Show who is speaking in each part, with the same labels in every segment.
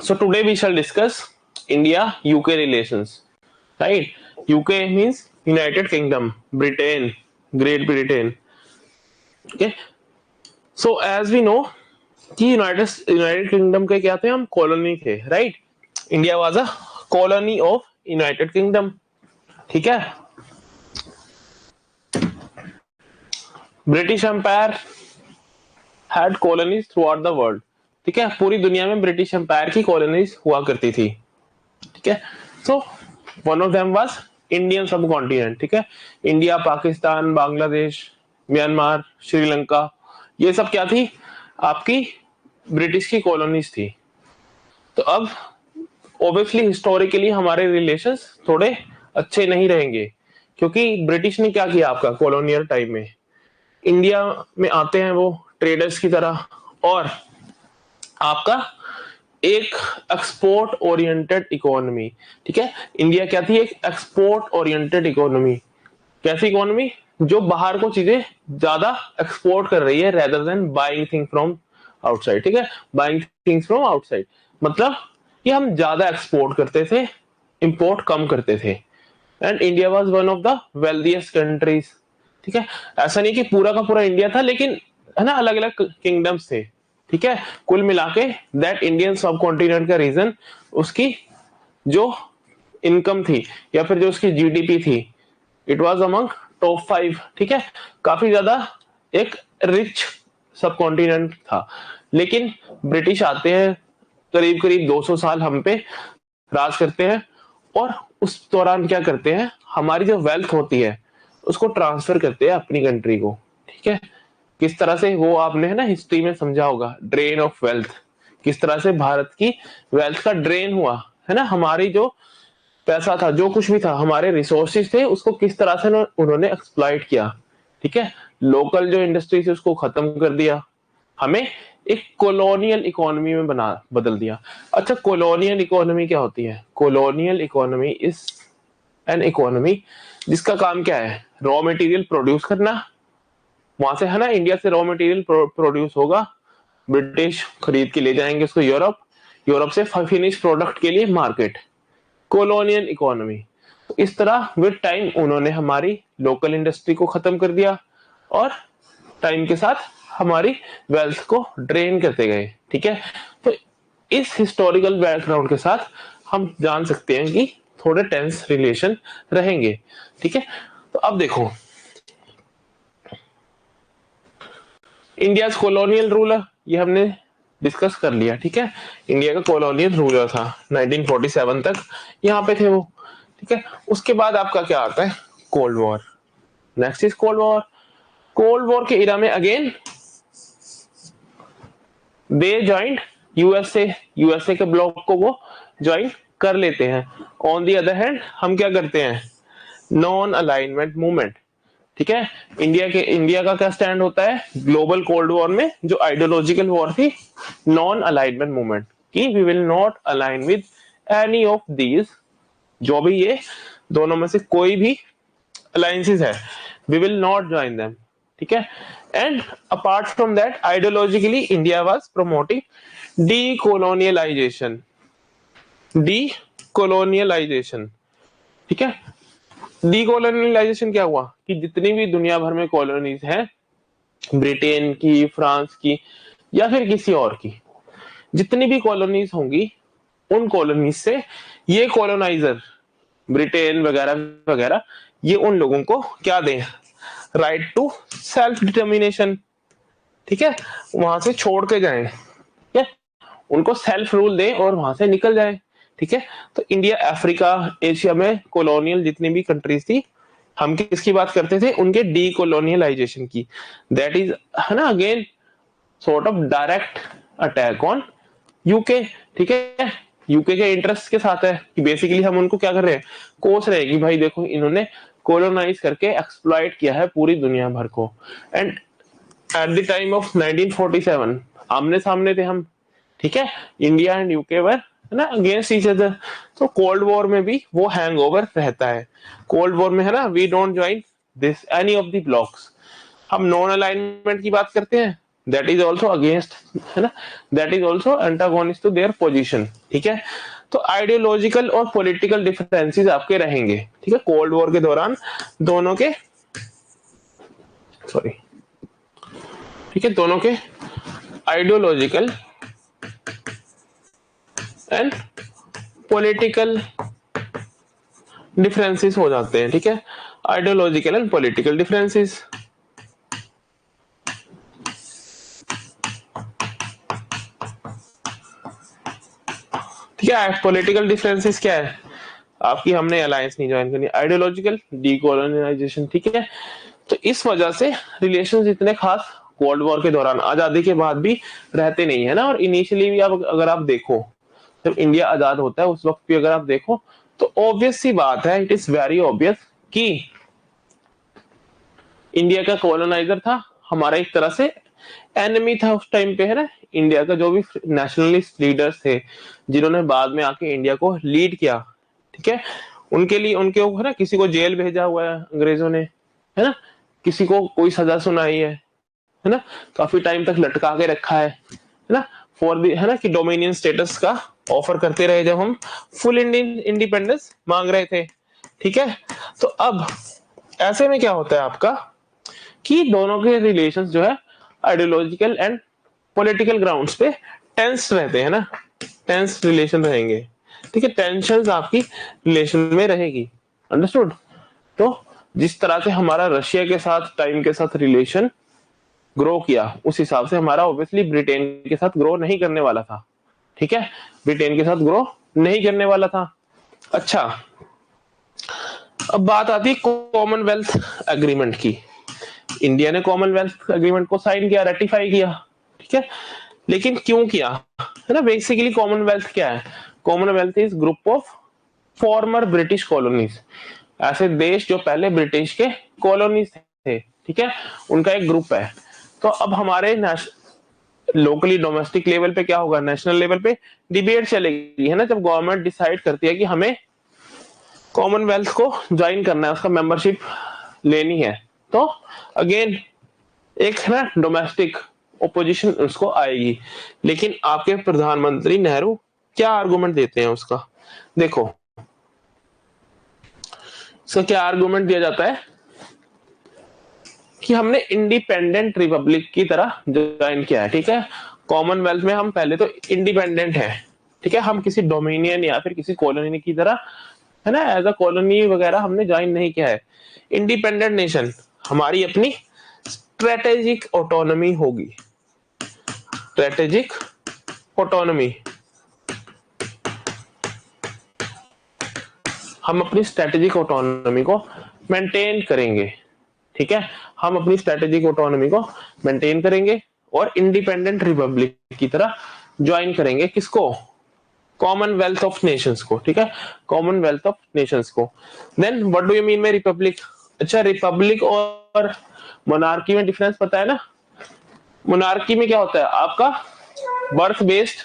Speaker 1: So today we shall discuss India UK relations. Right? UK means United Kingdom, Britain, Great Britain. Okay. So as we know कि United Kingdom के क्या थे, हम colony थे. Right. India was a colony of United Kingdom. ठीक है. British empire had colonies throughout the world. ठीक है. पूरी दुनिया में ब्रिटिश एम्पायर की कॉलोनीज हुआ करती थी. ठीक है. So one of them was Indian सब कॉन्टिनेंट. ठीक है. इंडिया, पाकिस्तान, बांग्लादेश, म्यांमार, श्रीलंका, ये सब क्या थी, आपकी ब्रिटिश की कॉलोनीज थी. तो अब ऑब्वियसली हिस्टोरिकली हमारे रिलेशंस थोड़े अच्छे नहीं रहेंगे, क्योंकि ब्रिटिश ने क्या किया आपका कॉलोनियल टाइम में, इंडिया में आते हैं वो ट्रेडर्स की तरह, और आपका एक एक्सपोर्ट ओरिएंटेड इकोनॉमी. ठीक है. इंडिया क्या थी, एक एक्सपोर्ट ओरिएंटेड इकोनॉमी. कैसी इकोनॉमी, जो बाहर को चीजें ज्यादा एक्सपोर्ट कर रही है rather than buying thing from outside. ठीक है. बाइंग थिंग्स फ्रॉम आउटसाइड मतलब कि हम ज्यादा एक्सपोर्ट करते थे, इंपोर्ट कम करते थे. And India was one of the wealthiest countries. ठीक है. ऐसा नहीं कि पूरा का पूरा इंडिया था, लेकिन है ना, अलग अलग किंगडम्स थे. ठीक है. कुल मिला के दैट इंडियन सब कॉन्टिनेंट का रीजन, उसकी जो इनकम थी या फिर जो उसकी जीडीपी थी, इट वाज अमंग टॉप 5. ठीक है. काफी ज्यादा एक रिच सब कॉन्टिनेंट था. लेकिन ब्रिटिश आते हैं, करीब करीब 200 साल हम पे राज करते हैं, और उस दौरान क्या करते हैं, हमारी जो वेल्थ होती है उसको ट्रांसफर करते हैं अपनी कंट्री को. ठीक है. किस तरह से, वो आपने है ना हिस्ट्री में समझा होगा, ड्रेन ऑफ वेल्थ. किस तरह से भारत की वेल्थ का ड्रेन हुआ है ना, हमारी जो पैसा था, जो कुछ भी था, हमारे रिसोर्सेज थे, उसको किस तरह से उन्होंने एक्सप्लॉइट किया. ठीक है. लोकल जो इंडस्ट्री थी उसको खत्म कर दिया, हमें एक कॉलोनियल इकोनॉमी में बदल दिया. अच्छा, कॉलोनियल इकोनॉमी क्या होती है? Colonial economy is an economy जिसका काम क्या है, रॉ मटेरियल प्रोड्यूस करना. वहां से है ना, इंडिया से रॉ मटेरियल प्रोड्यूस होगा, ब्रिटिश खरीद के ले जाएंगे उसको यूरोप, यूरोप से फिनिश प्रोडक्ट के लिए मार्केट. Colonial economy. तो इस तरह विद टाइम उन्होंने हमारी लोकल इंडस्ट्री को खत्म कर दिया, और टाइम के साथ हमारी वेल्थ को ड्रेन करते गए. ठीक है. तो इस हिस्टोरिकल बैकग्राउंड के साथ हम जान सकते हैं कि थोड़े टेंस रिलेशन रहेंगे. ठीक है. तो अब देखो, इंडिया कॉलोनियल रूलर, ये हमने डिस्कस कर लिया. ठीक है. इंडिया का कॉलोनियल रूलर था 1947 तक, यहाँ पे थे वो. ठीक है. उसके बाद आपका क्या आता है, cold war. Next is cold war. Cold war के इरा में अगेन दे ज्वाइंट यूएसए के ब्लॉक को वो ज्वाइन कर लेते हैं. ऑन दी अदर हैंड हम क्या करते हैं, नॉन अलाइनमेंट मूवमेंट. ठीक है. इंडिया का क्या स्टैंड होता है ग्लोबल कोल्ड वॉर में, जो आइडियोलॉजिकल वॉर थी, नॉन अलाइनमेंट मूवमेंट, कि we will not align with any of these, जो भी ये दोनों में से कोई भी अलायंसेस है, we will not join them. ठीक है. And apart from that, ideologically India was promoting decolonisation. Decolonisation. ठीक है. डीकोलोनियलाइजेशन क्या हुआ कि जितनी भी दुनिया भर में कॉलोनीज हैं, ब्रिटेन की, फ्रांस की, या फिर किसी और की, जितनी भी कॉलोनीज होंगी, उन कॉलोनीज से ये कॉलोनाइजर, ब्रिटेन वगैरह वगैरह, ये उन लोगों को क्या दें, राइट टू सेल्फ डिटर्मिनेशन. ठीक है. वहां से छोड़ के जाएं, ठीक है, उनको सेल्फ रूल दें और वहां से निकल जाएं. ठीक है. तो इंडिया, अफ्रीका, एशिया में कॉलोनियल जितनी भी कंट्रीज थी, हम किसकी बात करते थे, उनके डीकोलोनियलाइजेशन की. दैट इज है ना, again sort of direct attack on UK. ठीक है. यूके के इंटरेस्ट के साथ है कि बेसिकली हम उनको क्या कर रहे हैं, कोस रहे हैं कि भाई देखो, इन्होंने कॉलोनाइज करके एक्सप्लॉइट किया है पूरी दुनिया भर को. And at the time of 1947 आमने सामने थे हम. ठीक है. इंडिया एंड यूके वर है ना अगेंस्ट ईच अदर. तो कोल्ड वॉर में भी वो हैंगओवर रहता है. कोल्ड वॉर में है ना, we don't join this any of the blocs. हम नॉन अलाइनमेंट की बात करते हैं, दैट इज ऑल्सो अगेंस्ट, है ना, that is also antagonist to their position, ठीक है। तो आइडियोलॉजिकल और पॉलिटिकल डिफरेंसेस आपके रहेंगे, ठीक है, कोल्ड वॉर के दौरान दोनों के, सॉरी, ठीक है, दोनों के आइडियोलॉजिकल एंड पॉलिटिकल डिफरेंसेस हो जाते हैं, ठीक है, आइडियोलॉजिकल एंड पॉलिटिकल डिफरेंसेस। ठीक है, पॉलिटिकल डिफरेंसेस क्या है आपकी, हमने अलायंस नहीं ज्वाइन करनी, आइडियोलॉजिकल डीकोलोनाइजेशन, ठीक है। तो इस वजह से रिलेशंस इतने खास कोल्ड वॉर के दौरान, आजादी के बाद भी रहते नहीं है ना, और इनिशियली भी आप अगर आप देखो, जब इंडिया आजाद होता है उस वक्त भी अगर आप देखो, तो ऑब्वियस सी बात है, इट इज वेरी ऑब्वियस कि इंडिया का कॉलोनाइजर था, हमारा एक तरह से एनिमी था उस टाइम पे, है ना। इंडिया का जो भी नेशनलिस्ट लीडर्स थे जिन्होंने बाद में आके इंडिया को लीड किया, ठीक है, उनके लिए उनके है ना, किसी को जेल भेजा हुआ है अंग्रेजों ने, है ना, किसी को कोई सजा सुनाई है ना, काफी टाइम तक लटका के रखा है ना, फॉर दी, है ना, कि डोमिनियन स्टेटस का ऑफर करते रहे जब हम फुल इंडियन इंडिपेंडेंस मांग रहे थे, ठीक है। तो अब ऐसे में क्या होता है आपका कि दोनों के रिलेशंस जो है आइडियोलॉजिकल एंड पॉलिटिकल ग्राउंड्स पे टेंस रहते हैं ना, टेंस रिलेशन रहेंगे, ठीक है, टेंशन आपकी रिलेशन में रहेगी, अंडरस्टूड। तो जिस तरह से हमारा रशिया के साथ टाइम के साथ रिलेशन ग्रो किया, उस हिसाब से हमारा ऑब्वियसली ब्रिटेन के साथ ग्रो नहीं करने वाला था, ठीक है, ब्रिटेन के साथ ग्रो नहीं करने वाला था। अच्छा, अब बात आती है कॉमनवेल्थ एग्रीमेंट की। इंडिया ने कॉमनवेल्थ एग्रीमेंट को साइन किया, रेटिफाई किया, ठीक है, लेकिन क्यों किया, है ना। बेसिकली कॉमनवेल्थ क्या है, Commonwealth is group of former British colonies, ऐसे देश जो पहले ब्रिटिश के कॉलोनीज थे, ठीक है, उनका एक ग्रुप है। तो अब हमारे लोकली डोमेस्टिक लेवल पे क्या होगा, नेशनल लेवल पे डिबेट चलेगी, है ना, जब गवर्नमेंट डिसाइड करती है कि हमें कॉमनवेल्थ को ज्वाइन करना है, उसका मेंबरशिप लेनी है, तो अगेन एक है ना डोमेस्टिक ओपोजिशन उसको आएगी। लेकिन आपके प्रधानमंत्री नेहरू क्या आर्गुमेंट देते हैं उसका, देखो उसका क्या आर्गुमेंट दिया जाता है कि हमने इंडिपेंडेंट रिपब्लिक की तरह ज्वाइन किया है, ठीक है, कॉमनवेल्थ में हम पहले तो इंडिपेंडेंट है, ठीक है, हम किसी डोमिनियन या फिर किसी कॉलोनी की तरह, है ना, एज अ कॉलोनी वगैरह हमने ज्वाइन नहीं किया है, इंडिपेंडेंट नेशन, हमारी अपनी स्ट्रेटेजिक ऑटोनॉमी होगी, स्ट्रेटेजिक ऑटोनॉमी, हम अपनी स्ट्रेटेजिक ऑटोनॉमी को मेंटेन करेंगे, ठीक है, हम अपनी स्ट्रेटेजिक ऑटोनॉमी को मेंटेन करेंगे और इंडिपेंडेंट रिपब्लिक की तरह ज्वाइन करेंगे, किसको, कॉमनवेल्थ ऑफ नेशंस को, ठीक है, कॉमनवेल्थ ऑफ नेशंस को। Then what do you mean by republic, अच्छा, रिपब्लिक और मोनार्की में डिफरेंस पता है ना। मोनार्की में क्या होता है, आपका birth based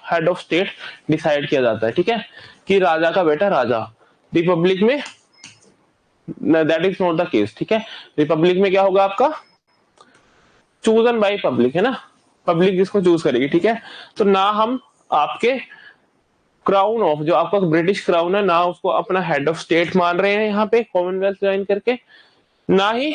Speaker 1: head of state decide किया जाता है, ठीक है, कि राजा का बेटा राजा। रिपब्लिक में that is not the case, ठीक है, रिपब्लिक में क्या होगा आपका चूजन बाय पब्लिक, है ना, पब्लिक जिसको चूज करेगी, ठीक है। तो ना हम आपके क्राउन ऑफ, जो आपका ब्रिटिश क्राउन है, ना उसको अपना हेड ऑफ स्टेट मान रहे हैं यहाँ पे कॉमनवेल्थ ज्वाइन करके, ना ही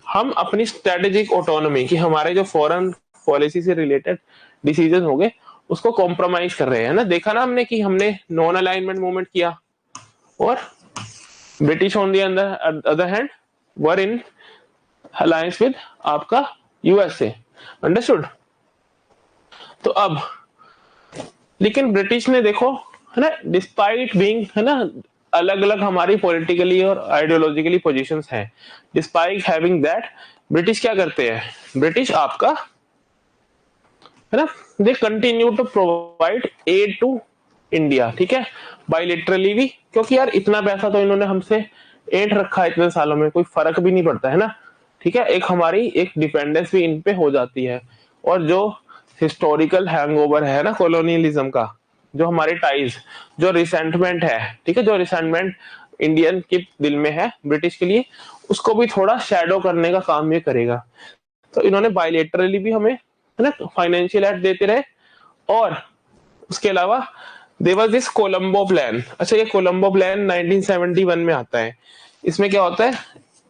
Speaker 1: हम अपनी स्ट्रेटेजिक ऑटोनॉमी की, हमारे जो फॉरेन पॉलिसी से रिलेटेड डिसीजन हो गए उसको कॉम्प्रोमाइज कर रहे हैं ना। देखा ना हमने कि हमने नॉन अलाइनमेंट मूवमेंट किया और British on the other hand were in alliance with आपका यूएसए, अंडरस्टूड। तो अब लेकिन ब्रिटिश ने देखो, है ना, डिस्पाइट बीइंग, है ना, अलग अलग हमारी पॉलिटिकली और आइडियोलॉजिकली पोजीशंस हैं, डिस्पाइट हैविंग दैट, ब्रिटिश क्या करते हैं, ब्रिटिश आपका, है ना, they continue to provide aid to India, ठीक है, बायलैटरली भी, क्योंकि यार इतना पैसा तो इन्होंने हमसे एंट रखा है इतने सालों में, कोई फर्क भी नहीं पड़ता, है ना, ठीक है, एक हमारी एक डिपेंडेंस भी इन पे हो जाती है। और जो हिस्टोरिकल हैंगओवर है ना कॉलोनियलिज्म का, जो हमारे टाइज, जो रिसेंटमेंट है, ठीक है, जो रिसेंटमेंट इंडियन के दिल में है ब्रिटिश के लिए, उसको भी थोड़ा शैडो करने का काम ये करेगा। तो इन्होंने बायलेटरली भी हमें है ना फाइनेंशियल एड देते रहे, और उसके अलावा there was this Colombo plan. अच्छा, ये कोलंबो प्लान 1971 में आता है। इसमें क्या होता है,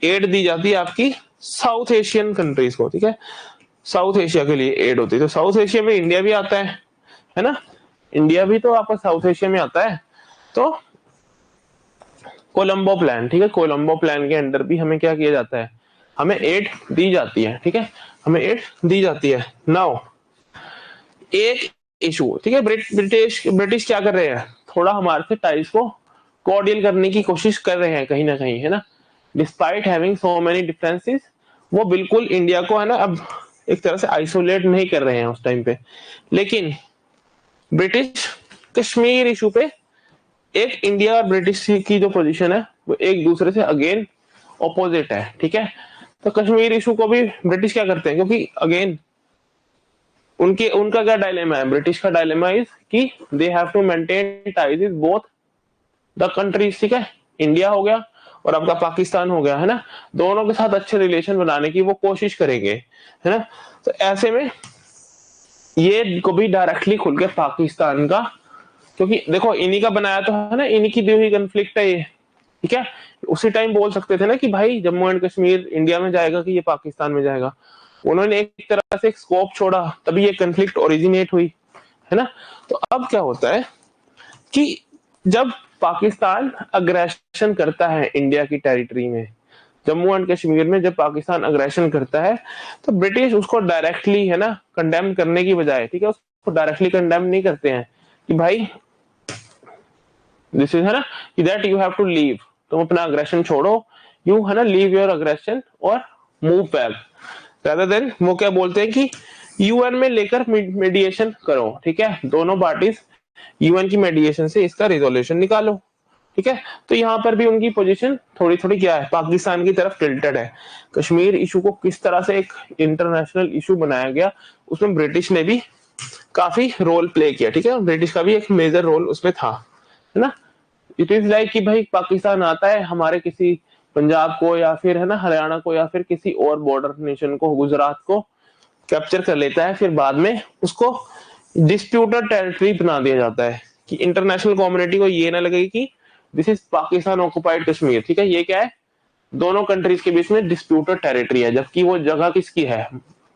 Speaker 1: एड दी जाती है आपकी साउथ एशियन कंट्रीज को, ठीक है, साउथ एशिया के लिए एड होती है। तो साउथ एशिया में इंडिया भी आता है ना, इंडिया भी तो आपका साउथ एशिया में आता है। तो कोलंबो प्लान, ठीक है, कोलंबो प्लान के अंडर भी हमें क्या किया जाता है, हमें एड दी जाती है, ठीक है, हमें एड दी जाती है। नाउ एक इशू, ठीक है, ब्रिटिश क्या कर रहे हैं, थोड़ा हमारे से टाइज को कॉर्डियल करने की कोशिश कर रहे हैं कहीं ना कहीं, है ना, despite having so many differences. वो बिल्कुल इंडिया को है ना अब एक तरह से आइसोलेट नहीं कर रहे हैं उस टाइम पे, लेकिन ब्रिटिश कश्मीर इशू पे एक इंडिया और ब्रिटिश की जो पोजीशन है वो एक दूसरे से अगेन ऑपोजिट है, ठीक है। तो कश्मीर इशू को भी ब्रिटिश क्या करते हैं, क्योंकि अगेन उनका क्या डायलेमा है, ब्रिटिश का डायलेमा इज कि they have to maintain ties with both the countries, ठीक है, इंडिया हो गया और आपका पाकिस्तान हो गया, है ना, दोनों के साथ अच्छे रिलेशन बनाने की वो कोशिश करेंगे, है ना। तो ऐसे में ये को भी डायरेक्टली खुल के पाकिस्तान का, क्योंकि देखो इन्हीं का बनाया तो है ना, इन्हीं की दी हुई कंफ्लिक्ट है ये, ठीक है। उसी टाइम बोल सकते थे ना कि भाई जम्मू एंड कश्मीर इंडिया में जाएगा कि ये पाकिस्तान में जाएगा, उन्होंने एक तरह से एक स्कोप छोड़ा, तभी ये कंफ्लिक्ट ओरिजिनेट हुई, है ना। तो अब क्या होता है कि जब पाकिस्तान अग्रेशन करता है इंडिया की टेरिटरी में, जम्मू एंड कश्मीर में जब पाकिस्तान अग्रेशन करता है, तो ब्रिटिश उसको डायरेक्टली है ना कंडेम करने की बजाय, ठीक है, उसको डायरेक्टली कंडेम नहीं करते हैं कि भाई दिस इज है ना कि that you have to leave, तुम अपना अग्रेशन छोड़ो, यू है ना लीव योर अग्रेशन और मूव बैक, रादर देन वो क्या बोलते हैं कि यूएन में लेकर मीडिएशन करो, ठीक है, दोनों पार्टीज यूएन की मीडिएशन से इसका रिजोल्यूशन निकालो, ठीक है। तो यहाँ पर भी उनकी पोजीशन थोड़ी थोड़ी क्या है, पाकिस्तान की तरफ टिल्टेड है। कश्मीर इशू को किस तरह से एक इंटरनेशनल इशू बनाया गया, उसमें ब्रिटिश ने भी काफी रोल प्ले किया, ठीक है, ब्रिटिश का भी एक मेजर रोल उसमें था, है ना। इट इज लाइक कि भाई पाकिस्तान आता है हमारे किसी पंजाब को या फिर है ना हरियाणा को या फिर किसी और बॉर्डर नेशन को, गुजरात को कैप्चर कर लेता है, फिर बाद में उसको डिस्प्यूटेड टेरिटरी बना दिया जाता है कि इंटरनेशनल कम्युनिटी को ये ना लगे कि this is Pakistan occupied Kashmir, ठीक है, ये क्या है, दोनों कंट्रीज के बीच में डिस्प्यूटेड टेरिटरी है, जबकि वो जगह किसकी है,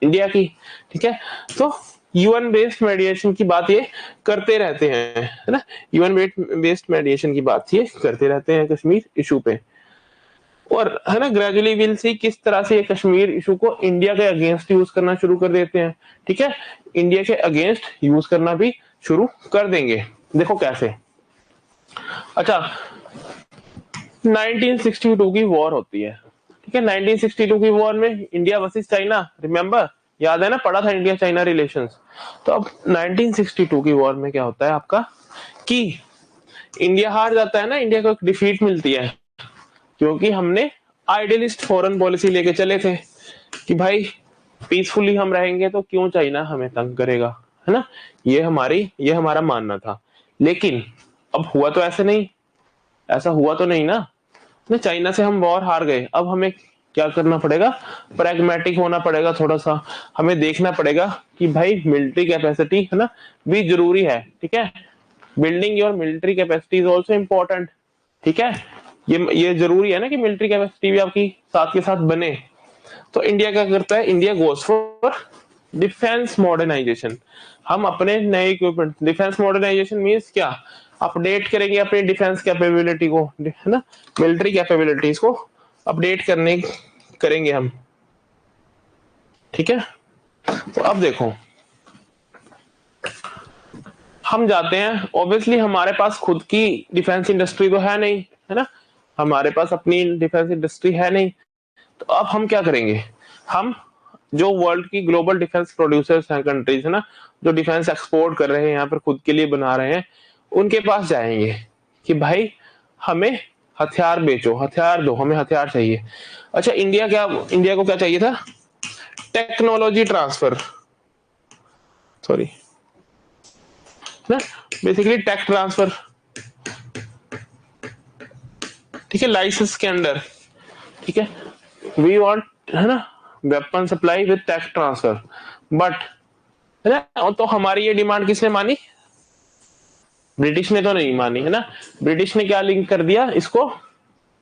Speaker 1: इंडिया की, ठीक है। तो यूएन बेस्ड मेडिएशन की बात ये करते रहते हैं, है ना, यूएन बेस्ड मेडिएशन की बात ये करते रहते हैं कश्मीर इशू पे, और है ना ग्रेजुअली विल सी किस तरह से ये कश्मीर इशू को इंडिया के अगेंस्ट यूज करना शुरू कर देते हैं, ठीक है, इंडिया के अगेंस्ट यूज करना भी शुरू कर देंगे, देखो कैसे। अच्छा, 1962 की वॉर होती है, ठीक है, 1962 की वॉर में इंडिया वर्सेस चाइना, रिमेंबर, याद है ना, पढ़ा था इंडिया चाइना रिलेशंस। तो अब 1962 की वॉर में क्या होता है आपका कि इंडिया हार जाता है ना, इंडिया को एक डिफीट मिलती है, क्योंकि हमने आइडियलिस्ट फॉरेन पॉलिसी लेके चले थे कि भाई पीसफुली हम रहेंगे तो क्यों चाइना हमें तंग करेगा, है ना, ये हमारा मानना था। लेकिन अब हुआ तो ऐसे नहीं, ऐसा हुआ तो नहीं ना, चाइना से हम वॉर हार गए, अब हमें क्या करना पड़ेगा, प्रैग्मेटिक होना पड़ेगा, थोड़ा सा हमें देखना पड़ेगा कि भाई मिलिट्री कैपेसिटी है ना भी जरूरी है, ठीक है, building your military capacity is also important, ठीक है, ये जरूरी है ना कि मिलिट्री कैपेसिटी भी आपकी साथ के साथ बने। तो इंडिया क्या करता है, India goes for defence modernisation, हम अपने नए इक्विपमेंट, डिफेंस मॉडर्नाइजेशन मींस क्या, अपडेट करेंगे अपनी डिफेंस कैपेबिलिटी को, है ना, मिलिट्री कैपेबिलिटीज को अपडेट करेंगे हम, ठीक है। तो अब देखो हम जाते हैं, ऑब्वियसली हमारे पास खुद की डिफेंस इंडस्ट्री तो है नहीं, है ना, हमारे पास अपनी डिफेंस इंडस्ट्री है नहीं, तो अब हम क्या करेंगे, हम जो वर्ल्ड की ग्लोबल डिफेंस प्रोड्यूसर्स हैं, कंट्रीज है ना, जो डिफेंस एक्सपोर्ट कर रहे हैं यहाँ पर खुद के लिए बना रहे हैं, उनके पास जाएंगे कि भाई हमें हथियार बेचो, हथियार दो, हमें हथियार चाहिए। अच्छा, इंडिया को क्या चाहिए था, टेक्नोलॉजी ट्रांसफर, सॉरी ना, बेसिकली टेक ट्रांसफर, ठीक है, लाइसेंस के अंडर, ठीक है, वी वांट है ना weapon supply with tech transfer, but है ना, तो हमारी ये डिमांड किसने मानी? ब्रिटिश ने तो नहीं मानी, है ना। ब्रिटिश ने क्या लिंक कर दिया इसको,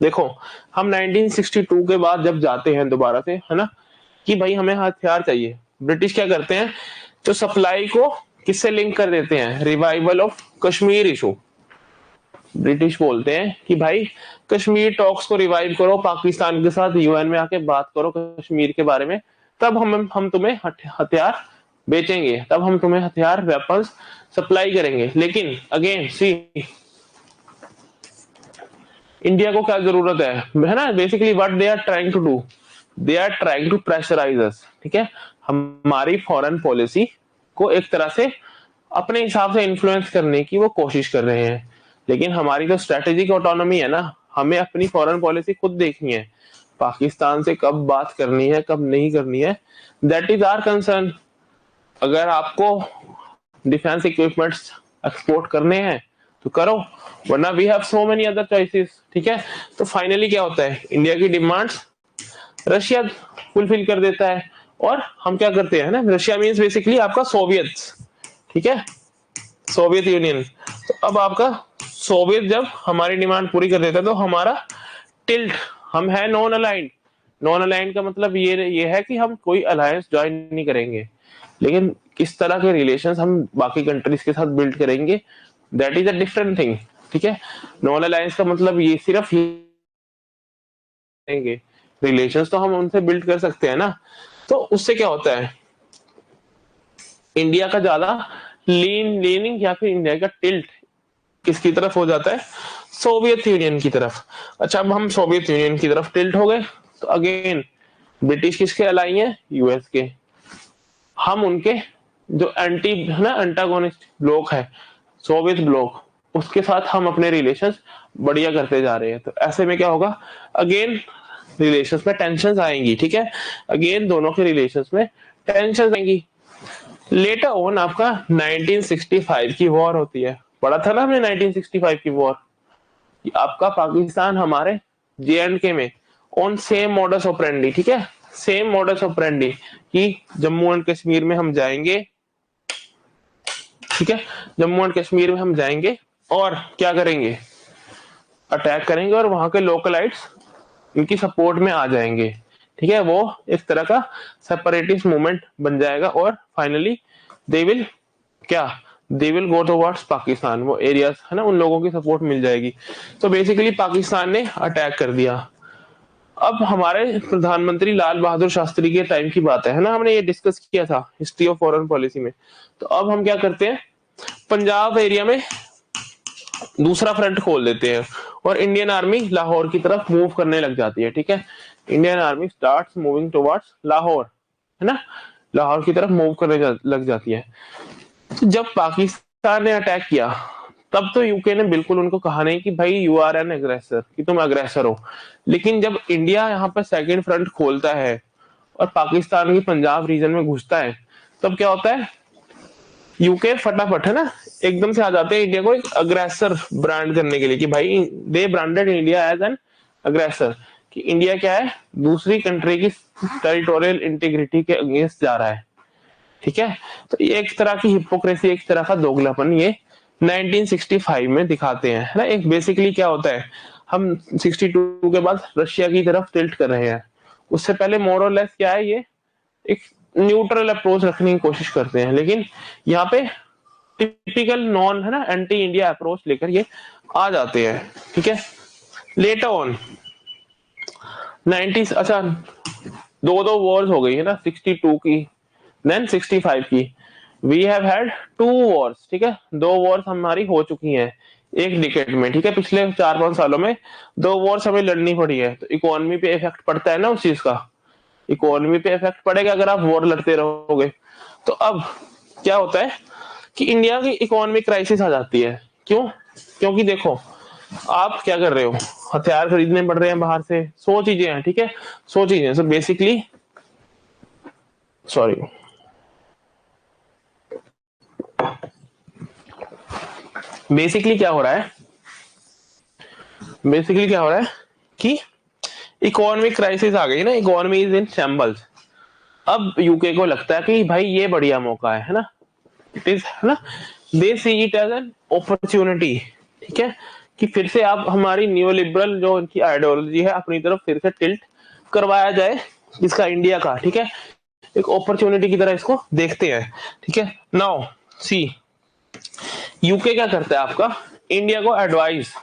Speaker 1: देखो हम 1962 के बाद जब जाते हैं दोबारा से, है ना, कि भाई हमें हथियार चाहिए, ब्रिटिश क्या करते हैं, तो सप्लाई को किससे लिंक कर देते हैं? Revival of Kashmir issue. British बोलते हैं कि भाई कश्मीर टॉक्स को रिवाइव करो, पाकिस्तान के साथ यूएन में आके बात करो कश्मीर के बारे में, तब हम तुम्हें हथियार बेचेंगे, तब हम तुम्हें हथियार वेपन्स सप्लाई करेंगे। लेकिन अगेन सी, इंडिया को क्या जरूरत है ना, basically what they are trying to do, they are trying to pressurise us, ठीक है। हमारी फॉरेन पॉलिसी को एक तरह से अपने हिसाब से इन्फ्लुएंस करने की वो कोशिश कर रहे हैं। लेकिन हमारी तो स्ट्रेटेजिक ऑटोनॉमी है ना, हमें अपनी फॉरेन पॉलिसी खुद देखनी है, पाकिस्तान से कब बात करनी है कब नहीं करनी है, दैट इज आवर कंसर्न। अगर आपको डिफेंस इक्विपमेंट्स एक्सपोर्ट करने हैं तो करो, वरना we have so many other choices, ठीक है। तो फाइनली क्या होता है, इंडिया की डिमांड्स रशिया फुलफिल कर देता है, और हम क्या करते हैं ना, रशिया मींस बेसिकली आपका सोवियत, ठीक है, सोवियत यूनियन। तो अब आपका सोवियत जब हमारी डिमांड पूरी कर देता है तो हमारा टिल्ट, हम है नॉन अलाइंड। नॉन अलाइंड का मतलब ये है कि हम कोई अलायंस ज्वाइन नहीं करेंगे, लेकिन किस तरह के रिलेशंस हम बाकी कंट्रीज के साथ बिल्ड करेंगे, that is a different thing, ठीक है। नॉन अलायंस का मतलब ये सिर्फ रिलेशंस तो हम उनसे बिल्ड कर सकते हैं ना। तो उससे क्या होता है, इंडिया का ज्यादा लीनिंग या फिर इंडिया का टिल्ट किसकी तरफ हो जाता है, सोवियत यूनियन की तरफ। अच्छा, अब हम सोवियत यूनियन की तरफ टिल्ट हो गए, तो अगेन ब्रिटिश किसके अलाई है, यूएस के। हम उनके जो एंटी है ना, एंटागोनिस्ट ब्लॉक है सोवियत ब्लॉक, उसके साथ हम अपने रिलेशंस बढ़िया करते जा रहे हैं। तो ऐसे में क्या होगा, अगेन रिलेशंस में टेंशन आएंगी, ठीक है, अगेन दोनों के रिलेशंस में टेंशन आएंगी। लेटर ऑन आपका 1965 की वॉर होती है, पढ़ा था ना हमने 1965 की वॉर, आपका पाकिस्तान हमारे जे एंड के में ऑन सेम मॉडस ऑपरेंडी, ठीक है, सेम मॉडस ऑपरेंडी कि जम्मू एंड कश्मीर में हम जाएंगे, ठीक है, जम्मू एंड कश्मीर में हम जाएंगे और क्या करेंगे, अटैक करेंगे और वहां के लोकलाइट्स इनकी सपोर्ट में आ जाएंगे, ठीक है। वो एक तरह का सेपरेटिस्ट मूवमेंट बन जाएगा और फाइनली दे विल क्या, they will go towards Pakistan, वो एरियाज है ना, उन लोगों की सपोर्ट मिल जाएगी। तो बेसिकली पाकिस्तान ने अटैक कर दिया। अब हमारे प्रधानमंत्री लाल बहादुर शास्त्री के टाइम की बात है ना, हमने ये डिस्कस किया था हिस्ट्री ऑफ फॉरेन पॉलिसी में। तो अब हम क्या करते हैं, पंजाब एरिया में दूसरा फ्रंट खोल देते हैं और इंडियन आर्मी लाहौर की तरफ मूव करने लग जाती है, ठीक है। Indian army starts moving towards Lahore, है ना, लाहौर की तरफ मूव करने लग जाती है। तो जब पाकिस्तान ने अटैक किया तब तो यूके ने बिल्कुल उनको कहा नहीं कि भाई यू आर एन एग्रेसर, कि तुम अग्रेसर हो। लेकिन जब इंडिया यहाँ पर सेकंड फ्रंट खोलता है और पाकिस्तान की पंजाब रीजन में घुसता है, तब क्या होता है, यूके फटाफट है ना एकदम से आ जाते हैं इंडिया को एक अग्रेसर ब्रांड करने के लिए, कि भाई दे ब्रांडेड इंडिया एज एन अग्रेसर, कि इंडिया क्या है, दूसरी कंट्री की टेरिटोरियल इंटीग्रिटी के अगेंस्ट जा रहा है, ठीक है। तो ये एक तरह की हिपोक्रेसी, एक तरह का दोगलापन ये 1965 में दिखाते हैं, है ना। एक बेसिकली क्या होता है, हम 62 के बाद रशिया की तरफ टिल्ट कर रहे हैं, उससे पहले मोर और लेस क्या है, ये एक न्यूट्रल अप्रोच रखने की कोशिश करते हैं, लेकिन यहाँ पे टिपिकल नॉन है ना एंटी इंडिया अप्रोच लेकर ये आ जाते हैं, ठीक है। लेटर ऑन 90, अच्छा दो वॉर्स हो गई है ना, 62 की देन 65 की, वी हैव हैड 2 वॉर्स, ठीक है, 2 वॉर्स हमारी हो चुकी हैं एक डिकेड में, ठीक है, पिछले 4-5 सालों में 2 वॉर्स हमें लड़नी पड़ी है। तो इकोनॉमी पे इफेक्ट पड़ता है ना उस चीज का, इकोनॉमी पे इफेक्ट पड़ेगा अगर आप वॉर लड़ते रहोगे। तो अब क्या होता है कि इंडिया की इकोनॉमिक क्राइसिस आ जाती है, क्यों, क्योंकि देखो आप क्या कर रहे हो, हथियार खरीदने पड़ रहे हैं बाहर से, 100 चीजें हैं, ठीक है, 100 चीजें। सो बेसिकली सॉरी, बेसिकली क्या हो रहा है, बेसिकली क्या हो रहा है कि इकोनॉमिक क्राइसिस आ गई ना, इकोनॉमी इज इन शैम्बल्स। अब यूके को लगता है कि भाई ये बढ़िया मौका है ना, इट इज, है ना, they see it as an opportunity, ठीक है, कि फिर से आप हमारी न्यू लिबरल जो इनकी आइडियोलॉजी है अपनी तरफ फिर से टिल्ट करवाया जाए, इसका इंडिया का, ठीक है, एक अपॉर्चुनिटी की तरह इसको देखते हैं, ठीक है। नाउ सी, यूके क्या करता है आपका, इंडिया को एडवाइस,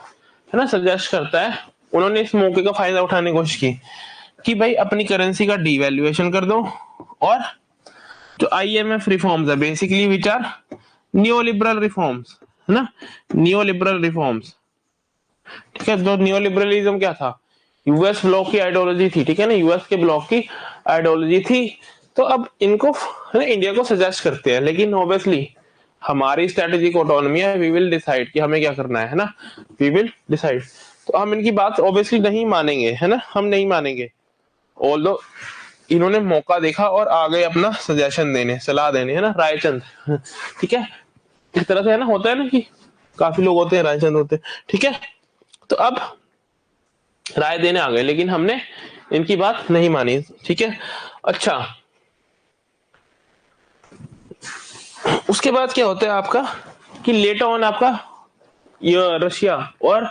Speaker 1: है ना, सजेस्ट करता है, उन्होंने इस मौके का फायदा उठाने की कोशिश की कि भाई अपनी करेंसी का डीवैल्यूएशन कर दो, और जो आईएमएफ रिफॉर्म्स है basically which are new liberal reforms, है ना, न्यू लिबरल रिफॉर्म्स, ठीक है। जो न्यू लिबरलिज्म क्या था, यूएस ब्लॉक की आइडियोलॉजी थी, ठीक है ना, यूएस के ब्लॉक की आइडियोलॉजी थी। तो अब इनको, है ना, इंडिया को सजेस्ट करते हैं, लेकिन ऑब्वियसली हमारी स्ट्रेटेजिक ऑटोनॉमी है, वी विल डिसाइड कि हमें क्या करना है ना, वी विल डिसाइड। तो हम इनकी बात ऑब्वियसली नहीं मानेंगे, है ना, हम नहीं मानेंगे, ऑल्दो इन्होंने मौका देखा और आ गए अपना सजेशन देने, सलाह देने, है ना, रायचंद, ठीक है, इस तरह से, है ना, होता है ना कि काफी लोग होते हैं रायचंद होते हैं, ठीक है। तो अब राय देने आ गए, लेकिन हमने इनकी बात नहीं मानी, ठीक है। अच्छा, उसके बाद क्या होता है आपका कि लेटर ऑन आपका ये रशिया और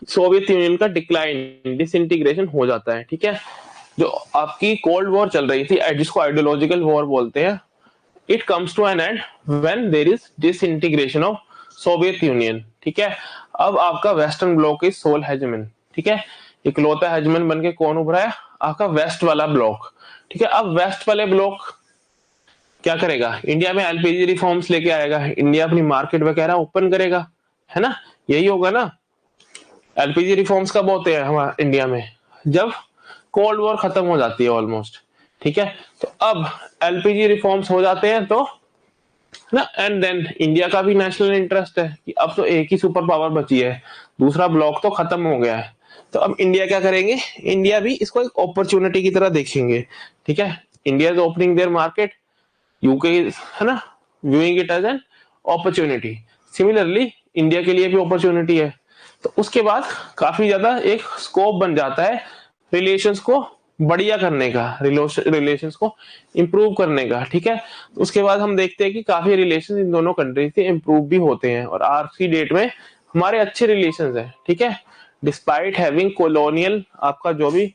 Speaker 1: सोवियत यूनियन का डिक्लाइन, डिसइंटीग्रेशन हो जाता है, ठीक है। जो आपकी कोल्ड वॉर चल रही थी, जिसको आइडियोलॉजिकल वॉर बोलते हैं, it comes to an end when there is disintegration of Soviet Union, ठीक है। अब आपका western bloc is sole hegemon, ठीक है, इकलौता हेजमन बन के कौन उभरा है, आपका वेस्ट वाला ब्लॉक, ठीक है। अब वेस्ट वाले ब्लॉक क्या करेगा, इंडिया में एलपीजी रिफॉर्म्स लेके आएगा, इंडिया अपनी मार्केट वगैरह ओपन करेगा, है ना, यही होगा ना। एलपीजी रिफॉर्म्स कब होते हैं हमारे इंडिया में, जब कोल्ड वॉर खत्म हो जाती है ऑलमोस्ट, ठीक है। तो अब एलपीजी रिफॉर्म्स हो जाते हैं तो ना, एंड देन इंडिया का भी नेशनल इंटरेस्ट है कि अब तो एक ही सुपर पावर बची है, दूसरा ब्लॉक तो खत्म हो गया है। तो अब इंडिया क्या करेंगे, इंडिया भी इसको एक अपॉर्चुनिटी की तरह देखेंगे, ठीक है। India is opening their market, UK, है ना, viewing it as an opportunity, similarly India के लिए भी अपॉर्चुनिटी है। तो उसके बाद काफी ज्यादा एक स्कोप बन जाता है रिलेशंस को बढ़िया करने का, रिलेशंस को इंप्रूव करने का, ठीक है। उसके बाद हम देखते हैं कि काफी रिलेशन इन दोनों कंट्री से इंप्रूव भी होते हैं, और आज की डेट में हमारे अच्छे रिलेशन है, ठीक है, डिस्पाइट हैविंग कॉलोनियल, आपका जो भी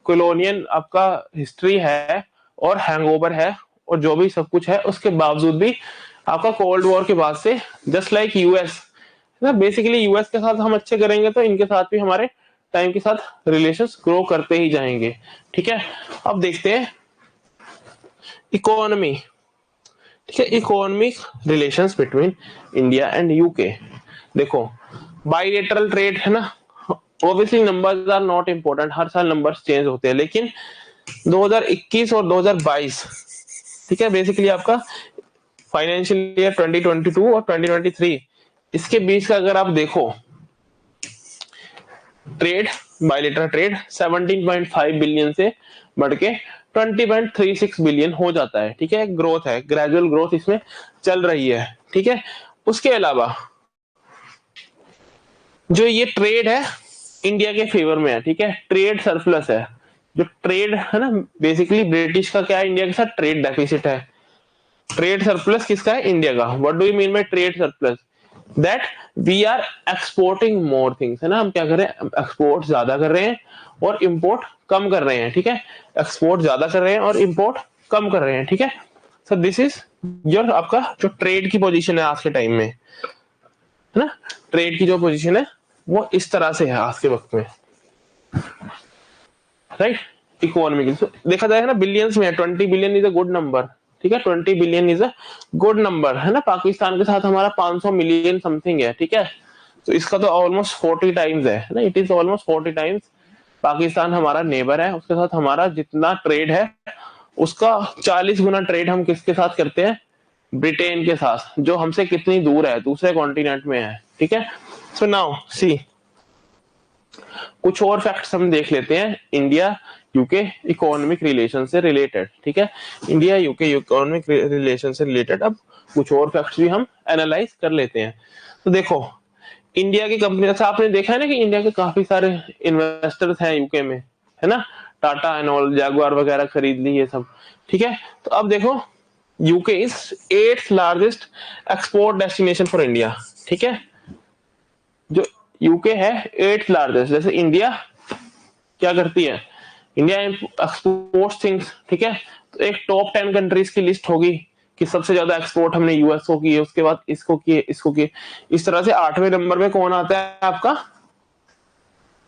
Speaker 1: कॉलोनियल आपका हिस्ट्री है और हैंगओवर है और जो भी सब कुछ है, उसके बावजूद भी आपका कोल्ड वॉर के बाद से जस्ट लाइक यूएस ना, बेसिकली यूएस के साथ हम अच्छे करेंगे तो इनके साथ भी हमारे टाइम के साथ रिलेशंस ग्रो करते ही जाएंगे, ठीक है। अब देखते हैं इकोनॉमी, ठीक है, economic relations between India and UK. देखो, बाइलेटरल ट्रेड, है ना, obviously numbers are not important, हर साल नंबर्स चेंज होते हैं, लेकिन 2021 और 2022, ठीक है, बेसिकली आपका फाइनेंशियल ईयर 2022 और 2023, इसके बीच का अगर आप देखो ट्रेड, बायलेटरल ट्रेड 17.5 बिलियन से बढ़ के 20.36 बिलियन हो जाता है, ठीक है, ग्रोथ है, ग्रेजुअल ग्रोथ इसमें चल रही है, ठीक है। उसके अलावा जो ये ट्रेड है इंडिया के फेवर में है, ठीक है, ट्रेड सरप्लस है, जो ट्रेड है ना, बेसिकली ब्रिटिश का क्या है, इंडिया के साथ ट्रेड डेफिसिट है, ट्रेड सरप्लस किसका है, इंडिया का। What do you mean by trade surplus, that we are exporting more things, है ना, हम क्या कर रहे हैं, एक्सपोर्ट ज्यादा कर रहे हैं और इंपोर्ट कम कर रहे हैं, ठीक है, एक्सपोर्ट ज्यादा कर रहे हैं और इंपोर्ट कम कर रहे हैं, ठीक है। सो दिस इज योर आपका जो ट्रेड की पोजीशन है आज के टाइम में, है ना, ट्रेड की जो पोजीशन है वो इस तरह से है आज के वक्त में, राइट। इकोनॉमी देखा जाए ना, बिलियंस में 20 billion is a good number, ठीक है, 20 billion is a good number, है ना। पाकिस्तान के साथ हमारा 500 मिलियन समथिंग है, ठीक है, तो इसका तो ऑलमोस्ट 40 टाइम्स है ना, it is almost 40 times. Pakistan हमारा नेबर है, उसके साथ हमारा जितना ट्रेड है उसका 40 गुना ट्रेड हम किसके साथ करते हैं, ब्रिटेन के साथ, जो हमसे कितनी दूर है, दूसरे कॉन्टिनेंट में है, ठीक है। सो नाउ सी, कुछ और फैक्ट्स हम देख लेते हैं इंडिया यूके इकोनॉमिक रिलेशन से रिलेटेड, ठीक है, इंडिया यूके इकोनॉमिक रिलेशन से रिलेटेड अब कुछ और फैक्ट्स भी हम एनालाइज कर लेते हैं। तो देखो, इंडिया की कंपनी, अच्छा आपने देखा है ना कि इंडिया के काफी सारे इन्वेस्टर्स हैं यूके में, है ना, टाटा एंड ऑल, जैगुआर वगैरह खरीद ली ये सब, ठीक है। तो अब देखो UK is 8th largest export destination for India, ठीक है। जो यूके है 8th लार्जेस्ट, जैसे इंडिया क्या करती है, इंडिया एक्सपोर्ट थिंग्स, ठीक है। तो एक टॉप 10 कंट्रीज की लिस्ट होगी कि सबसे ज्यादा एक्सपोर्ट हमने यूएस को की है, उसके बाद इसको किए, इसको किए, इस तरह से 8वें नंबर पे कौन आता है आपका,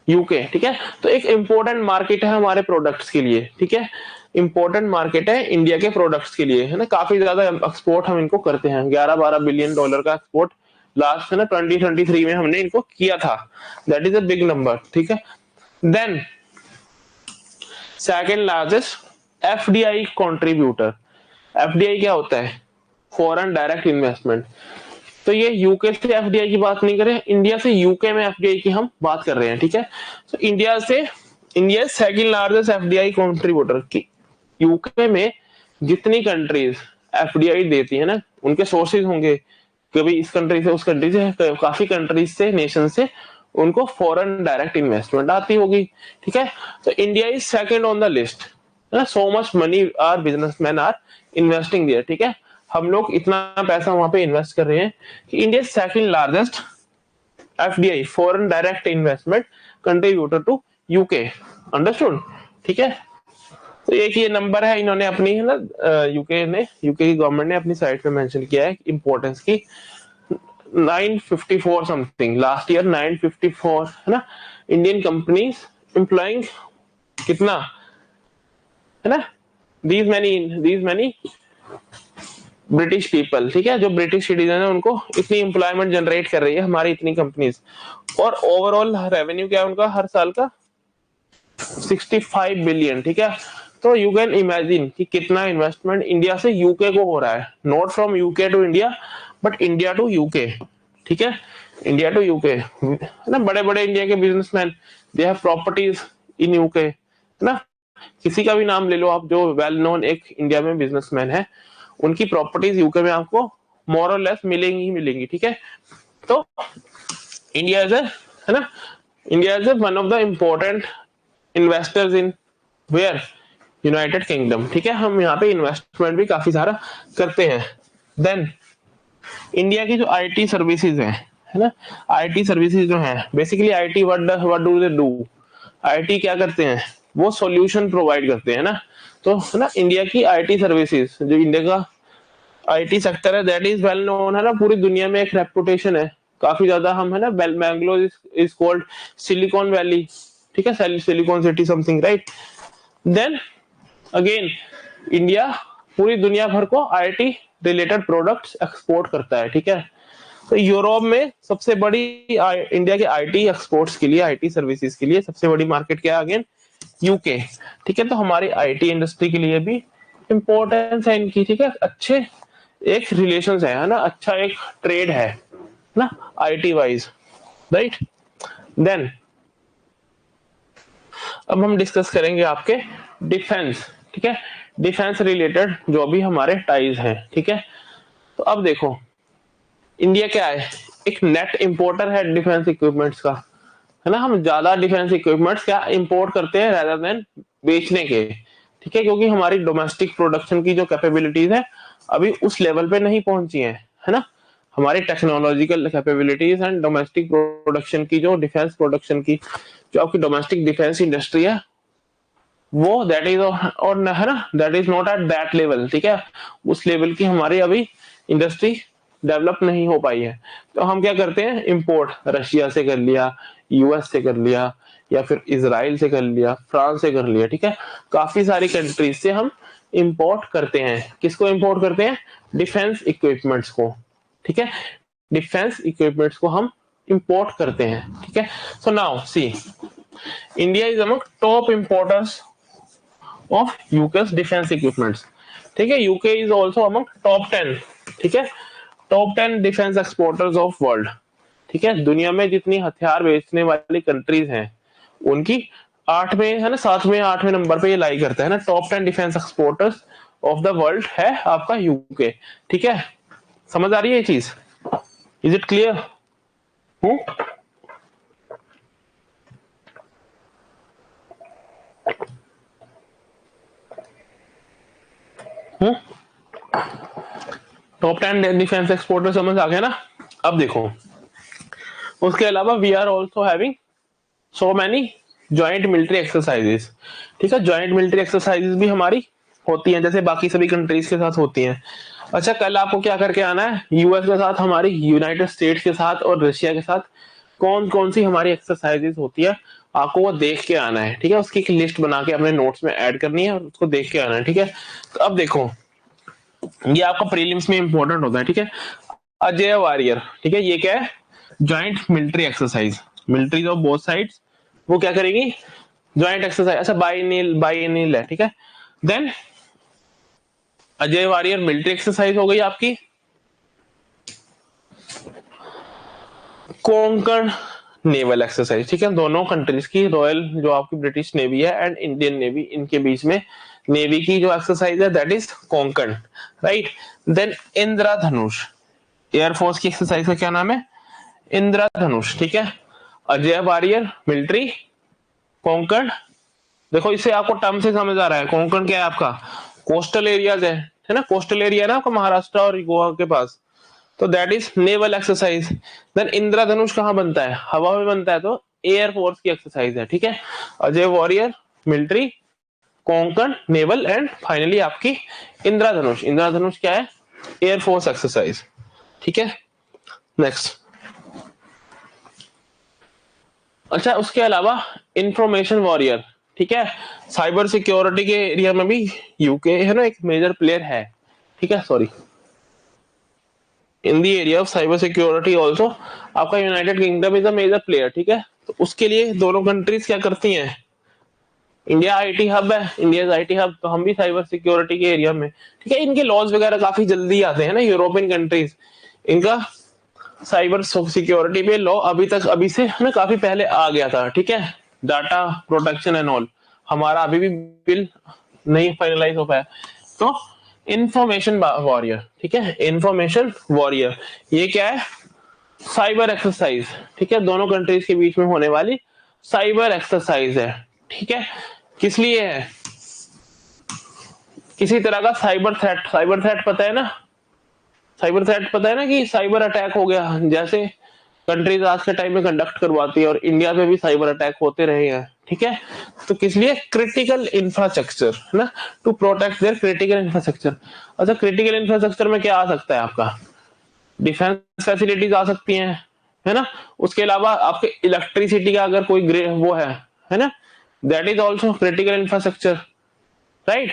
Speaker 1: यूके, ठीक है। तो एक इंपॉर्टेंट मार्केट है हमारे प्रोडक्ट्स के लिए, ठीक है। इंपॉर्टेंट मार्केट है इंडिया के प्रोडक्ट्स के लिए, है ना। काफी ज्यादा एक्सपोर्ट हम इनको करते हैं, 11-12 बिलियन डॉलर का एक्सपोर्ट लास्ट है ना 2023 में हमने इनको किया था, that is a big number, ठीक है। Then second largest FDI contributor, FDI क्या होता है, फॉरेन डायरेक्ट इन्वेस्टमेंट। तो ये यूके से एफडीआई की बात नहीं कर रहे हैं, इंडिया से यूके में एफडीआई की हम बात कर रहे हैं, ठीक है। तो India second largest FDI contributor की, यूके में जितनी कंट्रीज एफडीआई देती है ना, उनके सोर्सेज होंगे, कभी इस कंट्री से उस कंट्री से, काफी कंट्रीज से, नेशन से उनको फॉरेन डायरेक्ट इन्वेस्टमेंट आती होगी, ठीक है। तो India is second on the list, so much money or businessman are investing there, ठीक है। हम लोग इतना पैसा वहां पे इन्वेस्ट कर रहे हैं कि India second largest FDI, foreign direct investment contributor to UK, understood, ठीक है। तो एक ये नंबर है, इन्होंने अपनी है ना यूके की गवर्नमेंट ने अपनी साइट पे मेंशन किया है इंपॉर्टेंस की, 954 समथिंग, लास्ट ईयर 954 है ना, इंडियन कंपनीज एम्प्लॉइंग कितना है ना, दीज मैनी ब्रिटिश पीपल, ठीक है। जो ब्रिटिश सिटीजन है उनको इतनी एम्प्लॉयमेंट जनरेट कर रही है हमारी इतनी कंपनीज, और ओवरऑल रेवेन्यू क्या है उनका हर साल का 65 बिलियन, ठीक है। तो यू कैन इमेजिन कि कितना इन्वेस्टमेंट इंडिया से यूके को हो रहा है, not from UK to India but India to UK, ठीक है। इंडिया टू यूके ना, बड़े बड़े इंडिया के businessman they have properties in UK, है ना। किसी का भी नाम ले लो आप जो वेल नोन एक इंडिया में बिजनेसमैन है, उनकी प्रॉपर्टीज यूके में आपको मोर और लेस मिलेंगी ही मिलेंगी, ठीक है। तो इंडिया इज है ना, India is one of the important investors in where, United Kingdom, ठीक है। हम यहाँ पे इन्वेस्टमेंट भी काफी सारा करते हैं। देन इंडिया की जो आईटी सर्विसेज है ना, आईटी सर्विसेज जो है basically IT what do they do, IT क्या करते हैं, वो सॉल्यूशन प्रोवाइड करते हैं ना। तो है ना इंडिया की आईटी सर्विसेज, जो इंडिया का आईटी सेक्टर है दैट इज वेल नोन, है ना, पूरी दुनिया में एक रेपुटेशन है काफी ज्यादा, हम है ना, Bangalore is called Silicon Valley, ठीक है, silicon city something, right. Then again India पूरी दुनिया भर को आईटी रिलेटेड प्रोडक्ट्स एक्सपोर्ट करता है, ठीक है। तो यूरोप में सबसे बड़ी इंडिया के आईटी एक्सपोर्ट्स के लिए, आईटी सर्विसेज के लिए सबसे बड़ी मार्केट क्या है, अगेन यूके, ठीक है। तो हमारी आईटी इंडस्ट्री के लिए भी इंपॉर्टेंस है इनकी, ठीक है। अच्छे एक रिलेशंस है ना, अच्छा एक ट्रेड है ना आईटी वाइज, राइट। देन अब हम डिस्कस करेंगे आपके डिफेंस, ठीक है, डिफेंस रिलेटेड जो भी हमारे टाइज हैं, ठीक है। तो अब देखो इंडिया क्या है, एक नेट इंपोर्टर है डिफेंस इक्विपमेंट्स का, है ना। हम ज्यादा डिफेंस इक्विपमेंट्स क्या इंपोर्ट करते हैं रेदर देन बेचने के, ठीक है, क्योंकि हमारी डोमेस्टिक प्रोडक्शन की जो कैपेबिलिटीज है अभी उस लेवल पे नहीं पहुंची है ना। हमारी technological capabilities and domestic production की, जो डिफेंस प्रोडक्शन की, जो आपकी डोमेस्टिक डिफेंस इंडस्ट्री है वो दैट इज, और है ना, that is not at that level, ठीक है। उस लेवल की हमारी अभी इंडस्ट्री डेवलप नहीं हो पाई है। तो हम क्या करते हैं, इंपोर्ट रशिया से कर लिया, यूएस से कर लिया, या फिर इजराइल से कर लिया, फ्रांस से कर लिया, ठीक है। काफी सारी कंट्रीज से हम इंपोर्ट करते हैं, किसको इंपोर्ट करते हैं, डिफेंस इक्विपमेंट्स को, ठीक है। डिफेंस इक्विपमेंट्स को हम इंपोर्ट करते हैं, ठीक है। So now see India is among top importers of UK's defence equipments, ठीक है। UK is also among top 10, ठीक है, top 10 defence exporters of world, ठीक है। दुनिया में जितनी हथियार बेचने वाली कंट्रीज हैं उनकी 8वें है ना, 7वें 8वें नंबर पे ये लाई करता है ना, top 10 defence exporters of the world है आपका यूके, ठीक है। समझ आ रही है ये चीज, is it clear? Top 10 defence exporter समझ आ गया ना। अब देखो उसके अलावा we are also having so many joint military exercises. ठीक है, ज्वाइंट मिलिट्री एक्सरसाइजेस भी हमारी होती हैं जैसे बाकी सभी कंट्रीज के साथ होती हैं। अच्छा, कल आपको क्या करके आना है, यूएस के साथ, हमारी यूनाइटेड स्टेट्स के साथ और रशिया के साथ कौन कौन सी हमारी एक्सरसाइजेस होती है आपको वो देख के आना है। ठीक है, उसकी एक लिस्ट बना के अपने नोट्स में ऐड करनी है और उसको देख के आना है। ठीक है, तो अब देखो ये आपका प्रीलिम्स में इंपॉर्टेंट होता है। ठीक है, अजय वारियर, ठीक है, ये क्या है, joint military exercise, militaries of both sides वो क्या करेगी, ज्वाइंट एक्सरसाइज। अच्छा, बाइनिल है। ठीक है, then Ajeya warrior military exercise हो गई आपकी। कोंकण नेवल एक्सरसाइज, ठीक है, दोनों कंट्रीज की रॉयल जो आपकी ब्रिटिश नेवी है एंड इंडियन नेवी, इनके बीच में नेवी की जो एक्सरसाइज है that is Konkan, right. Then Indradhanush, air force की एक्सरसाइज का क्या नाम है, इंद्रधनुष। ठीक है, अजय वारियर मिलिट्री, कोंकण, देखो इससे आपको टर्म से समझ आ रहा है, कोंकण क्या है आपका, कोस्टल एरियाज है ना, कोस्टल एरिया है ना आपका महाराष्ट्र और गोवा के पास, तो that is naval exercise. Then Indradhanush कहाँ बनता है, हवा में बनता है, तो एयरफोर्स की एक्सरसाइज है। ठीक है, Ajay warrior military, Konkan naval and finally आपकी इंद्रधनुष। इंद्रधनुष क्या है, एयरफोर्स एक्सरसाइज। ठीक है, नेक्स्ट। अच्छा, उसके अलावा इंफॉर्मेशन वॉरियर, ठीक है, साइबर सिक्योरिटी के एरिया में भी यूके है ना एक मेजर प्लेयर है। ठीक है, sorry, in the area of cyber security also आपका United Kingdom is a major player. ठीक है, तो उसके लिए दोनों कंट्रीज क्या करती हैं, इंडिया आईटी हब है, इंडिया आईटी हब, तो हम भी साइबर सिक्योरिटी के एरिया में। ठीक है, इनके लॉज वगैरह काफी जल्दी आते हैं ना, यूरोपियन कंट्रीज, इनका साइबर सिक्योरिटी पे लॉ अभी से ना काफी पहले आ गया था। ठीक है, डाटा प्रोटेक्शन एंड ऑल, हमारा अभी भी बिल नहीं फाइनलाइज हो पाया। तो इंफॉर्मेशन वॉरियर, ठीक है, इंफॉर्मेशन वॉरियर ये क्या है, साइबर एक्सरसाइज। ठीक है, दोनों कंट्रीज के बीच में होने वाली साइबर एक्सरसाइज है। ठीक है, किस लिए है, किसी तरह का साइबर थ्रेट, साइबर थ्रेट पता है ना, साइबर थ्रेट पता है ना कि साइबर अटैक हो गया, जैसे कंट्रीज आज के टाइम में कंडक्ट करवाती है और इंडिया में भी साइबर अटैक होते रहे हैं। ठीक है, तो किस लिए, क्रिटिकल इंफ्रास्ट्रक्चर है ना, to protect their critical infrastructure. अच्छा, क्रिटिकल इंफ्रास्ट्रक्चर में क्या आ सकता है आपका, डिफेंस फैसिलिटीज आ सकती हैं, है ना, उसके अलावा आपके इलेक्ट्रिसिटी का अगर कोई वो है ना, that is also critical infrastructure, right.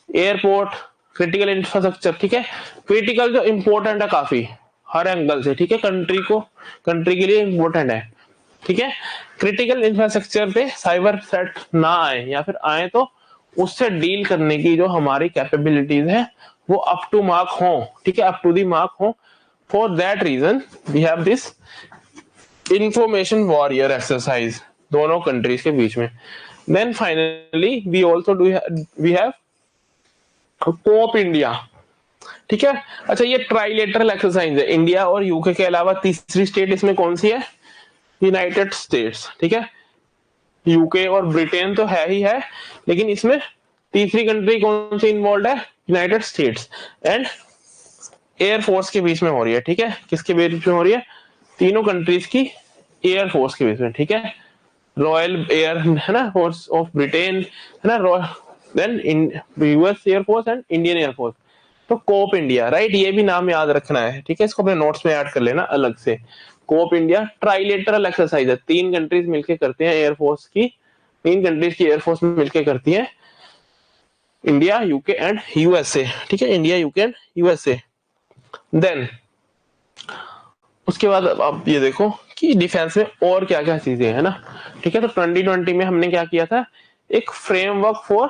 Speaker 1: Airport critical infrastructure. ठीक है, क्रिटिकल जो इंपॉर्टेंट है काफी हर एंगल से। ठीक है, कंट्री के लिए इंपॉर्टेंट है। ठीक है, क्रिटिकल इंफ्रास्ट्रक्चर पे साइबर थ्रेट ना आए या फिर आए तो उससे डील करने की जो हमारी कैपेबिलिटीज है वो अप टू मार्क हो। ठीक है, अप टू दी मार्क हो। For that reason we have this information warrior exercise दोनों कंट्रीज के बीच में। Then finally we also we have Cope India. ठीक है, अच्छा, ये ट्राइलेटरल एक्सरसाइज है, इंडिया और यूके के अलावा तीसरी स्टेट इसमें कौन सी है, यूनाइटेड स्टेट्स। ठीक है, यूके और ब्रिटेन तो है ही है, लेकिन इसमें तीसरी कंट्री कौन सी इन्वॉल्व है, यूनाइटेड स्टेट्स एंड एयरफोर्स के बीच में हो रही है। ठीक है, किसके बीच में हो रही है, तीनों कंट्रीज की एयरफोर्स के बीच में। ठीक है, रॉयल एयर है ना, फोर्स ऑफ ब्रिटेन है ना, then US air force and Indian air force, तो कोप इंडिया, राइट, ये भी नाम याद रखना है। ठीक है, इसको अपने नोट्स में ऐड कर लेना अलग से। कोप इंडिया ट्राइलेटरल एक्सरसाइज है, तीन कंट्रीज मिलकर करते हैं एयरफोर्स की, तीन कंट्रीज की एयरफोर्स मिलकर करती है, इंडिया यूके एंड यूएसए। ठीक है, India UK and USA. Then उसके बाद आप ये देखो कि डिफेंस में और क्या क्या चीजें है ना। ठीक है, तो 2020 में हमने क्या किया था, एक framework for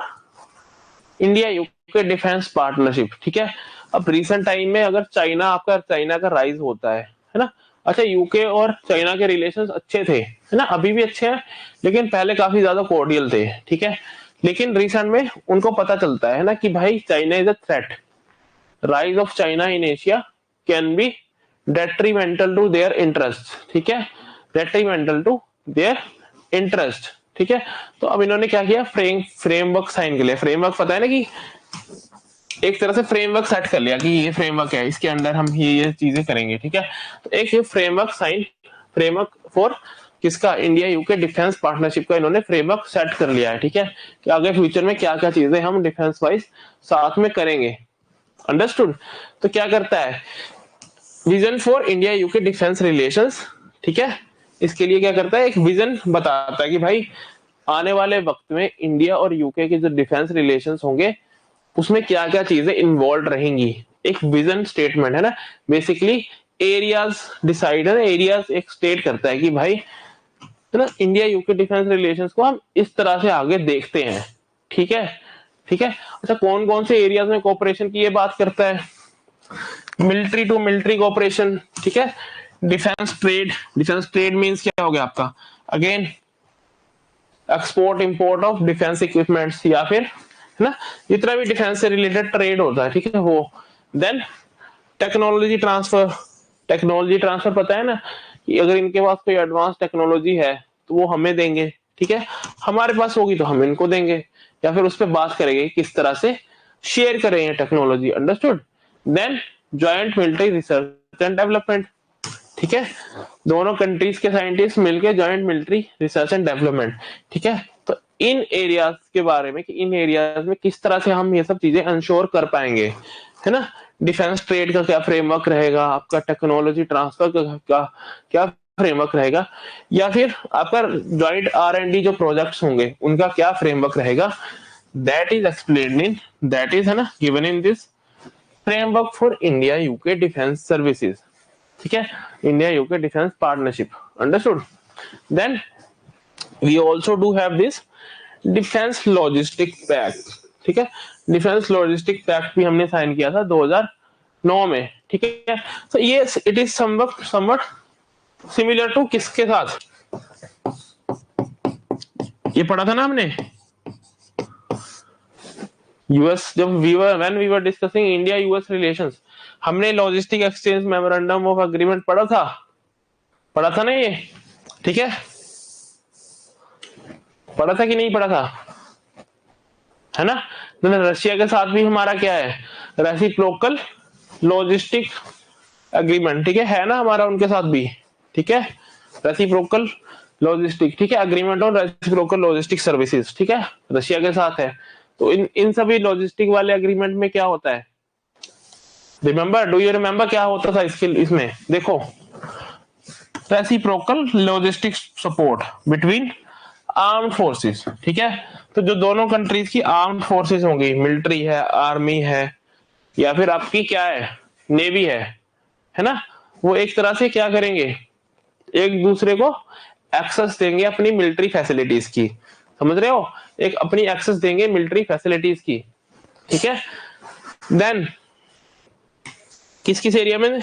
Speaker 1: India UK defence partnership. ठीक है, अब रिसेंट टाइम में अगर चाइना का राइज होता है ना, अच्छा, यूके और चाइना के रिलेशंस अच्छे थे, है ना, अभी भी अच्छे हैं, लेकिन पहले काफी ज्यादा कोर्डियल थे। ठीक है, लेकिन रिसेंट में उनको पता चलता है ना कि भाई China is a threat, rise of China in Asia can be detrimental to their interest. ठीक है, डेट्रीमेंटल टू देयर इंटरेस्ट। ठीक है, तो अब इन्होंने क्या किया, फ्रेमवर्क साइन के लिए, फ्रेमवर्क पता है ना कि एक तरह से फ्रेमवर्क सेट कर लिया कि ये फ्रेमवर्क है, इसके अंडर हम ये चीजें करेंगे, ठीक है। तो एक ये फ्रेमवर्क फॉर किसका, इंडिया यूके डिफेंस पार्टनरशिप का इन्होंने फ्रेमवर्क सेट कर लिया है, ठीक है, कि आगे फ्यूचर में क्या क्या चीजें हम डिफेंस वाइज साथ में करेंगे। अंडरस्टूड। तो क्या करता है, vision for India UK defence relations, ठीक है, इसके लिए क्या करता है, एक विजन बताता है कि भाई आने वाले वक्त में इंडिया और यूके के जो डिफेंस रिलेशंस होंगे उसमें क्या क्या चीजें इन्वॉल्व रहेंगी। एक विजन स्टेटमेंट है ना, बेसिकली एरियाज डिसाइड है, एरियाज एक स्टेट करता है कि भाई है ना, इंडिया यूके डिफेंस रिलेशंस को हम इस तरह से आगे देखते हैं, ठीक है, ठीक है। अच्छा, कौन कौन से एरियाज में कोऑपरेशन की ये बात करता है, मिलिट्री टू मिलिट्री कोऑपरेशन, ठीक है, डिफेंस ट्रेड मींस क्या हो गया आपका, again export import of defence equipments, या फिर है ना जितना भी डिफेंस से रिलेटेड ट्रेड होता है, ठीक है वो। देन टेक्नोलॉजी ट्रांसफर पता है ना, कि अगर इनके पास कोई एडवांस टेक्नोलॉजी है तो वो हमें देंगे, ठीक है, हमारे पास होगी तो हम इनको देंगे, या फिर उस पर बात करेंगे किस तरह से शेयर करेंगे technology. Understood. Then joint military research and development, ठीक है, दोनों कंट्रीज के साइंटिस्ट मिलकर joint military research and development, ठीक है। तो इन एरियाज के बारे में कि इन एरियाज में किस तरह से हम ये सब चीजें इंश्योर कर पाएंगे, है ना, डिफेंस ट्रेड का क्या फ्रेमवर्क रहेगा, आपका टेक्नोलॉजी ट्रांसफर का क्या फ्रेमवर्क रहेगा, या फिर आपका ज्वाइंट R&D जो प्रोजेक्ट्स होंगे उनका क्या फ्रेमवर्क रहेगा, that is explained in, that is है ना given in this framework for India UK defence services, ठीक है, India UK defence partnership. Understood. Then we also do have this defence logistic pact, ठीक है, डिफेंस लॉजिस्टिक पैक्ट भी हमने sign किया था 2009 में, ठीक है। तो ये it is something similar to किसके साथ, ये पढ़ा था ना हमने यूएस, जब when we were discussing India US relations, हमने logistic exchange memorandum of agreement पढ़ा था ना ये, ठीक है, पढ़ा था कि नहीं पढ़ा था, है ना। तो रशिया के साथ भी हमारा क्या है, रेसिप्रोकल लॉजिस्टिक एग्रीमेंट, ठीक है ना हमारा उनके साथ भी, ठीक है, रेसिप्रोकल लॉजिस्टिक, ठीक है, agreement on reciprocal logistic services, ठीक है, रशिया के साथ है। तो इन सभी लॉजिस्टिक वाले एग्रीमेंट में क्या होता है, डू यू रिमेम्बर क्या होता था इसमें देखो, reciprocal logistic support between armed forces, ठीक है। तो जो दोनों कंट्रीज की आर्म्ड फोर्सेस होंगी, मिलिट्री है, आर्मी है, या फिर आपकी क्या है, नेवी है ना, वो एक तरह से क्या करेंगे, एक दूसरे को एक्सेस देंगे अपनी मिलिट्री फैसिलिटीज की, समझ रहे हो, एक अपनी एक्सेस देंगे मिलिट्री फैसिलिटीज की, ठीक है। देन किस किस एरिया में,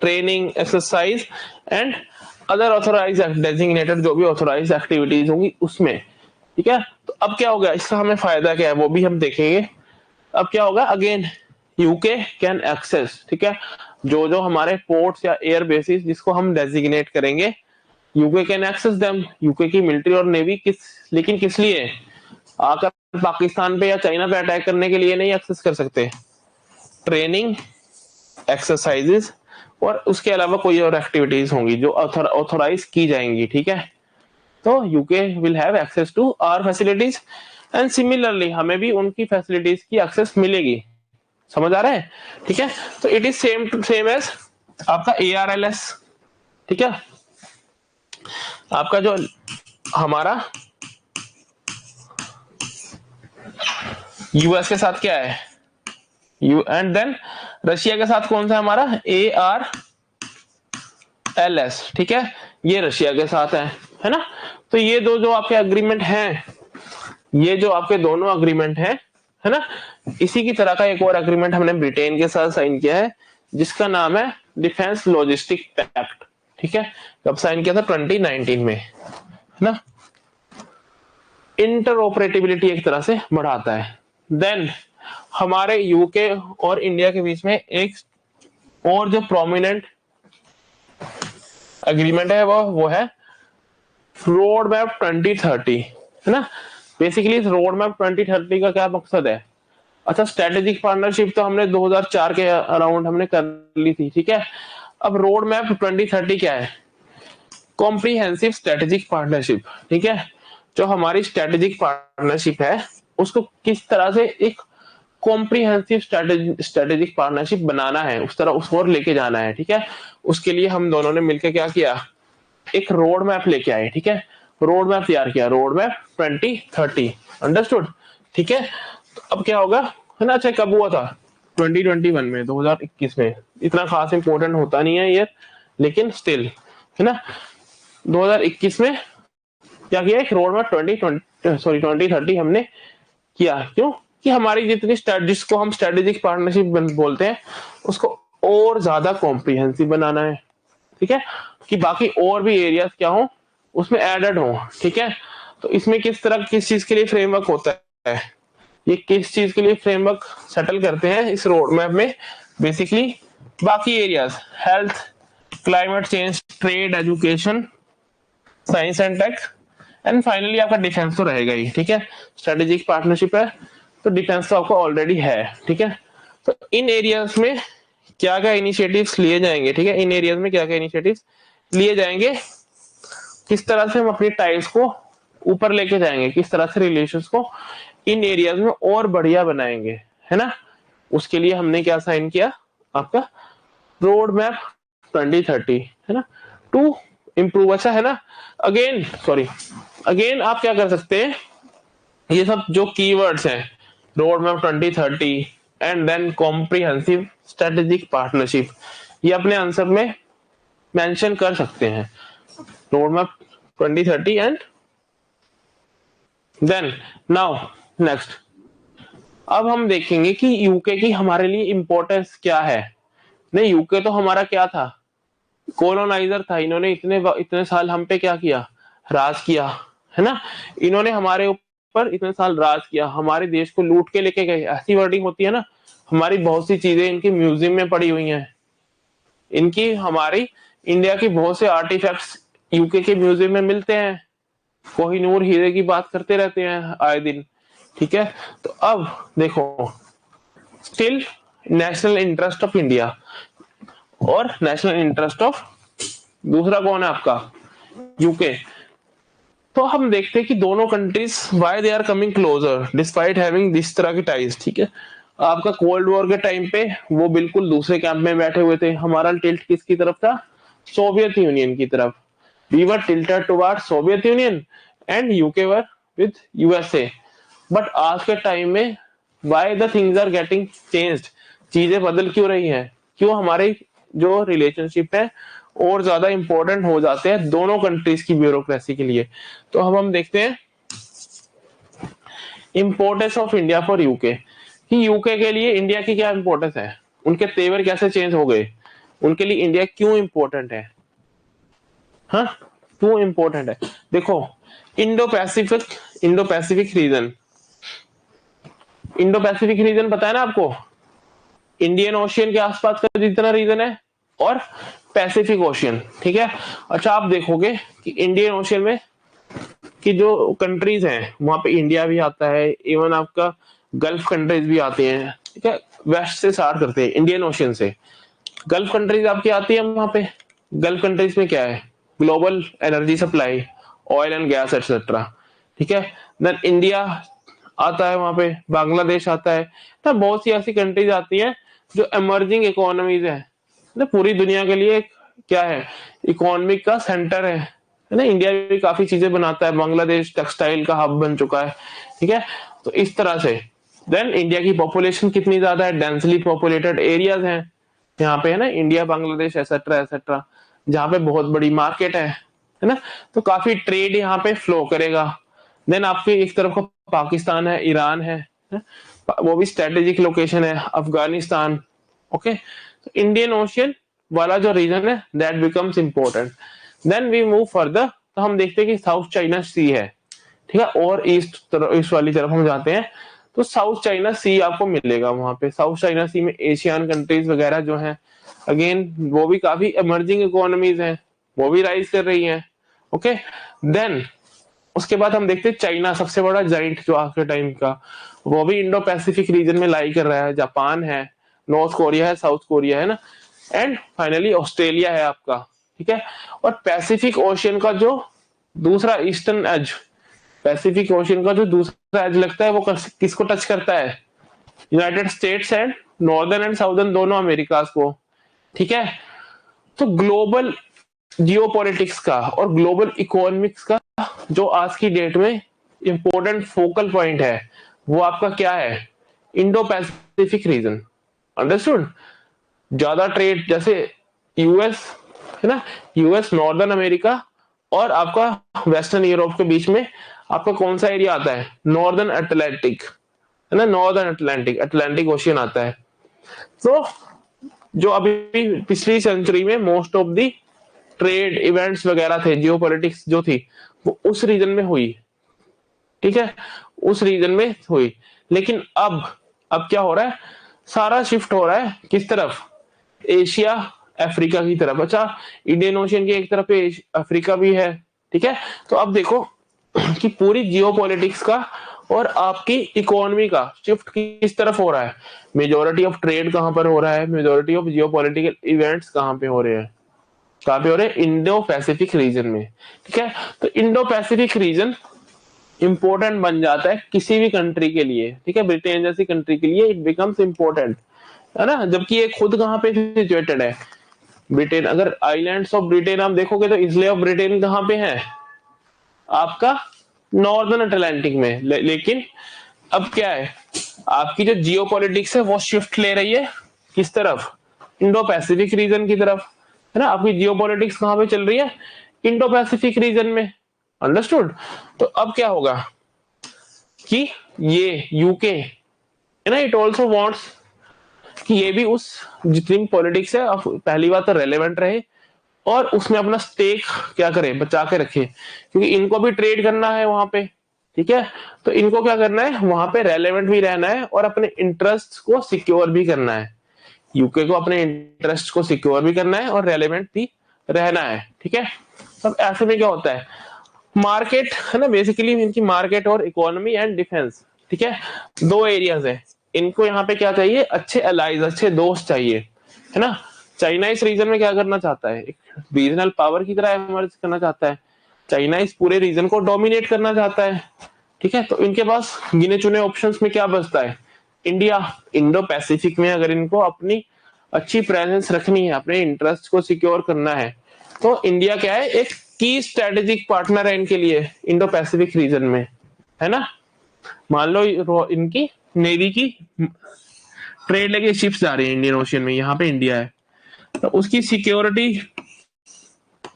Speaker 1: training, exercise and other authorise designated, जो भी ऑथोराइज एक्टिविटीज होंगी उसमें, ठीक है। तो अब क्या होगा, इसका हमें फायदा क्या है वो भी हम देखेंगे। अब क्या होगा, अगेन यूके कैन एक्सेस, ठीक है, जो जो हमारे पोर्ट्स या एयर बेसिस जिसको हम डेजिग्नेट करेंगे, UK can access them, UK की मिलिट्री और नेवी लेकिन किस लिए, आकर पाकिस्तान पे या चाइना पे अटैक करने के लिए नहीं एक्सेस कर सकते, ट्रेनिंग, एक्सरसाइजेस और उसके अलावा कोई और एक्टिविटीज होंगी जो ऑथोराइज की जाएंगी, ठीक है। तो UK will have access to our facilities and similarly हमें भी उनकी फैसिलिटीज की एक्सेस मिलेगी, समझ आ रहा है, ठीक है। तो इट इज सेम एज आपका ARLS, ठीक है, आपका जो हमारा यूएस के साथ क्या है, एंड देन रशिया के साथ कौन सा हमारा ARLS, ठीक है, ये रशिया के साथ है ना। तो ये दो जो आपके एग्रीमेंट हैं, ये जो आपके दोनों एग्रीमेंट हैं, है ना, इसी की तरह का एक और एग्रीमेंट हमने ब्रिटेन के साथ साइन किया है जिसका नाम है डिफेंस लॉजिस्टिक पैक्ट, ठीक है, कब साइन किया था, 2019 में, है ना। इंटरऑपरेटिबिलिटी एक तरह से बढ़ाता है। देन हमारे यूके और इंडिया के बीच में एक और जो प्रोमिनेंट एग्रीमेंट है वो है रोड मैप 2030, है ना। बेसिकली इस रोड मैप 2030 का क्या मकसद है, अच्छा, स्ट्रेटेजिक पार्टनरशिप तो हमने 2004 के अराउंड हमने कर ली थी, ठीक है। अब रोड मैप 2030 क्या है? कॉम्प्रिहेंसिव स्ट्रेटेजिक पार्टनरशिप, ठीक है। जो हमारी स्ट्रेटेजिक पार्टनरशिप है उसको किस तरह से एक कॉम्प्रिहेंसिव स्ट्रेटेजिक पार्टनरशिप बनाना है, उस तरह उसको और लेके जाना है, ठीक है। उसके लिए हम दोनों ने मिलकर क्या किया, एक रोड मैप लेके आए, ठीक है। रोड मैप तैयार किया, रोड मैप 2030, अंडरस्टूड, ठीक है। तो अब क्या होगा, है ना। अच्छा, कब हुआ था? 2021 में, 2021 में। इतना खास इंपॉर्टेंट होता नहीं है ये, लेकिन स्टिल, है ना। 2021 में क्या किया, एक रोड मैप 2030 हमने किया। क्यों? कि हमारी जितनी जिसको हम स्ट्रेटेजिक पार्टनरशिप बोलते हैं उसको और ज्यादा कॉम्प्रिहेंसिव बनाना है, ठीक है। कि बाकी और भी एरियाज क्या हो उसमें एडेड हो, ठीक है। तो इसमें किस तरह किस चीज के लिए फ्रेमवर्क होता है, ये किस चीज के लिए फ्रेमवर्क सेटल करते हैं इस रोड मैप में? बेसिकली बाकी areas, health, climate change, trade, education, science and tech, and finally आपका डिफेंस तो रहेगा ही, ठीक है। स्ट्रेटेजिक पार्टनरशिप है तो डिफेंस तो आपको ऑलरेडी है, ठीक है। तो इन एरियाज में क्या क्या इनिशिएटिव्स लिए जाएंगे, ठीक है। इन एरियाज में क्या क्या इनिशिएटिव्स लिए जाएंगे, किस तरह से हम अपनी टाइल्स को ऊपर लेके जाएंगे, किस तरह से रिलेशंस को इन एरियाज में और बढ़िया बनाएंगे, है ना। उसके लिए हमने क्या साइन किया, आपका रोड मैप 2030, है ना, टू इम्प्रूव। अच्छा, है ना। अगेन सॉरी, अगेन आप क्या कर सकते हैं, ये सब जो कीवर्ड्स हैं, road map 2030 and then comprehensive strategic partnership, ये अपने आंसर में मेंशन कर सकते हैं। Road map 2030 and then now next, अब हम देखेंगे कि यूके की हमारे लिए इंपॉर्टेंस क्या है। नहीं, यूके तो हमारा क्या था, कॉलोनाइजर था। इन्होंने इतने इतने साल हम पे क्या किया, राज किया, है ना। इन्होंने हमारे ऊपर इतने साल राज किया, हमारे देश को लूट के लेके गए, ऐसी वर्डिंग होती है ना। हमारी बहुत सी चीजें इनकी म्यूजियम में पड़ी हुई हैं, इनकी हमारी इंडिया की बहुत से आर्टिफैक्ट्स यूके के म्यूजियम में मिलते हैं। कोहिनूर हीरे की बात करते रहते हैं आए दिन, ठीक है। तो अब देखो, still national interest of India और नेशनल इंटरेस्ट ऑफ दूसरा कौन है आपका, यूके। तो हम देखते हैं कि दोनों countries why they are coming closer despite having this तरह की टाइज, ठीक है। आपका कोल्ड वॉर के टाइम पे वो बिल्कुल दूसरे कैंप में बैठे हुए थे, हमारा टिल्ट किसकी तरफ था, सोवियत यूनियन की तरफ। We were tilted towards Soviet Union and UK were with USA. But आज के टाइम में why the things are getting changed, चीजें बदल क्यों रही हैं, क्यों हमारी जो रिलेशनशिप है और ज्यादा इंपॉर्टेंट हो जाते हैं दोनों कंट्रीज की ब्यूरोक्रेसी के लिए। तो अब हम देखते हैं importance of India for UK, कि यूके के लिए इंडिया की क्या इंपॉर्टेंस है, उनके तेवर कैसे चेंज हो गए, उनके लिए इंडिया क्यों इंपॉर्टेंट है। हाँ, क्यों इंपॉर्टेंट है, देखो, Indo Pacific region, Indo Pacific region पता है ना आपको, इंडियन ओशियन के आसपास का जितना रीजन है और पैसिफिक ओशियन, ठीक है। अच्छा, आप देखोगे कि इंडियन ओशियन में कि जो कंट्रीज हैं वहां पे इंडिया भी आता है, इवन आपका गल्फ कंट्रीज भी आती हैं, ठीक है। वेस्ट से स्टार्ट करते हैं, इंडियन ओशियन से गल्फ कंट्रीज आपकी आती है वहां पे। गल्फ कंट्रीज में क्या है, global energy supply, oil and gas etcetera, ठीक है। देन इंडिया आता है वहां पे, बांग्लादेश आता है, तो बहुत सी ऐसी कंट्रीज आती हैं जो इमर्जिंग इकोनॉमीज है ना, पूरी दुनिया के लिए क्या है, इकोनॉमिक का सेंटर है ना। इंडिया भी काफी चीजें बनाता है, बांग्लादेश टेक्सटाइल का हब बन चुका है, ठीक है। तो इस तरह से देन इंडिया की पॉपुलेशन कितनी ज्यादा है, डेंसली पॉपुलेटेड एरियाज हैं यहाँ पे, है ना, इंडिया, बांग्लादेश एसेट्रा एसेट्रा, जहाँ पे बहुत बड़ी मार्केट है ना। तो काफी ट्रेड यहाँ पे फ्लो करेगा। देन आपके एक तरफ का पाकिस्तान है, ईरान है? वो भी स्ट्रेटेजिक लोकेशन है, अफगानिस्तान, ओके। तो इंडियन ओशियन वाला जो रीजन है that becomes important. Then we move further, तो हम देखते हैं कि साउथ चाइना सी है, ठीक है, और ईस्ट वाली तरफ हम जाते हैं तो साउथ चाइना सी आपको मिलेगा वहां पे। साउथ चाइना सी में एशियन कंट्रीज वगैरह जो हैं, अगेन वो भी काफी इमर्जिंग इकोनॉमीज हैं, वो भी राइज कर रही हैं, ओके। देन उसके बाद हम देखते हैं चाइना, सबसे बड़ा जाइंट जो आज के टाइम का, वो भी इंडो पैसिफिक रीजन में लाई कर रहा है। जापान है, नॉर्थ कोरिया है, साउथ कोरिया है ना, एंड फाइनली ऑस्ट्रेलिया है आपका, ठीक है। और पैसिफिक ओशियन का जो दूसरा ईस्टर्न एज, पैसिफिक ओशियन का जो दूसरा एज लगता है वो किसको टच करता है? United states and northern and southern दोनों अमेरिकाज को, ठीक है। तो ग्लोबल जियोपॉलिटिक्स का और ग्लोबल इकोनॉमिक्स का जो आज की डेट में इंपॉर्टेंट फोकल पॉइंट है वो आपका क्या है? Indo Pacific region. अंडरस्टूड? ज्यादा ट्रेड जैसे यूएस है ना, यूएस, नॉर्दर्न अमेरिका और आपका वेस्टर्न यूरोप के बीच में आपका कौन सा एरिया आता है? नॉर्दर्न अटलांटिक, है ना, नॉर्दर्न अटलांटिक, अटलांटिक ओशियन आता है। तो जो अभी पिछली सेंचुरी में most of the trade events वगैरह थे, जियोपॉलिटिक्स जो थी वो उस रीजन में हुई, ठीक है, उस रीजन में हुई। लेकिन अब क्या हो रहा है? सारा शिफ्ट हो रहा है किस तरफ? एशिया अफ्रीका की तरफ। अच्छा, इंडियन ओशियन की एक तरफ अफ्रीका भी है, ठीक है। तो अब देखो कि पूरी जियोपॉलिटिक्स का और आपकी इकोनॉमी का शिफ्ट किस तरफ हो रहा है। मेजोरिटी ऑफ ट्रेड कहां पर हो रहा है, मेजोरिटी ऑफ जियोपॉलिटिकल इवेंट्स कहां पे हो रहे हैं? कहां पे हो रहे हैं? इंडो पैसिफिक रीजन में, ठीक है। तो इंडो पैसिफिक रीजन इंपॉर्टेंट बन जाता है किसी भी कंट्री के लिए, ठीक है। ब्रिटेन जैसी कंट्री के लिए इट बिकम्स इंपॉर्टेंट, है ना। जबकि ये खुद कहां पे सिचुएटेड है? ब्रिटेन, अगर आइलैंड्स ऑफ ब्रिटेन आप देखोगे तो इसले ऑफ ब्रिटेन कहां पे है? आपका नॉर्दर्न अटलांटिक में। लेकिन अब क्या है? आपकी जो जियोपॉलिटिक्स है वो शिफ्ट ले रही है किस तरफ? इंडो पैसिफिक रीजन की तरफ, है ना। आपकी जियोपॉलिटिक्स कहां पे चल रही है? इंडो पैसिफिक रीजन में। अंडरस्टूड? तो अब क्या होगा कि ये यूके, है ना, इट ऑल्सो वांट्स कि ये भी उस जितनी पॉलिटिक्स है पहली बात तो रेलेवेंट रहे और उसमें अपना स्टेक क्या करे? बचा के रखे, क्योंकि इनको भी ट्रेड करना है वहां पे, ठीक है। तो इनको क्या करना है? वहां पे रेलेवेंट भी रहना है और अपने इंटरेस्ट को सिक्योर भी करना है। यूके को अपने इंटरेस्ट को सिक्योर भी करना है और रेलेवेंट भी रहना है, ठीक है। अब ऐसे में क्या होता है? मार्केट, है ना, बेसिकली इनकी मार्केट और इकोनॉमी एंड डिफेंस, ठीक है, दो एरियाज है। इनको यहाँ पे क्या चाहिए? अच्छे अलाइज, अच्छे दोस्त चाहिए, है ना। चाइना इस रीजन में क्या करना चाहता है? एक रीजनल पावर की तरह इमर्ज करना चाहता है। चाइना इस पूरे रीजन को डोमिनेट करना चाहता है, ठीक है। तो इनके पास गिने चुने ऑप्शंस में क्या बचता है? इंडिया। इंडो पैसिफिक में अगर इनको अपनी अच्छी प्रेजेंस रखनी है, अपने इंटरेस्ट को सिक्योर करना है, तो इंडिया क्या है? एक की स्ट्रेटेजिक पार्टनर है इनके लिए इंडो पैसिफिक रीजन में, है ना। मान लो इनकी नेवी की ट्रेड लेके शिप्स जा रही है इंडियन ओशियन में, यहाँ पे इंडिया है, तो उसकी सिक्योरिटी,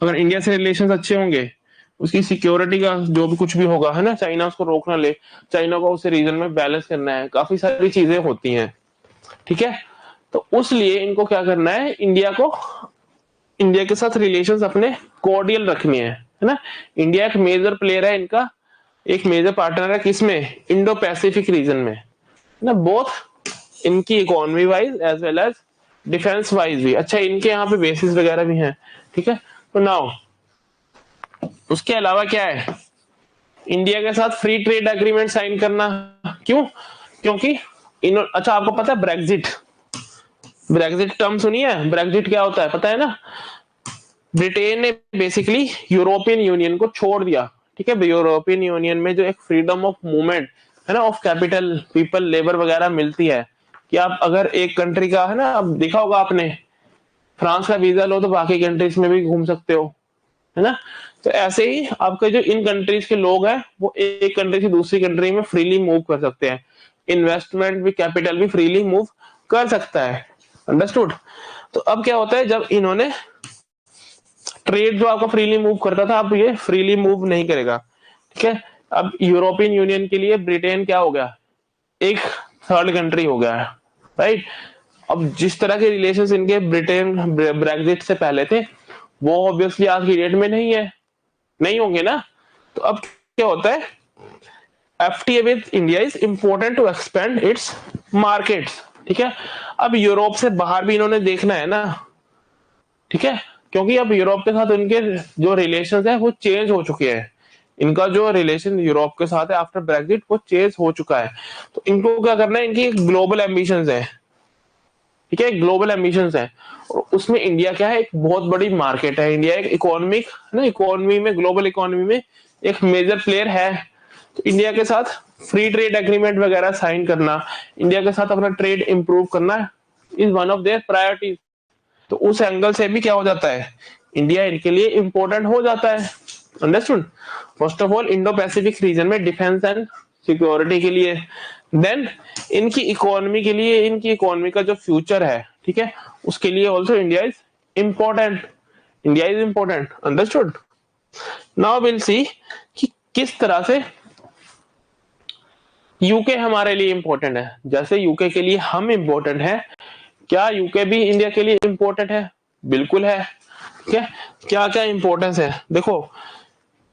Speaker 1: अगर इंडिया से रिलेशंस अच्छे होंगे, उसकी सिक्योरिटी का जो भी कुछ भी होगा, है ना, चाइना उसको रोक ना ले, चाइना को उस रीजन में बैलेंस करना है, काफी सारी चीजें होती हैं, ठीक है। तो उस लिए इनको क्या करना है? इंडिया को, इंडिया के साथ रिलेशंस अपने कॉर्डियल रखनी है ना। इंडिया एक मेजर प्लेयर है इनका, एक मेजर पार्टनर है किसमें? इंडो पैसिफिक रीजन में ना, बोथ इनकी economy wise as well as defence wise भी। अच्छा, इनके यहाँ पे बेसिस वगैरह भी हैं, ठीक है। तो नाउ उसके अलावा क्या है? इंडिया के साथ फ्री ट्रेड एग्रीमेंट साइन करना। क्यों? क्योंकि अच्छा, आपको पता है ब्रेग्जिट, ब्रेग्जिट टर्म सुनी है? ब्रेग्जिट क्या होता है पता है ना? ब्रिटेन ने बेसिकली यूरोपियन यूनियन को छोड़ दिया, ठीक है। यूरोपियन यूनियन में जो एक फ्रीडम ऑफ मूवमेंट है ना, ऑफ कैपिटल, पीपल, लेबर वगैरह मिलती है, कि आप अगर एक कंट्री का, है ना, अब देखा होगा आपने, फ्रांस का वीजा लो तो बाकी कंट्रीज में भी घूम सकते हो, है ना। तो ऐसे ही आपके जो इन कंट्रीज के लोग हैं वो एक कंट्री से दूसरी कंट्री में फ्रीली मूव कर सकते हैं, इन्वेस्टमेंट भी, कैपिटल भी फ्रीली मूव कर सकता है। अंडरस्टूड? तो अब क्या होता है, जब इन्होंने ट्रेड जो आपका फ्रीली मूव करता था, अब ये फ्रीली मूव नहीं करेगा, ठीक है। अब यूरोपियन यूनियन के लिए ब्रिटेन क्या हो गया? एक थर्ड कंट्री हो गया है, राइट। अब जिस तरह के रिलेशंस इनके ब्रिटेन ब्रेग्जिट से पहले थे वो ऑब्वियसली आज की डेट में नहीं है, नहीं होंगे ना। तो अब क्या होता है? FTA with India is important to expand its markets, ठीक है। अब यूरोप से बाहर भी इन्होंने देखना है ना, ठीक है, क्योंकि अब यूरोप के साथ उनके जो रिलेशंस है वो चेंज हो चुके हैं। इनका जो रिलेशन यूरोप के साथ है आफ्टर ब्रेक्जिट वो चेंज हो चुका है। तो इनको क्या करना है, इनकी ग्लोबल एम्बिशंस है, ठीक है, ग्लोबल एम्बिशंस है। और उसमें इंडिया क्या है, एक बहुत बड़ी मार्केट है, इंडिया एक इकोनॉमिक है ना, इकोनॉमी में, ग्लोबल इकोनॉमी में एक मेजर प्लेयर है। तो इंडिया के साथ फ्री ट्रेड एग्रीमेंट वगैरह साइन करना, इंडिया के साथ अपना ट्रेड इंप्रूव करना is one of their priorities. तो उस एंगल से भी क्या हो जाता है, इंडिया इनके लिए इंपॉर्टेंट हो जाता है। Understood. First of all Indo Pacific region में डिफेंस एंड सिक्योरिटी के लिए, देन इनकी इकोनॉमी के लिए, इनकी इकोनॉमी का जो फ्यूचर है, ठीक है, उसके लिए also India is important, India is important. Understood. Now will see कि किस तरह से यूके हमारे लिए इंपॉर्टेंट है। जैसे यूके के लिए हम इंपॉर्टेंट है, क्या यूके भी इंडिया के लिए इंपॉर्टेंट है? बिल्कुल है। ठीक है, क्या क्या इंपॉर्टेंस है देखो,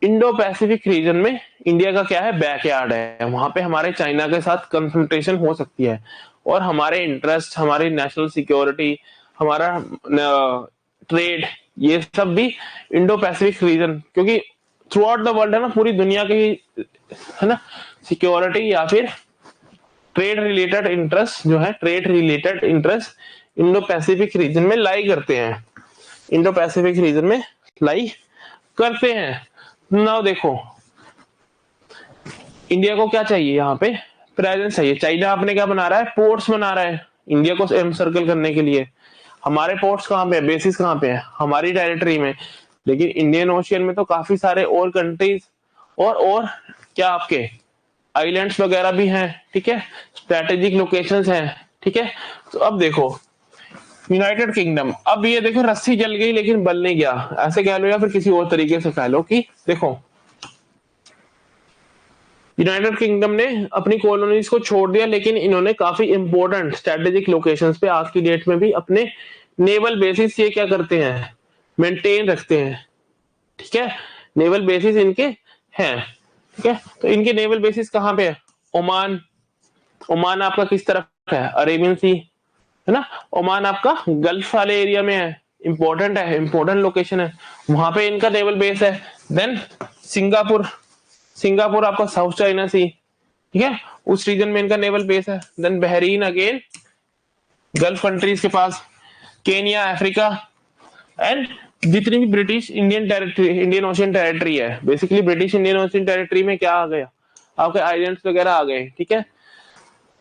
Speaker 1: इंडो पैसिफिक रीजन में इंडिया का क्या है, बैकयार्ड है, वहां पे हमारे चाइना के साथ कंफ्रंटेशन हो सकती है, और हमारे इंटरेस्ट, हमारी नेशनल सिक्योरिटी, हमारा ट्रेड, ये सब भी इंडो पैसिफिक रीजन, क्योंकि थ्रू आउट द वर्ल्ड है ना, पूरी दुनिया की है ना सिक्योरिटी या फिर ट्रेड रिलेटेड इंटरेस्ट जो है, trade related interest Indo Pacific region में लाई करते हैं, इंडो पैसिफिक रीजन में लाई करते हैं। नाउ देखो इंडिया को क्या चाहिए, यहाँ पे प्रेजेंस चाहिए। चाइना अपने क्या बना रहा है, पोर्ट्स बना रहा है इंडिया को एम सर्कल करने के लिए। हमारे पोर्ट्स कहाँ पे है, बेसिस कहाँ पे है, हमारी टेरिटरी में। लेकिन इंडियन ओशियन में तो काफी सारे और कंट्रीज और क्या आपके आइलैंड्स वगैरह भी हैं, ठीक है, स्ट्रेटेजिक लोकेशंस हैं, ठीक है। तो अब देखो यूनाइटेड किंगडम, अब ये देखो रस्सी जल गई लेकिन बल नहीं गया, ऐसे कह लो या फिर किसी और तरीके से कह लो कि देखो यूनाइटेड किंगडम ने अपनी कॉलोनीज को छोड़ दिया, लेकिन इन्होंने काफी इंपॉर्टेंट स्ट्रेटेजिक लोकेशंस पे आज की डेट में भी अपने नेवल बेसिस ये क्या करते हैं, मेंटेन रखते हैं, ठीक है, नेवल बेसिस इनके हैं, ठीक है। तो इनके नेवल बेसिस कहाँ पे है, ओमान, ओमान आपका किस तरफ है, अरेबियन सी, है ना, ओमान आपका गल्फ वाले एरिया में है, इंपॉर्टेंट है, इंपॉर्टेंट लोकेशन है, वहां पे इनका नेवल बेस है। देन सिंगापुर, सिंगापुर आपका साउथ चाइना सी, ठीक है, उस रीजन में इनका नेवल बेस है। Then Bahrain again Gulf countries के पास, केनिया अफ्रीका, एंड जितनी भी British Indian territory, Indian Ocean territory है, basically British Indian Ocean territory में क्या आ गया, आपके आइलैंड्स वगैरह आ गए, ठीक है।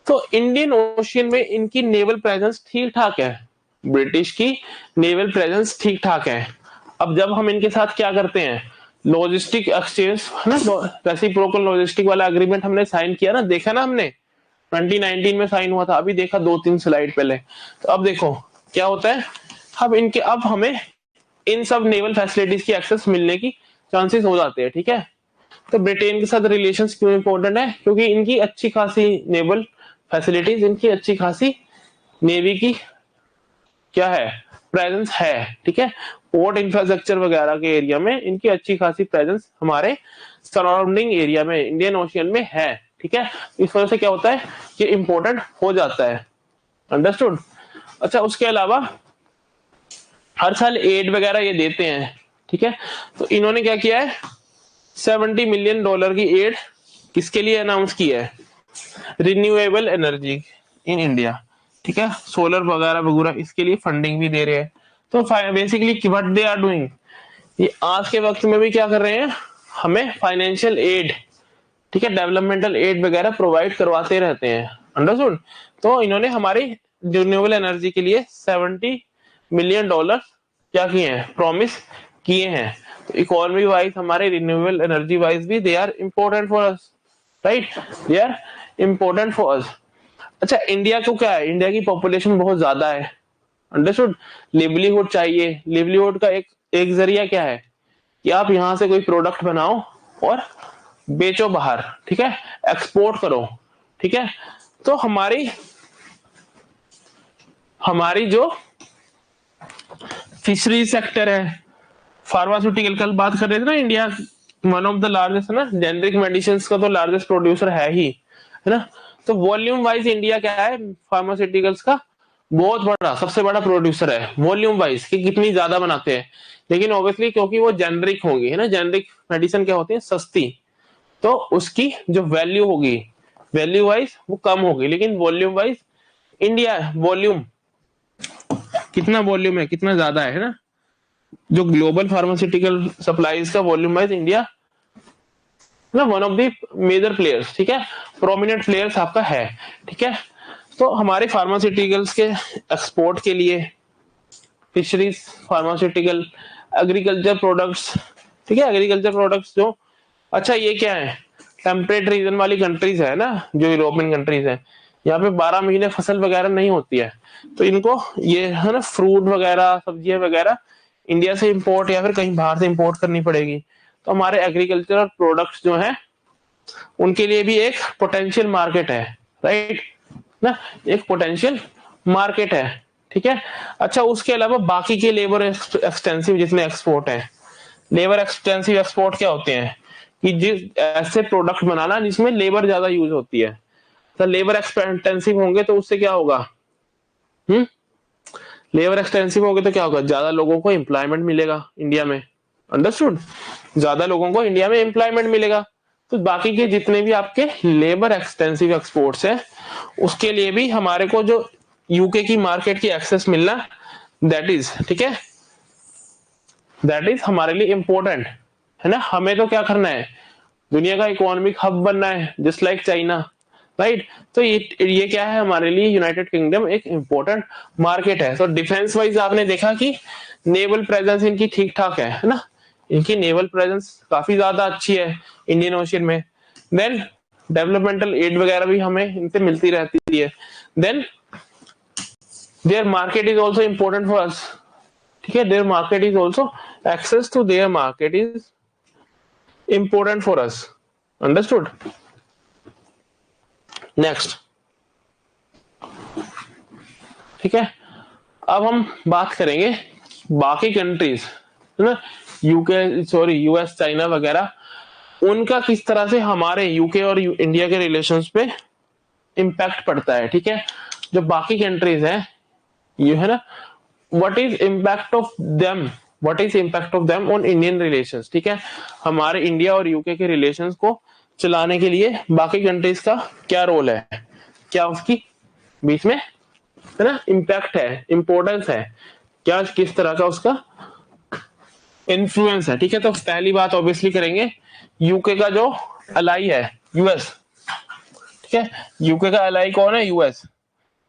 Speaker 1: तो इंडियन ओशियन में इनकी नेवल प्रेजेंस ठीक ठाक है, ब्रिटिश की नेवल प्रेजेंस ठीक ठाक है। अब जब हम इनके साथ क्या करते हैं, लॉजिस्टिक एक्सचेंज है ना, रेसिप्रोकल लॉजिस्टिक वाला एग्रीमेंट हमने साइन किया ना, देखा ना हमने 2019 में साइन हुआ था, अभी देखा 2-3 स्लाइड पहले। तो अब देखो क्या होता है, अब हमें इन सब नेवल फैसिलिटीज की एक्सेस मिलने की चांसेस हो जाते हैं, ठीक है। तो ब्रिटेन के साथ रिलेशंस क्यों इंपॉर्टेंट है, क्योंकि इनकी अच्छी खासी नेवल फैसिलिटीज, इनकी अच्छी खासी नेवी की क्या है, प्रेजेंस है, ठीक है। पोर्ट इंफ्रास्ट्रक्चर वगैरह के एरिया में इनकी अच्छी खासी प्रेजेंस हमारे सराउंडिंग एरिया में, इंडियन ओशियन में है, ठीक है। इस वजह से क्या होता है, ये इंपॉर्टेंट हो जाता है। अंडरस्टूड। अच्छा, उसके अलावा हर साल एड वगैरह ये देते हैं, ठीक है। तो इन्होंने क्या किया है, $70 मिलियन की एड किसके लिए अनाउंस की है, रिन्यूएबल एनर्जी इन इंडिया, ठीक है, सोलर वगैरह वगैरह, इसके लिए फंडिंग भी दे रहे हैं। तो basically what they are doing, ये आज के वक्त में भी क्या कर रहे हैं, हमें फाइनेंशियल एड, ठीक है, डेवलपमेंटल एड वगैरह प्रोवाइड करवाते रहते हैं। अंडरस्टूड। तो इन्होंने हमारी रिन्यूएबल एनर्जी के लिए $70 मिलियन क्या किए हैं, प्रॉमिस किए हैं। तो इकोनॉमी वाइज हमारे रिन्यूएबल एनर्जी वाइज भी they are important for us, right, they are important for us. अच्छा, इंडिया को क्या है, इंडिया की पॉपुलेशन बहुत ज्यादा है, अंडरस्टूड, लिवलीहुड चाहिए, लिवलीहुड का एक जरिया क्या है कि आप यहां से कोई प्रोडक्ट बनाओ और बेचो बाहर, ठीक है, एक्सपोर्ट करो, ठीक है। तो हमारी जो फिशरी सेक्टर है, फार्मास्यूटिकल, कल बात कर रहे थे ना, India one of the largest है ना, जेनरिक मेडिसिन का तो लार्जेस्ट प्रोड्यूसर है ही, है ना। तो वॉल्यूम वाइज इंडिया क्या है फार्मास्यूटिकल्स का, बहुत बड़ा, सबसे बड़ा प्रोड्यूसर है वॉल्यूम वाइज कि कितनी ज्यादा बनाते हैं। लेकिन ऑब्वियसली क्योंकि वो जेनरिक होंगी, है ना, जेनरिक मेडिसिन क्या होती है, सस्ती, तो उसकी जो वैल्यू होगी, वैल्यू वाइज वो कम होगी। लेकिन वॉल्यूम वाइज इंडिया वॉल्यूम, कितना वॉल्यूम है, कितना ज्यादा है ना, जो ग्लोबल फार्मास्यूटिकल सप्लाईज का वॉल्यूम वाइज इंडिया ना one of the major players, ठीक है, प्रोमिनेंट प्लेयर्स आपका है, ठीक है। तो हमारे फार्मास्यूटिकल्स के एक्सपोर्ट के लिए फिशरीज, फार्मास्यूटिकल, एग्रीकल्चर प्रोडक्ट्स, ठीक है, एग्रीकल्चर प्रोडक्ट्स जो, अच्छा ये क्या है, टेम्परेट रीजन वाली कंट्रीज है ना, जो यूरोपियन कंट्रीज है, यहाँ पे 12 महीने फसल वगैरह नहीं होती है, तो इनको ये है ना फ्रूट वगैरह, सब्जियां वगैरह इंडिया से इंपोर्ट या फिर कहीं बाहर से इंपोर्ट करनी पड़ेगी। तो हमारे एग्रीकल्चरल प्रोडक्ट्स जो हैं उनके लिए भी एक पोटेंशियल मार्केट है, राइट ना, एक पोटेंशियल मार्केट है, ठीक है। अच्छा उसके अलावा बाकी के लेबर एक्सटेंसिव जितने एक्सपोर्ट है, लेबर एक्सटेंसिव एक्सपोर्ट क्या होते हैं कि जिस ऐसे प्रोडक्ट बनाना जिसमें लेबर ज्यादा यूज होती है, तो लेबर एक्सटेंसिव होंगे तो उससे क्या होगा, हम्म, लेबर एक्सटेंसिव होंगे तो क्या होगा, ज्यादा लोगों को एम्प्लॉयमेंट मिलेगा इंडिया में, अंडरस्टूड, ज्यादा लोगों को इंडिया में एम्प्लॉयमेंट मिलेगा। तो बाकी के जितने भी आपके लेबर एक्सटेंसिव एक्सपोर्ट्स है उसके लिए भी हमारे को जो यूके की मार्केट की एक्सेस मिलना, दैट इज, ठीक है, दैट इज हमारे लिए इंपॉर्टेंट, है ना। हमें तो क्या करना है, दुनिया का इकोनॉमिक हब बनना है, जस्ट लाइक चाइना, राइट। तो ये क्या है हमारे लिए, यूनाइटेड किंगडम एक इंपॉर्टेंट मार्केट है। तो डिफेंस वाइज आपने देखा कि नेवल प्रेजेंस इनकी ठीक ठाक है ना, इनकी नेवल प्रेजेंस काफी ज्यादा अच्छी है इंडियन ओशियन में। देन डेवलपमेंटल एड वगैरह भी हमें इनसे मिलती रहती है। Then their market is also important for us, ठीक है, their market is also, access to their market is important for us, understood. Next, ठीक है, अब हम बात करेंगे बाकी कंट्रीज, है ना, यूके सॉरी यूएस चाइना वगैरह, उनका किस तरह से हमारे यूके और इंडिया के रिलेशंस पे इम्पैक्ट पड़ता है, ठीक है। जो बाकी कंट्रीज हैं ये, है ना, what is impact of them, what is impact of them on Indian relations, ठीक है, हमारे इंडिया और यूके के रिलेशंस को चलाने के लिए बाकी कंट्रीज का क्या रोल है, क्या उसकी बीच में, है ना, इम्पैक्ट है, इंपॉर्टेंस है, क्या किस तरह का उसका इन्फ्लुएंस है, ठीक है। तो पहली बात ऑब्वियसली करेंगे यूके का जो अलाई है यूएस, ठीक है, यूके का अलाई कौन है, यूएस।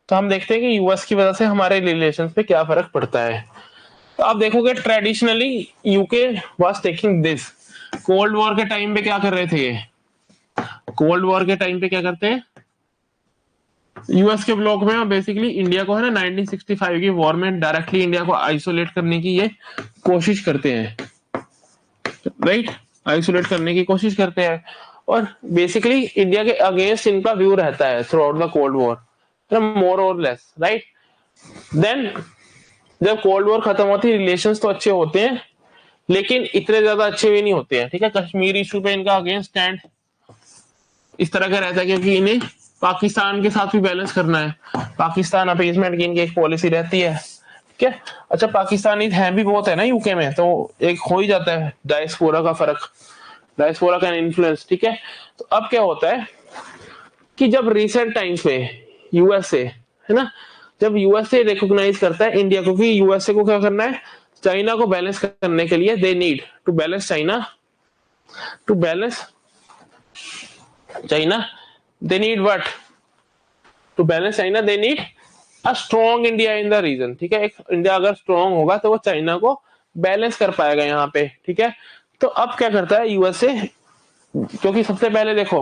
Speaker 1: तो हम देखते हैं कि यूएस की वजह से हमारे रिलेशंस पे क्या फर्क पड़ता है। तो आप देखोगे traditionally UK was taking this, cold war के टाइम पे क्या कर रहे थे ये, कोल्ड वॉर के टाइम पे क्या करते हैं, यूएस के ब्लॉक में बेसिकली इंडिया को, है ना, 1965 की वॉर में डायरेक्टली इंडिया को आइसोलेट करने की ये कोशिश करते हैं, राइट, आइसोलेट करने की कोशिश करते हैं। और बेसिकली इंडिया के अगेंस्ट इनका व्यू रहता है throughout the cold war, more or less, right. Then जब कोल्ड वॉर खत्म होती है रिलेशंस तो अच्छे होते हैं लेकिन इतने ज्यादा अच्छे भी नहीं होते हैं, ठीक है। कश्मीर इशू पे इनका अगेंस्ट स्टैंड इस तरह का रहता है क्योंकि इन्हें पाकिस्तान के साथ भी बैलेंस करना है, पाकिस्तान अपीसमेंट की इनकी एक पॉलिसी रहती है, ठीक है। अच्छा पाकिस्तानी है भी बहुत है ना यूके में, तो एक हो ही जाता है डायस्पोरा का फर्क, डायस्पोरा का इन्फ्लुएंस, ठीक है। तो अब क्या होता है कि जब रिसेंट टाइम्स में यूएसए, है ना, जब यूएसए रिकॉग्नाइज करता है इंडिया को कि यूएसए को क्या करना है, चाइना को बैलेंस करने के लिए they need to balance China, to balance China they need what, to balance China they need a strong India in the region, ठीक है। एक इंडिया अगर स्ट्रॉन्ग होगा तो वो चाइना को बैलेंस कर पाएगा यहाँ पे, ठीक है। तो अब क्या करता है यूएसए, क्योंकि सबसे पहले देखो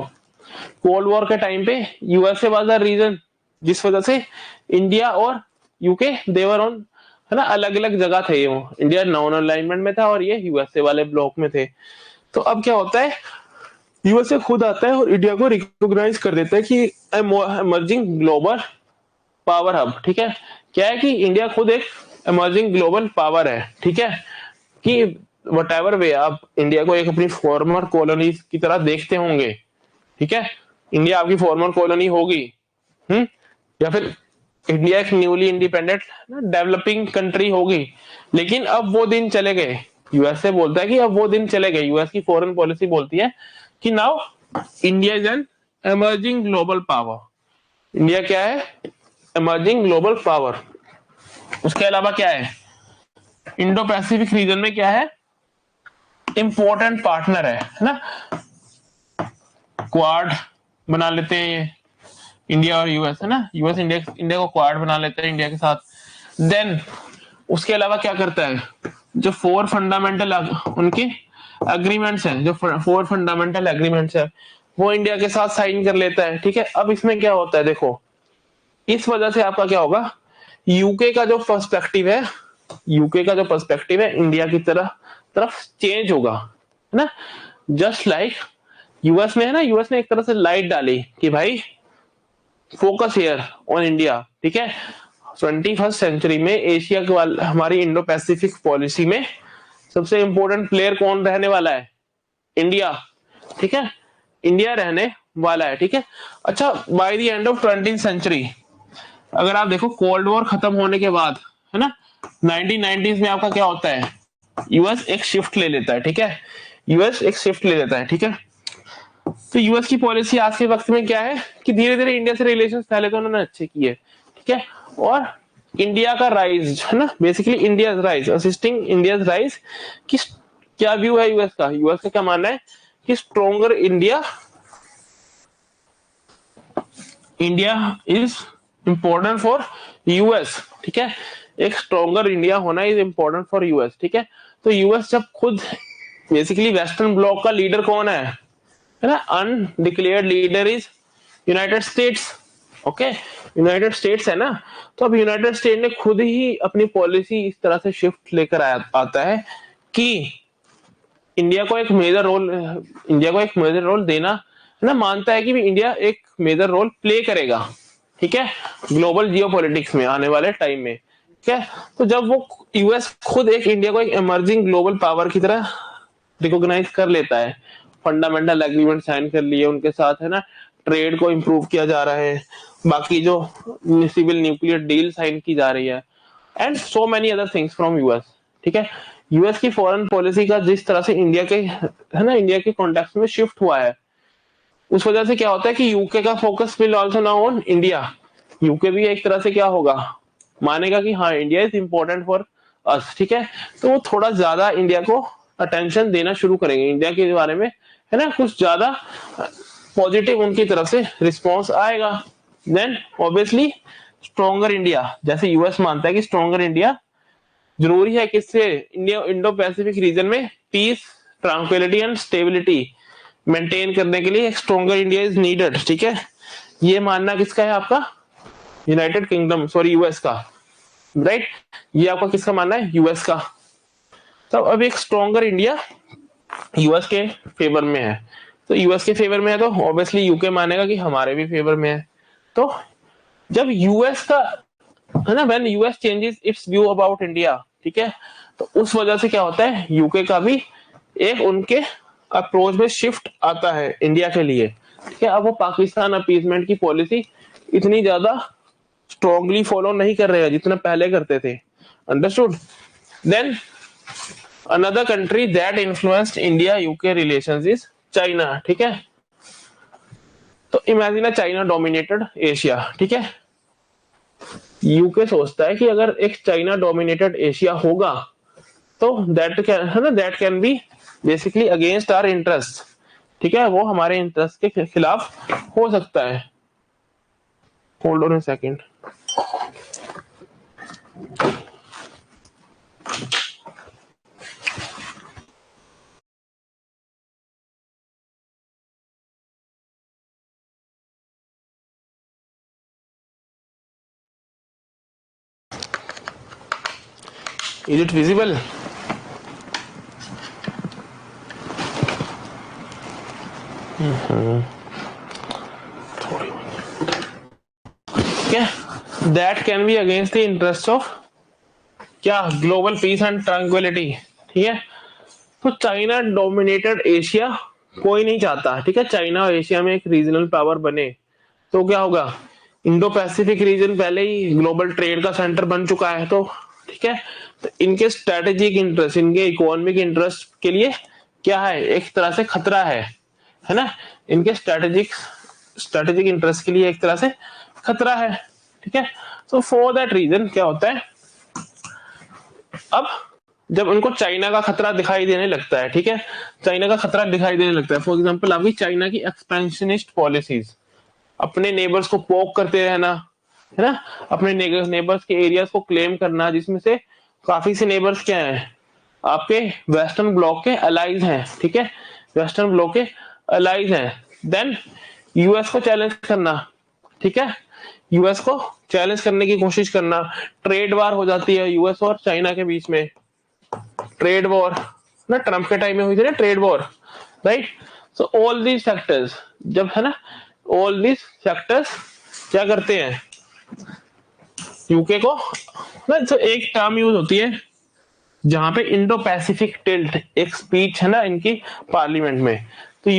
Speaker 1: कोल्ड वॉर के टाइम पे यूएसए वाज द रीजन जिस वजह से इंडिया और यूके देवर ऑन, है ना, अलग अलग जगह थे, ये इंडिया नॉन अलाइनमेंट में था और ये यूएसए वाले ब्लॉक में थे। तो अब क्या होता है यूएसए खुद आता है और इंडिया को रिकॉग्नाइज कर देता है कि इमर्जिंग ग्लोबल पावर हब, ठीक है। क्या है कि इंडिया खुद एक इमर्जिंग ग्लोबल पावर है, ठीक है, कि वट एवर वे आप इंडिया को एक अपनी फॉर्मर कॉलोनी की तरह देखते होंगे, ठीक है, इंडिया आपकी फॉर्मर कॉलोनी होगी, या फिर इंडिया एक न्यूली इंडिपेंडेंट डेवलपिंग कंट्री होगी, लेकिन अब वो दिन चले गए। यूएसए बोलता है कि अब वो दिन चले गए, यूएस की फॉरेन पॉलिसी बोलती है कि now India is an emerging global power. India क्या है? Emerging global power. उसके अलावा क्या है? इंडो पैसिफिक रीजन में क्या है? इंपॉर्टेंट पार्टनर है ना। क्वाड बना लेते हैं ये इंडिया और यूएस, है ना। यूएस इंडिया को क्वाड बना लेते हैं इंडिया के साथ। देन उसके अलावा क्या करता है? जो फोर फंडामेंटल उनके एग्रीमेंट्स हैं, जो फोर फंडामेंटल एग्रीमेंट्स है, वो इंडिया के साथ साइन कर लेता है। ठीक है, अब इसमें क्या होता है देखो, इस वजह से आपका क्या होगा, यूके का जो पर्सपेक्टिव है, यूके का जो पर्सपेक्टिव है इंडिया की तरफ चेंज होगा, है ना। जस्ट लाइक यूएस में है ना, यूएस ने एक तरह से लाइट डाली कि भाई फोकस हियर ऑन इंडिया। ठीक है, 21st सेंचुरी में एशिया के हमारी इंडो पैसिफिक पॉलिसी में सबसे इंपॉर्टेंट प्लेयर कौन रहने वाला है? इंडिया। ठीक है, इंडिया रहने वाला है। ठीक है, अच्छा, by the end of 20th century अगर आप देखो कोल्ड वॉर खत्म होने के बाद, है ना, 1990s में आपका क्या होता है? यूएस एक शिफ्ट ले लेता है। ठीक है, यूएस एक शिफ्ट ले लेता है। ठीक है, तो यूएस की पॉलिसी आज के वक्त में क्या है कि धीरे धीरे इंडिया से रिलेशन पहले तो उन्होंने अच्छे किए, ठीक है, और इंडिया का राइज, है ना, basically India rise, assisting India rise की क्या व्यू है यूएस का? यूएस का क्या मानना है कि stronger India is important for US. ठीक है, एक स्ट्रोंगर इंडिया होना इज इंपॉर्टेंट फॉर यूएस। ठीक है, तो यूएस जब खुद बेसिकली वेस्टर्न ब्लॉक का लीडर कौन है ना, undeclared leader is United states. Okay, United states है ना, तो अब यूनाइटेड स्टेट ने खुद ही अपनी पॉलिसी इस तरह से शिफ्ट लेकर आता है कि इंडिया को एक मेजर रोल देना, है ना, मानता है कि भी इंडिया एक मेजर रोल प्ले करेगा। ठीक है, ग्लोबल जियोपॉलिटिक्स में आने वाले टाइम में। ठीक है, तो जब वो यूएस खुद एक इंडिया को एक इमर्जिंग ग्लोबल पावर की तरह रिकॉग्नाइज कर लेता है, फंडामेंटल एग्रीमेंट साइन कर लिए उनके साथ, है ना, ट्रेड को इंप्रूव किया जा रहा है, बाकी जो सिविल न्यूक्लियर डील साइन की जा रही है, and so many other things from US. ठीक है, यूएस की फॉरेन पॉलिसी का जिस तरह से इंडिया के, है ना, इंडिया के कॉन्टेक्स्ट में शिफ्ट हुआ है, उस वजह से क्या होता है कि यूके का focus will also now on India. UK भी एक तरह से क्या होगा, मानेगा कि हाँ India is important for us. ठीक है, तो वो थोड़ा ज्यादा इंडिया को अटेंशन देना शुरू करेंगे, इंडिया के बारे में, है ना, कुछ ज्यादा पॉजिटिव उनकी तरफ से रिस्पॉन्स आएगा। देन ऑब्वियसली स्ट्रॉन्गर इंडिया, जैसे यूएस मानता है कि स्ट्रॉन्गर इंडिया जरूरी है, किससे? इंडिया इंडो पैसिफिक रीजन में piece, tranquillity and stability maintain करने के लिए एक स्ट्रॉन्गर इंडिया इज नीडेड। ठीक है, ये मानना किसका है? आपका यूनाइटेड किंगडम, सॉरी यूएस का, राइट, ये आपका किसका मानना है? यूएस का। तो अब एक स्ट्रॉन्गर इंडिया यूएस के फेवर में है, तो यूएस के फेवर में है तो ऑब्वियसली यूके मानेगा कि हमारे भी फेवर में है। तो जब यूएस का, है ना, when US changes it's view about India, ठीक है, तो उस वजह से क्या होता है, यूके का भी एक उनके अप्रोच में शिफ्ट आता है इंडिया के लिए। ठीक है, अब वो पाकिस्तान अपीसमेंट की पॉलिसी इतनी ज्यादा स्ट्रॉन्गली फॉलो नहीं कर रहे हैं जितना पहले करते थे। Understood? Then another country that influenced India UK relations is China. ठीक है, तो इमेजिन चाइना डोमिनेटेड एशिया। ठीक है, यूके सोचता है कि अगर एक चाइना डोमिनेटेड एशिया होगा तो that can be basically against our interest. ठीक है, वो हमारे इंटरेस्ट के खिलाफ हो सकता है। Hold on a second. Is it visible? क्या that can be against the interest of क्या ग्लोबल पीस एंड ट्रैंक्विलिटी। ठीक है, तो चाइना डोमिनेटेड एशिया कोई नहीं चाहता। ठीक है, चाइना और एशिया में एक रीजनल पावर बने तो क्या होगा, इंडो पैसिफिक रीजन पहले ही ग्लोबल ट्रेड का सेंटर बन चुका है, तो ठीक है, तो इनके स्ट्रेटेजिक इंटरेस्ट, इनके इकोनॉमिक इंटरेस्ट के लिए क्या है, एक तरह से खतरा है ना, इनके स्ट्रेटेजिक इंटरेस्ट के लिए एक तरह से खतरा है, ठीक है। सो फॉर दैट रीजन क्या होता है, अब जब उनको चाइना का खतरा दिखाई देने लगता है, ठीक है, चाइना का खतरा दिखाई देने लगता है, फॉर एग्जांपल आपकी चाइना की एक्सपेंशनिस्ट पॉलिसीज, अपने नेबर्स को पोक करते रहना, है ना, अपने नेबर्स के एरियाज को क्लेम करना, जिसमें से काफी से नेबर्स क्या हैं, आपके वेस्टर्न ब्लॉक के अलाइज हैं, ठीक है, वेस्टर्न ब्लॉक के अलाइज हैं। देन यूएस को चैलेंज करना, ठीक है, यूएस को चैलेंज करने की कोशिश करना, ट्रेड वार हो जाती है यूएस और चाइना के बीच में, ट्रेड वॉर ना, ट्रम्प के टाइम में हुई थी ना trade war, right. So all these factors, जब है ना, ऑल दीज फैक्टर्स क्या करते हैं यूके को ना, तो एक टर्म यूज होती है जहां पे इंडो पैसिफिक टिल्ट, एक स्पीच है ना इनकी पार्लियामेंट में, तो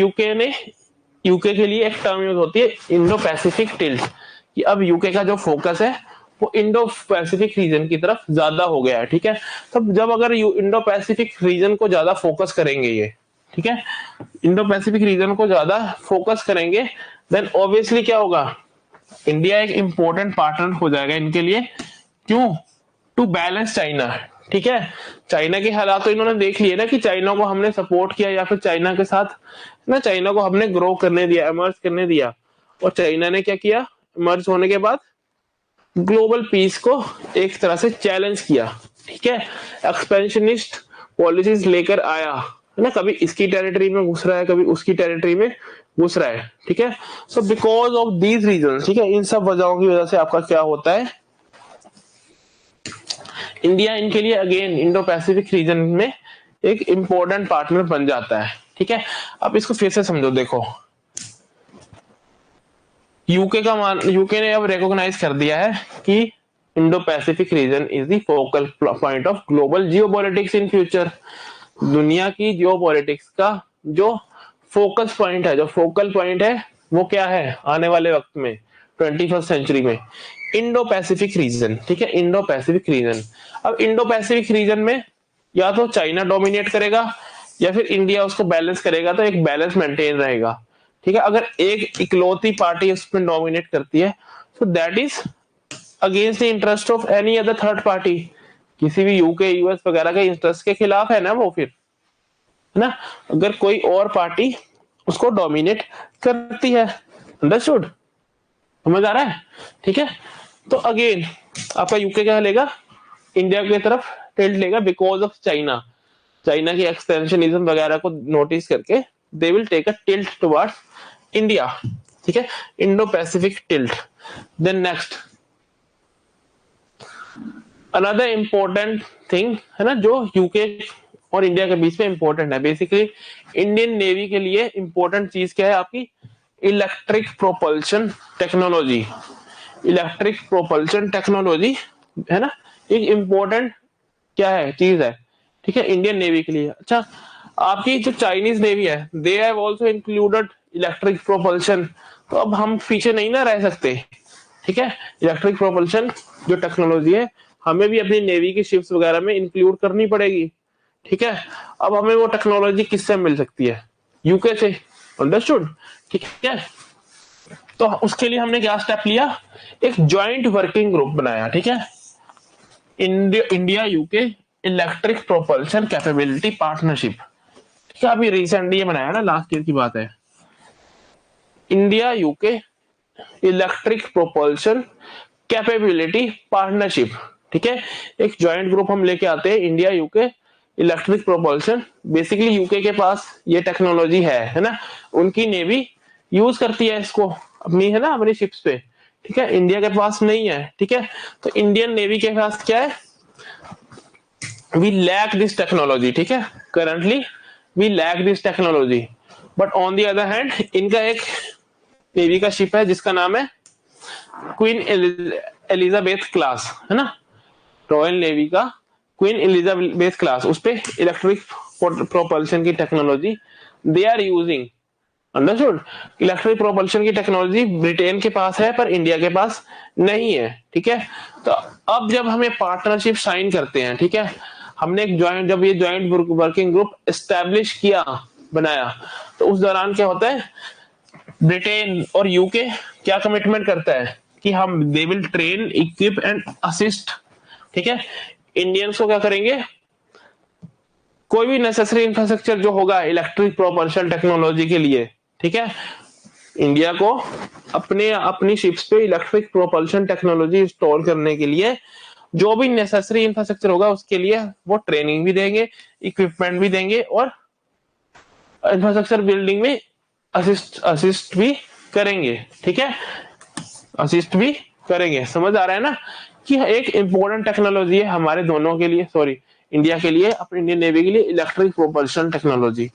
Speaker 1: यूके के लिए एक टर्म यूज होती है इंडो पैसिफिक टिल्ट, कि अब यूके का जो फोकस है वो इंडो पैसिफिक रीजन की तरफ ज्यादा हो गया है, ठीक है। तब जब अगर इंडो पैसिफिक रीजन को ज्यादा फोकस करेंगे ये, ठीक है, इंडो पैसिफिक रीजन को ज्यादा फोकस करेंगे, देन ऑब्वियसली क्या होगा, इंडिया एक इंपॉर्टेंट पार्टनर हो जाएगा इनके लिए, क्यों, टू बैलेंस चाइना, ठीक है। चाइना के हालात तो इन्होंने देख लिए ना, कि चाइना को हमने सपोर्ट किया या फिर चाइना के साथ ना, चाइना को हमने ग्रो करने दिया, इमर्ज करने दिया, और चाइना ने क्या किया, इमर्ज होने के बाद ग्लोबल पीस को एक तरह से चैलेंज किया, ठीक है, एक्सपेंशनिस्ट पॉलिसीज लेकर आया, है ना, कभी इसकी टेरिटरी में घुस रहा है, कभी उसकी टेरिटरी में घुस रहा है, ठीक है। So because of these reasons, ठीक है, इन सब वजहों की वजह से आपका क्या होता है, इंडिया इनके लिए अगेन इंडो पैसिफिक रीजन में एक इंपॉर्टेंट पार्टनर बन जाता है, ठीक है। अब इसको फिर से समझो, देखो यूके ने अब रिकॉग्नाइज कर दिया है कि Indo Pacific region is the focal point of global geopolitics in future, दुनिया की जियोपॉलिटिक्स का जो फोकस पॉइंट है, जो फोकल पॉइंट है, वो क्या है आने वाले वक्त में 21st सेंचुरी में, इंडो पैसिफिक रीजन, ठीक है, इंडो पैसिफिक रीजन। अब इंडो पैसिफिक रीजन में या तो चाइना डोमिनेट करेगा या फिर इंडिया उसको बैलेंस करेगा, तो एक बैलेंस मेंटेन रहेगा, ठीक है। अगर एक इकलौती पार्टी उसमें डोमिनेट करती है, तो that is against the interest of any other third party, किसी भी यूके यूएस वगैरह के इंटरेस्ट के खिलाफ है ना वो, फिर है ना, अगर कोई और पार्टी उसको डोमिनेट करती है, अंडरस्टूड, समझ आ रहा है, ठीक है। तो अगेन आपका यूके क्या लेगा, इंडिया की तरफ टिल्ट लेगा, बिकॉज ऑफ चाइना की एक्सटेंशनिज्म वगैरह को नोटिस करके they will take a tilt towards India, ठीक है, Indo Pacific tilt. Then next another important thing है ना, जो यूके और इंडिया के बीच में इंपॉर्टेंट है, बेसिकली इंडियन नेवी के लिए इंपॉर्टेंट चीज क्या है आपकी, electric propulsion technology, electric propulsion technology है ना, एक इंपॉर्टेंट क्या है चीज है, ठीक है, इंडियन नेवी के लिए। अच्छा, आपकी जो चाइनीज नेवी है, they have also included electric propulsion, तो अब हम पीछे नहीं ना रह सकते, ठीक है, इलेक्ट्रिक प्रोपल्शन जो टेक्नोलॉजी है हमें भी अपनी नेवी की शिप्स वगैरह में इंक्लूड करनी पड़ेगी, ठीक है। अब हमें वो टेक्नोलॉजी किससे मिल सकती है, यूके से, अंडरस्टूड, ठीक है। तो उसके लिए हमने क्या स्टेप लिया, एक ज्वाइंट वर्किंग ग्रुप बनाया, ठीक है, India UK electric propulsion capability partnership, ठीक है, अभी रिसेंटली ये बनाया ना, लास्ट ईयर की बात है, India UK electric propulsion capability partnership, ठीक है, एक ज्वाइंट ग्रुप हम लेके आते हैं, India UK electric propulsion, basically UK के पास ये टेक्नोलॉजी है ना, उनकी नेवी यूज करती है इसको अपनी, है ना, अपनी शिप्स पे, ठीक है, इंडिया के पास नहीं है, ठीक है। तो इंडियन नेवी के पास क्या है, वी लैक दिस टेक्नोलॉजी, ठीक है, currently we lack this technology, but on the other hand इनका एक नेवी का शिप है जिसका नाम है क्वीन एलिजाबेथ क्लास, है ना, रॉयल नेवी का क्वीन एलिजाबेथ क्लास, उस पे इलेक्ट्रिक प्रोपल्शन की technology they are using, understood? Electric propulsion की टेक्नोलॉजी ब्रिटेन के पास है पर इंडिया के पास नहीं है, ठीक है। तो अब जब हमें पार्टनरशिप साइन करते हैं, ठीक है, हमने एक ज्वाइंट, जब ये ज्वाइंट वर्किंग ग्रुप एस्टेब्लिश किया, बनाया, तो उस दौरान क्या होता है, ब्रिटेन और यूके क्या कमिटमेंट करता है कि हम they will train, equip and assist, ठीक है, इंडियंस को क्या करेंगे, कोई भी नेसेसरी इंफ्रास्ट्रक्चर जो होगा इलेक्ट्रिक प्रोपल्शन टेक्नोलॉजी के लिए, ठीक है, इंडिया को अपनी शिप्स पे इलेक्ट्रिक प्रोपल्शन टेक्नोलॉजी इंस्टॉल करने के लिए जो भी नेसेसरी इंफ्रास्ट्रक्चर होगा उसके लिए वो ट्रेनिंग भी देंगे, इक्विपमेंट भी देंगे और इंफ्रास्ट्रक्चर बिल्डिंग में असिस्ट भी करेंगे, ठीक है, असिस्ट भी करेंगे। समझ आ रहा है ना कि एक इंपॉर्टेंट टेक्नोलॉजी है हमारे दोनों के लिए, सॉरी इंडिया के लिए, अपनी इंडियन नेवी के लिए इलेक्ट्रिक प्रोपल्शन टेक्नोलॉजी।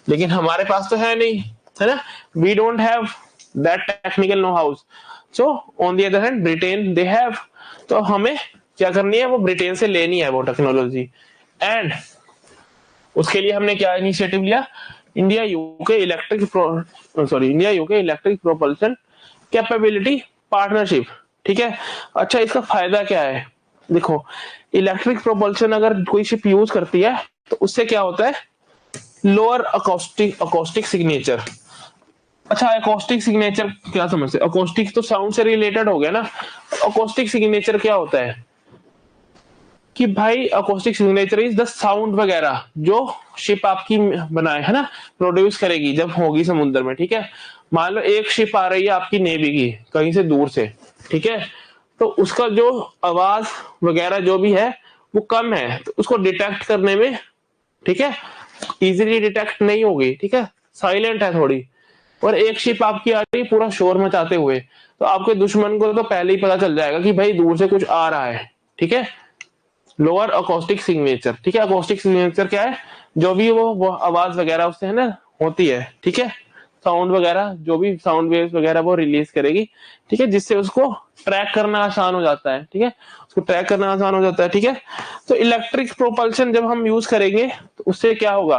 Speaker 1: लेकिन हमारे पास तो है नहीं, है ना, we don't have that technical know how. So on the other hand Britain they have, तो हमें क्या करनी है, वो ब्रिटेन से लेनी है वो टेक्नोलॉजी। एंड उसके लिए हमने क्या इनिशिएटिव लिया, India UK electric propulsion capability partnership, ठीक है। अच्छा, इसका फायदा क्या है, देखो इलेक्ट्रिक प्रोपल्शन अगर कोई शिप यूज करती है तो उससे क्या होता है, लोअर अकोस्टिक सिग्नेचर। अच्छा, अकोस्टिक सिग्नेचर क्या समझते हैं, अकोस्टिक तो साउंड से रिलेटेड हो गया ना, अकोस्टिक सिग्नेचर क्या होता है कि भाई acoustic signature is the sound वगैरह जो शिप आपकी बनाए, है ना, प्रोड्यूस करेगी जब होगी समुद्र में, ठीक है। मान लो एक शिप आ रही है आपकी नेवी की कहीं से दूर से, ठीक है, तो उसका जो आवाज वगैरह जो भी है वो कम है, तो उसको डिटेक्ट करने में, ठीक है, इजीली डिटेक्ट नहीं होगी, ठीक है, साइलेंट है थोड़ी। और एक शिप आपकी आ रही पूरा शोर मचाते हुए, तो आपके दुश्मन को तो पहले ही पता चल जाएगा कि भाई दूर से कुछ आ रहा है, ठीक है। लोअर अकोस्टिक सिग्नेचर, ठीक है, अकोस्टिक सिग्नेचर क्या है, जो भी वो आवाज वगैरह उससे है ना होती है, ठीक है, साउंड वगैरह जो भी साउंड वेव्स वगैरह वो रिलीज करेगी, ठीक है, जिससे उसको ट्रैक करना आसान हो जाता है, ठीक है, उसको ट्रैक करना आसान हो जाता है, ठीक है। तो इलेक्ट्रिक प्रोपल्शन जब हम यूज करेंगे तो उससे क्या होगा,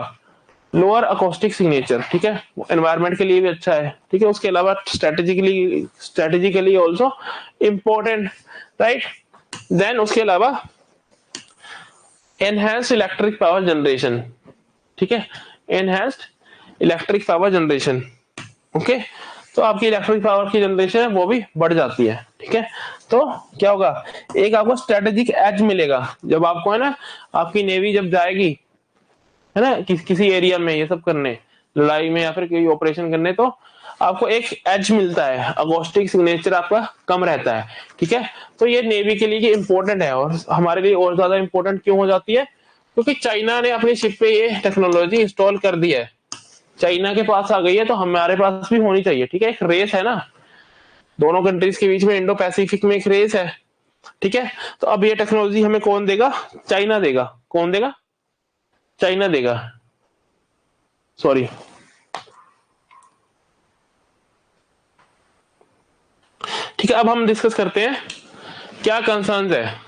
Speaker 1: लोअर अकोस्टिक सिग्नेचर, ठीक है, एनवायरमेंट के लिए भी अच्छा है, ठीक है, उसके अलावा strategically also important, right. Then उसके अलावा एनहेंस्ड इलेक्ट्रिक पावर जनरेशन, ठीक है, enhanced electric power generation, okay, तो आपकी इलेक्ट्रिक पावर की जनरेशन है वो भी बढ़ जाती है, ठीक है। तो क्या होगा, एक आपको स्ट्रेटेजिक एज मिलेगा जब आपको, है ना, आपकी नेवी जब जाएगी, है ना, किसी एरिया में ये सब करने, लड़ाई में या फिर कोई ऑपरेशन करने, तो आपको एक एज मिलता है, अकोस्टिक सिग्नेचर आपका कम रहता है, ठीक है। तो ये नेवी के लिए इंपॉर्टेंट है और हमारे लिए और ज्यादा इंपॉर्टेंट क्यों हो जाती है, क्योंकि चाइना ने अपनी शिप पे ये टेक्नोलॉजी इंस्टॉल कर दी है, चाइना के पास आ गई है तो हमारे पास भी होनी चाहिए, ठीक है। एक रेस है ना दोनों कंट्रीज के बीच में, इंडो पैसिफिक में एक रेस है, ठीक है। तो अब ये टेक्नोलॉजी हमें कौन देगा, चाइना देगा। कौन देगा, चाइना देगा, सॉरी। ठीक है, अब हम डिस्कस करते हैं क्या कंसर्न्स है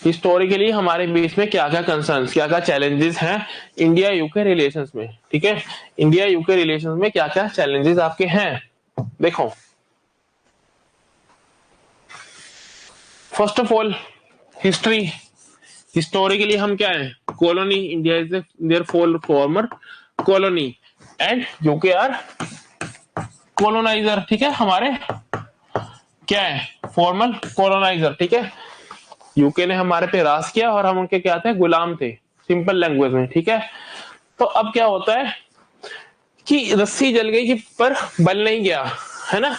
Speaker 1: हिस्टोरिकली हमारे बीच में, क्या क्या कंसर्न्स, क्या क्या चैलेंजेस हैं इंडिया यूके रिलेशंस में, ठीक है। इंडिया यूके रिलेशंस में क्या क्या चैलेंजेस आपके हैं, देखो फर्स्ट ऑफ ऑल हिस्टोरिकली हम क्या है, colony, India is their former colony and UK are coloniser, ठीक है, हमारे क्या है, फॉर्मल कॉलोनाइजर, ठीक है। यूके ने हमारे पे राज किया और हम उनके क्या थे, गुलाम थे, सिंपल लैंग्वेज में, ठीक है। तो अब क्या होता है कि रस्सी जल गई पर बल नहीं गया, है ना।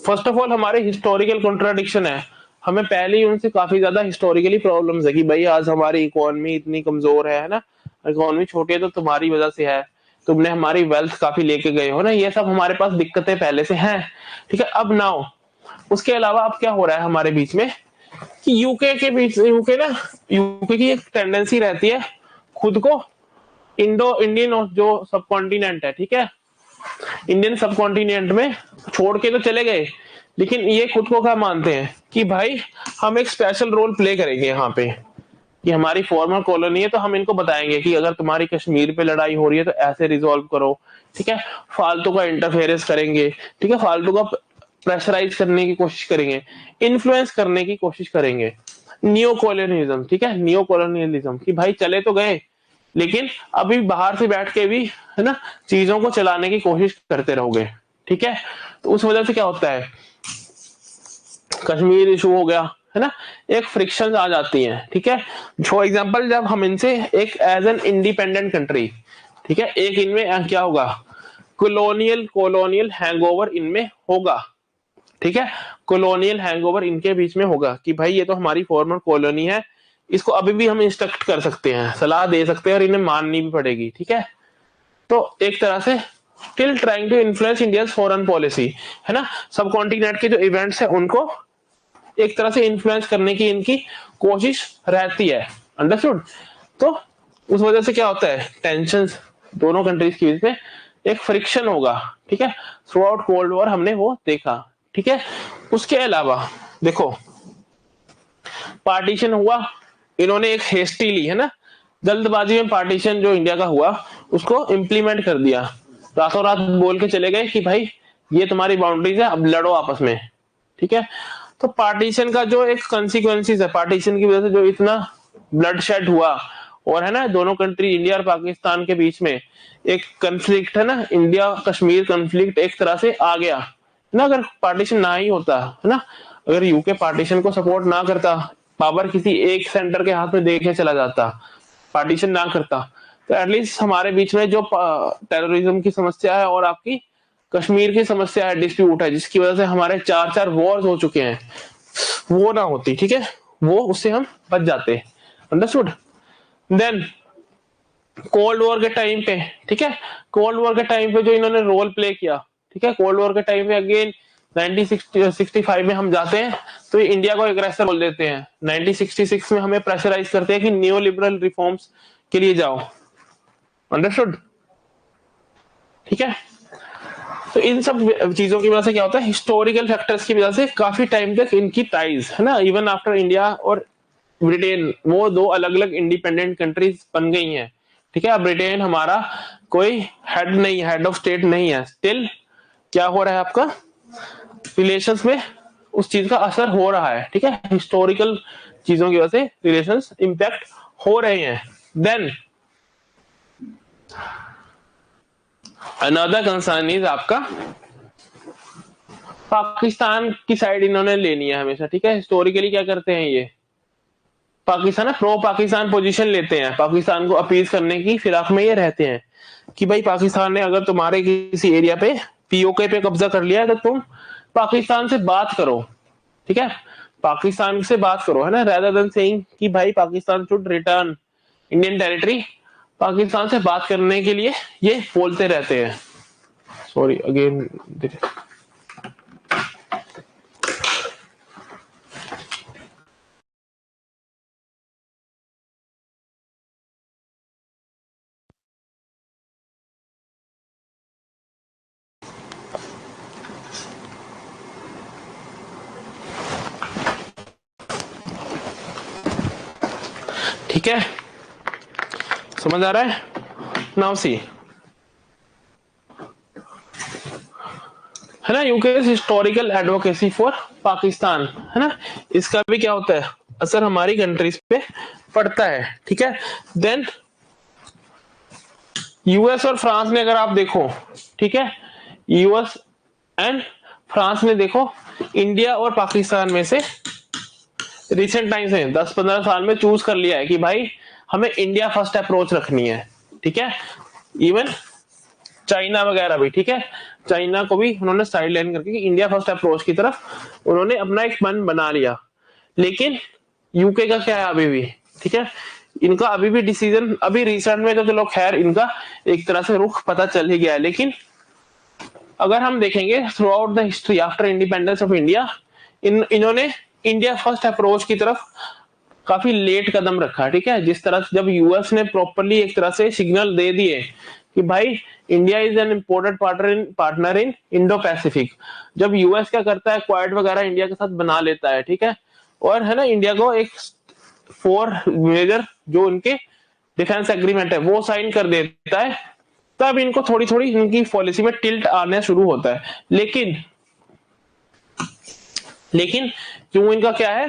Speaker 1: फर्स्ट ऑफ ऑल हमारे हिस्टोरिकल कॉन्ट्राडिक्शन है, हमें पहले ही उनसे काफी ज्यादा हिस्टोरिकली प्रॉब्लम्स है कि भाई आज हमारी इकोनॉमी इतनी कमजोर है ना, इकोनॉमी छोटी है तो तुम्हारी वजह से है, तुमने हमारी वेल्थ काफी लेके गए हो ना, ये सब हमारे पास दिक्कतें पहले से हैं, ठीक है। अब नाउ उसके अलावा अब क्या हो रहा है हमारे बीच में कि यूके की एक टेंडेंसी रहती है खुद को इंडियन जो सब कॉन्टिनेंट है, ठीक है, इंडियन सब कॉन्टिनेंट में छोड़ के तो चले गए, लेकिन ये खुद को क्या मानते हैं कि भाई हम एक स्पेशल रोल प्ले करेंगे यहाँ पे, कि हमारी फॉर्मर कॉलोनी है, तो हम इनको बताएंगे कि अगर तुम्हारी कश्मीर पे लड़ाई हो रही है तो ऐसे रिजॉल्व करो, ठीक है। फालतू का इंटरफेरेंस करेंगे, ठीक है, फालतू का प्रेशराइज करने की कोशिश करेंगे, इन्फ्लुएंस करने की कोशिश करेंगे। नियो कॉलोनियलिज्म, ठीक है, नियो कॉलोनियलिज्म कि भाई चले तो गए, लेकिन अभी बाहर से बैठ के भी, है ना, चीजों को चलाने की कोशिश करते रहोगे, ठीक है। तो उस वजह से क्या होता है, कश्मीर इशू हो गया, है ना, एक फ्रिक्शन आ जाती है, ठीक है। फॉर एग्जांपल जब हम इनसे एक एज एन इंडिपेंडेंट कंट्री, ठीक है, एक इनमें क्या होगा, कॉलोनियल कॉलोनियल हैंगओवर इनमें होगा, ठीक है। कॉलोनियल हैंगओवर इनके बीच में होगा कि भाई ये तो हमारी फॉर्मर कॉलोनी है, इसको अभी भी हम इंस्ट्रक्ट कर सकते हैं, सलाह दे सकते हैं और इन्हें माननी भी पड़ेगी, ठीक है। तो एक तरह से still trying to influence India's foreign policy, है ना, सब कॉन्टिनेंट के जो इवेंट्स है उनको एक तरह से इन्फ्लुएंस करने की इनकी कोशिश रहती है, अंडरस्टूड। तो उस वजह से क्या होता है, टेंशन दोनों कंट्रीज के बीच में एक फ्रिक्शन होगा, ठीक है। थ्रू आउट कोल्ड वॉर हमने वो देखा, ठीक है। उसके अलावा देखो, पार्टीशन हुआ, इन्होंने एक हेस्टीली, है ना, जल्दबाजी में पार्टीशन जो इंडिया का हुआ उसको इंप्लीमेंट कर दिया, रातों रात बोल के चले गए कि भाई ये तुम्हारी बाउंड्रीज है, अब लड़ो आपस में, ठीक है। तो पार्टीशन का जो एक कॉन्सिक्वेंसेस है, पार्टीशन की वजह से जो इतना ब्लड शेड हुआ, और है ना दोनों कंट्री इंडिया और पाकिस्तान के बीच में एक कंफ्लिक्ट, है ना, इंडिया कश्मीर कंफ्लिक्ट एक तरह से आ गया, है ना। अगर पार्टीशन ना ही होता, है ना, अगर यूके पार्टीशन को सपोर्ट ना करता, पावर किसी एक सेंटर के हाथ में देके चला जाता, पार्टीशन ना करता, तो एटलीस्ट हमारे बीच में जो टेररिज्म की समस्या है और आपकी कश्मीर की समस्या है, डिस्प्यूट है, जिसकी वजह से हमारे 4-4 वॉर्स हो चुके हैं, वो ना होती, ठीक है, वो उससे हम बच जाते, अंडरस्टूड। देन कोल्ड वॉर के टाइम पे, ठीक है, कोल्ड वॉर के टाइम पे जो इन्होंने रोल प्ले किया, ठीक है, कोल्ड वॉर के टाइम पे अगेन 1965 में हम जाते हैं तो ये इंडिया को एग्रेसर बोल देते हैं, 1966 में हमें प्रेशराइज करते हैं कि न्यू लिबरल रिफॉर्म्स के लिए जाओ, अंडरस्टूड, ठीक है। तो इन सब चीजों की वजह से क्या होता है, हिस्टोरिकल फैक्टर्स की वजह से काफी टाइम तक इनकी टाइज, है ना, इवन आफ्टर इंडिया और ब्रिटेन, वो दो अलग अलग इंडिपेंडेंट कंट्रीज बन गई हैं, ठीक है। अब ब्रिटेन हमारा कोई हेड नहीं, हेड ऑफ स्टेट नहीं है, स्टिल क्या हो रहा है आपका रिलेशंस में उस चीज का असर हो रहा है, ठीक है, हिस्टोरिकल चीजों की वजह से रिलेशंस इंपैक्ट हो रहे हैं। देन अनदर कंसर्न इज आपका पाकिस्तान की साइड इन्होंने लेनी है हमेशा, ठीक है। हिस्टोरिकली क्या करते हैं ये, पाकिस्तान प्रो पाकिस्तान पोजीशन लेते हैं, पाकिस्तान को अपील करने की फिराक में ये रहते हैं कि भाई पाकिस्तान ने अगर तुम्हारे किसी एरिया पे पीओके पे कब्जा कर लिया है तो तुम पाकिस्तान से बात करो, ठीक है, पाकिस्तान से बात करो, है ना, रेदर देन सेइंग कि भाई Pakistan should return Indian territory, Pakistan से बात करने के लिए ये बोलते रहते हैं। सॉरी अगेन, ठीक है, समझ आ रहा है। नाउ सी, है ना, UK historical advocacy for Pakistan, है ना, इसका भी क्या होता है, असर हमारी कंट्रीज पे पड़ता है, ठीक है। देन यूएस और फ्रांस ने अगर आप देखो, ठीक है, यूएस एंड फ्रांस ने देखो इंडिया और पाकिस्तान में से रिसेंट टाइम्स में 10-15 साल में चूज कर लिया है कि भाई हमें इंडिया फर्स्ट अप्रोच रखनी है, ठीक है। इवन चाइना वगैरह भी, ठीक है, चाइना को भी उन्होंने साइड लाइन करके इंडिया फर्स्ट अप्रोच की तरफ उन्होंने अपना एक मन बना लिया। लेकिन यूके का क्या है अभी भी, ठीक है, इनका अभी भी डिसीजन, अभी रिसेंट में तो चलो खैर इनका एक तरह से रुख पता चल ही गया है, लेकिन अगर हम देखेंगे through out the history after independence of India, इन्होंने इंडिया फर्स्ट अप्रोच की तरफ काफी लेट कदम रखा, ठीक है। जिस तरह जब यूएस ने प्रॉपरली एक तरह से सिग्नल दे दिए कि भाई India is an important partner in Indo Pacific, जब यूएस क्या करता है क्वाड वगैरह इंडिया के साथ बना लेता है, ठीक है, और है ना इंडिया को एक 4 मेजर जो उनके डिफेंस एग्रीमेंट है वो साइन कर देता है, तब इनको थोड़ी थोड़ी इनकी पॉलिसी में टिल्ट आने शुरू होता है। लेकिन क्यों इनका क्या है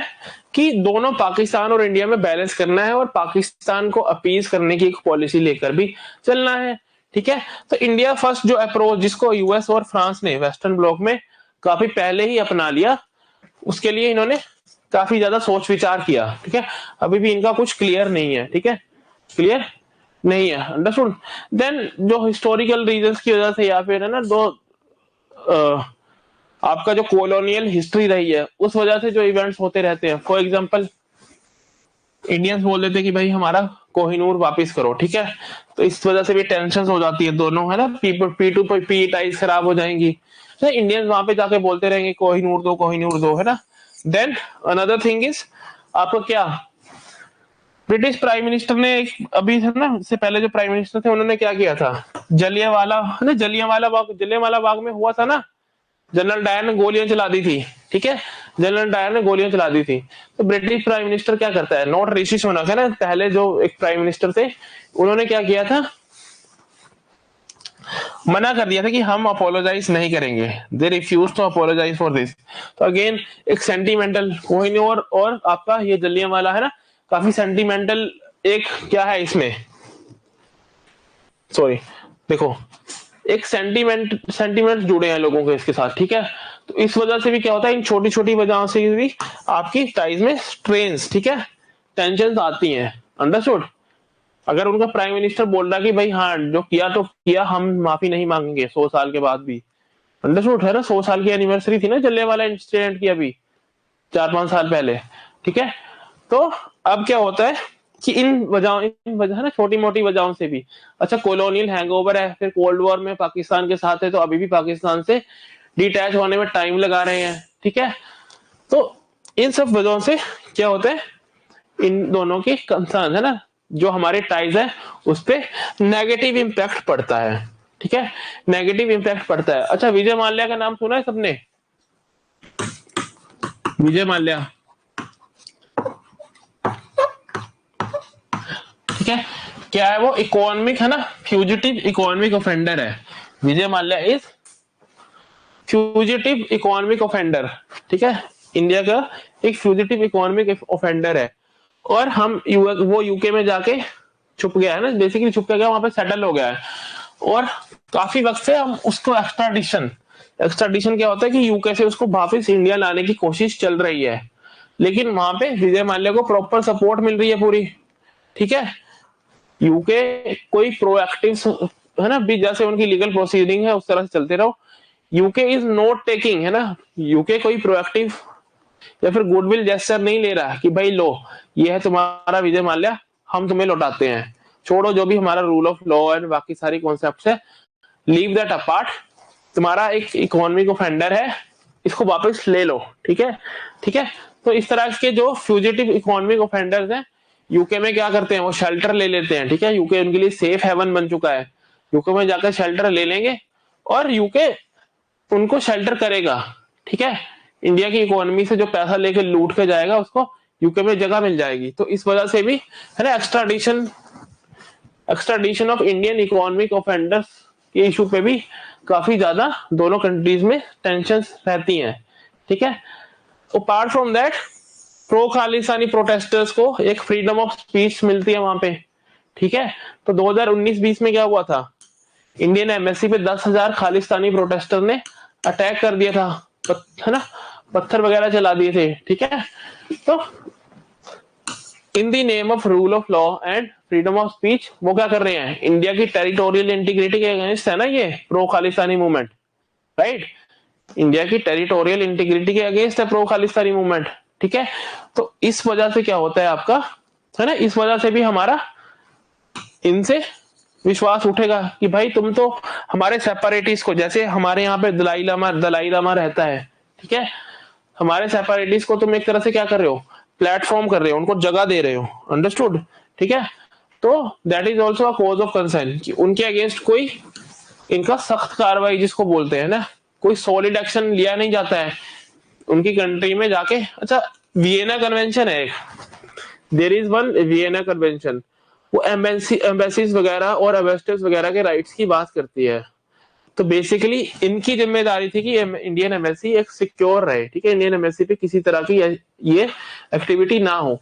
Speaker 1: कि दोनों पाकिस्तान और इंडिया में बैलेंस करना है और पाकिस्तान को अपीज करने की एक पॉलिसी लेकर भी चलना है। ठीक है, तो इंडिया फर्स्ट जो अप्रोच जिसको यूएस और फ्रांस ने वेस्टर्न ब्लॉक में काफी पहले ही अपना लिया, उसके लिए इन्होंने काफी ज्यादा सोच विचार किया। ठीक है, अभी भी इनका कुछ क्लियर नहीं है। ठीक है, क्लियर नहीं है, अंडरस्टूड। देन जो हिस्टोरिकल रीजंस की वजह से या फिर है ना दो आपका जो कॉलोनियल हिस्ट्री रही है उस वजह से जो इवेंट्स होते रहते हैं, फॉर एग्जांपल इंडियंस बोल देते कि भाई हमारा कोहिनूर वापस करो। ठीक है, तो इस वजह से भी टेंशन हो जाती है दोनों, है ना, पी टू पी टाइज खराब हो जाएंगी। तो इंडियंस वहां पे जाके बोलते रहेंगे कोहिनूर दो, है ना। देन अनदर थिंग इज आपको क्या, ब्रिटिश प्राइम मिनिस्टर ने अभी है ना, इससे पहले जो प्राइम मिनिस्टर थे उन्होंने क्या किया था, जलियांवाला बाग में हुआ था ना, जनरल डायर ने गोलियां चला दी थी। ठीक है, जनरल डायर ने गोलियां चला दी थी। तो ब्रिटिश प्राइम मिनिस्टर क्या करता है, नॉट ऋषि सुनक है ना, पहले जो एक प्राइम मिनिस्टर थे, उन्होंने क्या किया था, मना कर दिया था कि हम अपोलोजाइज नहीं करेंगे। They refuse to apologise for this. तो अगेन एक सेंटिमेंटल कोहिनूर और आपका ये जलियांवाला है ना, काफी सेंटिमेंटल एक क्या है इसमें, सॉरी देखो एक सेंटिमेंट जुड़े हैं लोगों के इसके साथ। ठीक है, तो इस वजह से भी क्या होता है, इन छोटी छोटी वजहों से भी आपकी टाइज में स्ट्रेन्स, ठीक है, टेंशन आती हैं, अंडरस्टूड। अगर उनका प्राइम मिनिस्टर बोल रहा कि भाई हाँ जो किया तो किया, हम माफी नहीं मांगेंगे 100 साल के बाद भी, अंडरस्टूड है ना। 100 साल की एनिवर्सरी थी ना जलियांवाला इंसिडेंट की अभी 4-5 साल पहले। ठीक है, तो अब क्या होता है कि इन वजह ना, छोटी मोटी वजहों से भी, अच्छा कॉलोनियल हैंगओवर है, फिर कोल्ड वॉर में पाकिस्तान के साथ है, तो अभी भी पाकिस्तान से डिटैच होने में टाइम लगा रहे हैं। ठीक है, तो इन सब वजहों से क्या होता है, इन दोनों की कंसर्न है ना, जो हमारे टाइज है उस पर नेगेटिव इंपैक्ट पड़ता है। ठीक है, नेगेटिव इंपैक्ट पड़ता है। अच्छा विजय माल्या का नाम सुना है सबने, विजय माल्या, ठीक है, क्या है वो, इकोनॉमिक है ना, फ्यूजिटिव इकोनॉमिक ऑफेंडर है। Vijay Mallya is fugitive economic offender. ठीक है, इंडिया का एक फ्यूजिटिव इकोनॉमिक ऑफेंडर है, और हम वो यूके में जाके छुप गया है ना, बेसिकली छुप गया, वहां पे सेटल हो गया है, और काफी वक्त से हम उसको एक्स्ट्राडिशन क्या होता है कि यूके से उसको वापस इंडिया लाने की कोशिश चल रही है, लेकिन वहां पे विजय माल्या को प्रॉपर सपोर्ट मिल रही है पूरी। ठीक है, यूके कोई प्रोएक्टिव है ना, भी जैसे उनकी लीगल प्रोसीडिंग है उस तरह से चलते रहो। यूके इज नॉट टेकिंग, है ना, यूके कोई प्रोएक्टिव या फिर गुडविल जेस्चर नहीं ले रहा कि भाई लो ये है तुम्हारा विजय माल्या, हम तुम्हें लौटाते हैं, छोड़ो जो भी हमारा रूल ऑफ लॉ एंड बाकी सारी कॉन्सेप्ट्स है, लीव दैट अपार्ट, तुम्हारा एक इकोनॉमिक ऑफेंडर है, इसको वापस ले लो। ठीक है, ठीक है, तो इस तरह के जो फ्यूजिटिव इकोनॉमिक ऑफेंडर्स हैं यूके में क्या करते हैं, वो शेल्टर ले लेते हैं। ठीक है, यूके उनके लिए सेफ हेवन बन चुका है, यूके में जाकर शेल्टर ले लेंगे और यूके उनको शेल्टर करेगा। ठीक है, इंडिया की इकोनॉमी से जो पैसा लेके लूट के जाएगा उसको यूके में जगह मिल जाएगी। तो इस वजह से भी है ना, extradition of Indian economic offenders के इशू पे भी काफी ज्यादा दोनों कंट्रीज में टेंशन रहती हैं। ठीक है, apart from that pro Khalistani protesters को एक फ्रीडम ऑफ स्पीच मिलती है वहां पे। ठीक है, तो 2019-20 में क्या हुआ था, इंडियन एम्बेसी पे 10,000 खालिस्तानी प्रोटेस्टर ने अटैक कर दिया था, है ना, पत्थर वगैरह चला दिए थे। ठीक है, तो in the name of rule of law and freedom of speech वो क्या कर रहे हैं, इंडिया की टेरिटोरियल इंटीग्रिटी के अगेंस्ट है ना ये pro Khalistani movement, right, India की टेरिटोरियल इंटीग्रिटी के अगेंस्ट है प्रो खालिस्तानी मूवमेंट। ठीक है, तो इस वजह से क्या होता है आपका, है ना, इस वजह से भी हमारा इनसे विश्वास उठेगा कि भाई तुम तो हमारे सेपरेटिस्ट को, जैसे हमारे यहाँ पे दलाई लामा रहता है, ठीक है, हमारे सेपरेटिस्ट को तुम एक तरह से क्या कर रहे हो, प्लेटफॉर्म कर रहे हो, उनको जगह दे रहे हो, अंडरस्टूड। ठीक है, तो that is also a cause of concern कि उनके अगेंस्ट कोई इनका सख्त कार्रवाई जिसको बोलते हैं ना, कोई सॉलिड एक्शन लिया नहीं जाता है उनकी कंट्री में जाके। अच्छा वियना कन्वेंशन है एक, there is one Vienna convention, वो एम्बेसीज वगैरह और एम्बेसडर्स वगैरह के राइट्स की बात करती है। तो बेसिकली इनकी जिम्मेदारी थी कि इंडियन एम्बेसी एक सिक्योर रहे, ठीक है, इंडियन एम्बेसी पे किसी तरह की ये एक्टिविटी ना हो।